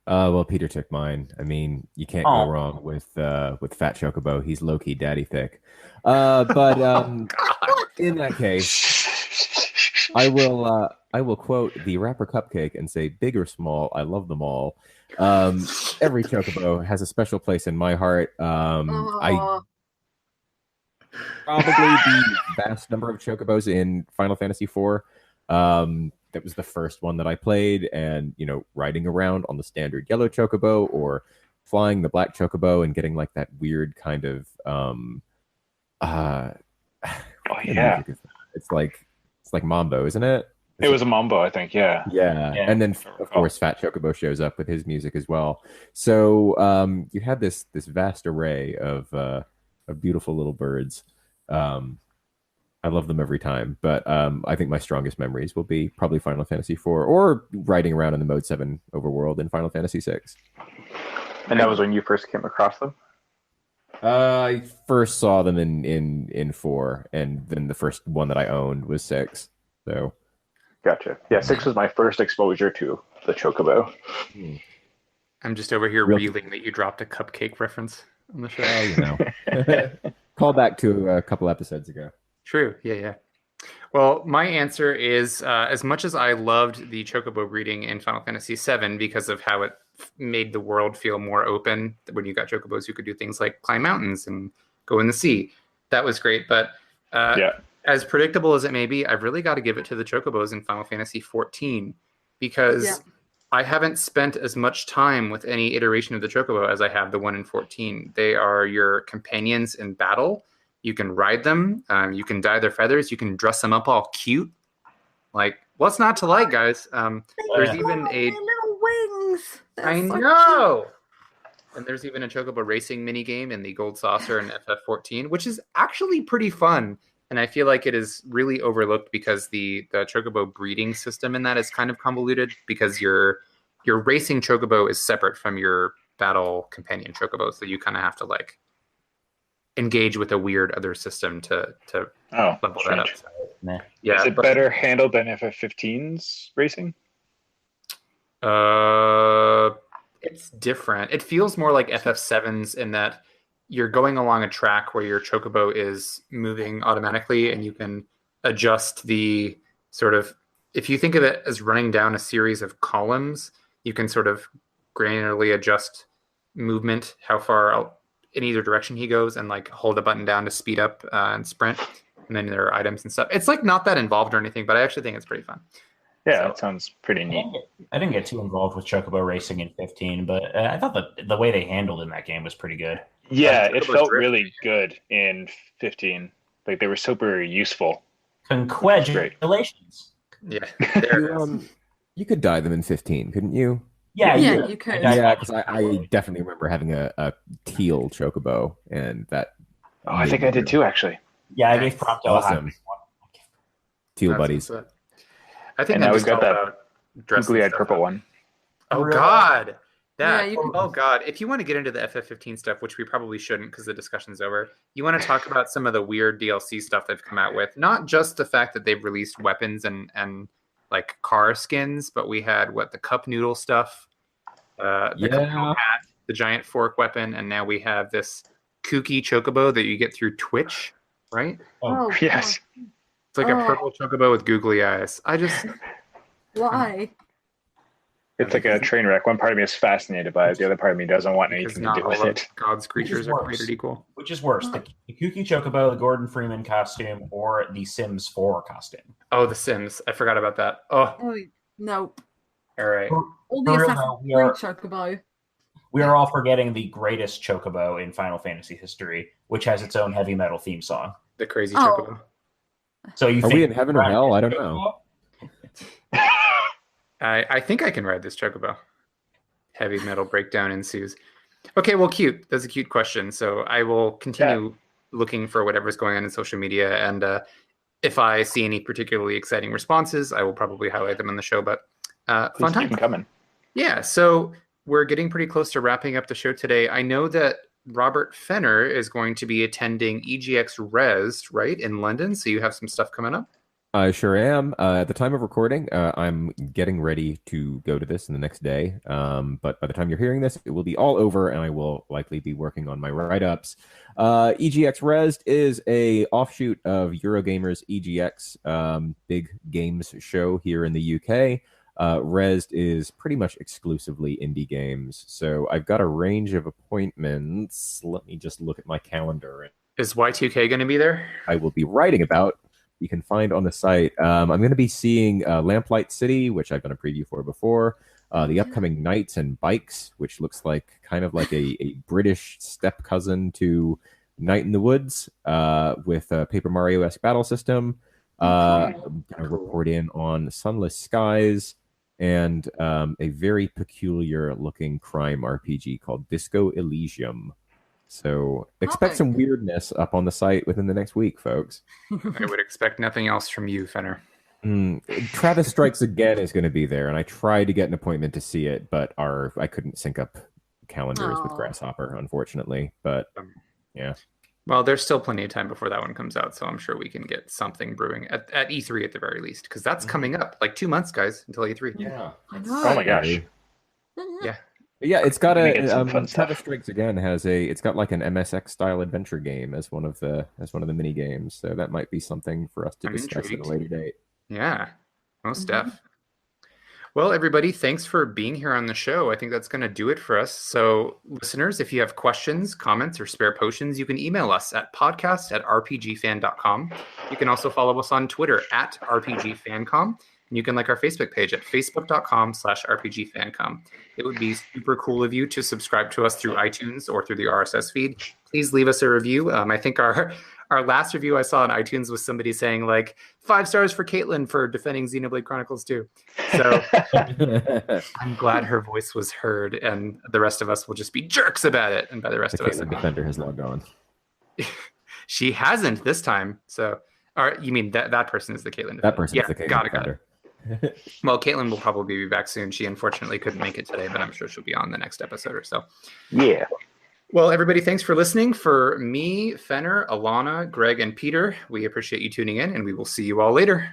Speaker 4: Well, Peter took mine. I mean, you can't go wrong with Fat Chocobo. He's low-key daddy thick. But in that case, I will quote the rapper Cupcake and say, "Big or small, I love them all." Every Chocobo has a special place in my heart. I probably the vast number of Chocobos in Final Fantasy IV. That was the first one that I played, and riding around on the standard yellow Chocobo or flying the black Chocobo and getting like that weird kind of it's like Mambo, isn't it?
Speaker 5: It was a Mambo, I think. Yeah.
Speaker 4: And then of course Fat Chocobo shows up with his music as well. So you had this vast array of beautiful little birds. I love them every time, but I think my strongest memories will be probably Final Fantasy IV or riding around in the Mode 7 overworld in Final Fantasy VI.
Speaker 5: And that was when you first came across them?
Speaker 4: I first saw them in 4, and then the first one that I owned was 6. So,
Speaker 5: gotcha. Yeah, 6 was my first exposure to the Chocobo.
Speaker 1: I'm just over here reeling that you dropped a Cupcake reference on the show.
Speaker 4: Call back to a couple episodes ago.
Speaker 1: True. Yeah. Well, my answer is as much as I loved the Chocobo breeding in Final Fantasy VII because of how it made the world feel more open. When you got Chocobos, you could do things like climb mountains and go in the sea. That was great. But as predictable as it may be, I've really got to give it to the Chocobos in Final Fantasy XIV because I haven't spent as much time with any iteration of the Chocobo as I have the one in 14. They are your companions in battle. You can ride them. You can dye their feathers. You can dress them up all cute. Like, what's not to like, guys? There's even a
Speaker 2: little wings.
Speaker 1: I know. And there's even a Chocobo racing minigame in the Gold Saucer and FF14, which is actually pretty fun. And I feel like it is really overlooked because the Chocobo breeding system in that is kind of convoluted because your racing Chocobo is separate from your battle companion Chocobo. So you kind of have to engage with a weird other system to level that up.
Speaker 5: Yeah, is it better handled than FF15's racing?
Speaker 1: It's different. It feels more like FF7's in that you're going along a track where your chocobo is moving automatically, and you can adjust the sort of, if you think of it as running down a series of columns, you can sort of granularly adjust movement, how far out in either direction he goes, and like hold the button down to speed up and sprint. And then there are items and stuff. It's like not that involved or anything, but I actually think it's pretty fun.
Speaker 5: Yeah, that sounds pretty neat.
Speaker 6: I didn't get too involved with chocobo racing in 15, but I thought that the way they handled in that game was pretty good.
Speaker 5: Yeah, it felt really good in 15. Like they were super useful.
Speaker 6: Congratulations.
Speaker 1: Yeah.
Speaker 4: You could dye them in 15, couldn't you?
Speaker 6: Yeah,
Speaker 2: you could.
Speaker 4: Yeah, because I definitely remember having a teal chocobo, and that.
Speaker 5: Oh, I think I did too, actually.
Speaker 6: Yeah, I gave Prompto
Speaker 4: awesome. Teal buddies.
Speaker 1: I think
Speaker 5: now we've got that googly-eyed purple one.
Speaker 1: Oh God,
Speaker 2: that. Yeah,
Speaker 1: oh God! If you want to get into the FF15 stuff, which we probably shouldn't because the discussion's over, you want to talk about some of the weird DLC stuff they've come out with. Not just the fact that they've released weapons and like car skins, but we had the cup noodle stuff, cup noodle hat, the giant fork weapon, and now we have this kooky chocobo that you get through Twitch, right?
Speaker 2: Oh
Speaker 5: yes.
Speaker 1: It's like a purple chocobo with googly eyes.
Speaker 2: Why?
Speaker 5: It's like a train wreck. One part of me is fascinated by it. The other part of me doesn't want anything to do with it.
Speaker 1: God's creatures are created equal.
Speaker 6: Which is worse, the kooky chocobo, the Gordon Freeman costume, or the Sims 4 costume?
Speaker 1: Oh, the Sims. I forgot about that. Oh
Speaker 2: no.
Speaker 1: All right.
Speaker 2: All the Assassin's Creed chocobo.
Speaker 6: We are all forgetting the greatest chocobo in Final Fantasy history, which has its own heavy metal theme song.
Speaker 1: The crazy chocobo.
Speaker 6: So you
Speaker 4: are we in heaven or hell? I don't know.
Speaker 1: I think I can ride this chocobo. Heavy metal breakdown ensues. Okay, well, cute. That's a cute question. So I will continue looking for whatever's going on in social media, and if I see any particularly exciting responses, I will probably highlight them on the show. But fun time
Speaker 5: coming.
Speaker 1: Yeah. So we're getting pretty close to wrapping up the show today. I know that Robert Fenner is going to be attending EGX Res, right, in London. So you have some stuff coming up.
Speaker 4: I sure am. At the time of recording, I'm getting ready to go to this in the next day. But by the time you're hearing this, it will be all over, and I will likely be working on my write-ups. EGX Res is a offshoot of Eurogamer's EGX, big games show here in the UK. Res is pretty much exclusively indie games. So I've got a range of appointments. Let me just look at my calendar.
Speaker 1: Is Y2K going to be there?
Speaker 4: I will be writing about. You can find on the site. I'm going to be seeing Lamplight City, which I've done a preview for before. The upcoming Knights and Bikes, which looks like kind of like a British step cousin to Night in the Woods with a Paper Mario-esque battle system. I'm going to report in on Sunless Skies and a very peculiar looking crime RPG called Disco Elysium. So expect some weirdness up on the site within the next week, folks.
Speaker 1: I would expect nothing else from you, Fenner.
Speaker 4: Travis Strikes Again is going to be there, and I tried to get an appointment to see it, but I couldn't sync up calendars with Grasshopper, unfortunately. But yeah.
Speaker 1: Well, there's still plenty of time before that one comes out, so I'm sure we can get something brewing at E3 at the very least, because that's coming up like 2 months, guys, until E3.
Speaker 6: Yeah.
Speaker 5: Oh my gosh.
Speaker 1: Yeah.
Speaker 4: Yeah, it's got Travis Strikes Again it's got like an MSX style adventure game as one of the mini games. So that might be something for us to discuss at a later date.
Speaker 1: Yeah. Most def. Well, everybody, thanks for being here on the show. I think that's going to do it for us. So, listeners, if you have questions, comments, or spare potions, you can email us at podcast@rpgfan.com. You can also follow us on Twitter @rpgfancom. And you can like our Facebook page at facebook.com/rpgfancom. It would be super cool of you to subscribe to us through iTunes or through the RSS feed. Please leave us a review. I think our last review I saw on iTunes was somebody saying like 5 stars for Caitlin for defending Xenoblade Chronicles 2. So I'm glad her voice was heard, and the rest of us will just be jerks about it. And by the rest of us,
Speaker 4: Caitlin Defender has logged on.
Speaker 1: She hasn't this time. So, you mean that person is the Caitlin Defender?
Speaker 4: That person is the Caitlin Defender. Got it.
Speaker 1: Well, Caitlin will probably be back soon. She unfortunately couldn't make it today, but I'm sure she'll be on the next episode or so.
Speaker 5: Yeah.
Speaker 1: Well, everybody, thanks for listening. For me, Fenner, Alana, Greg, and Peter, we appreciate you tuning in, and we will see you all later.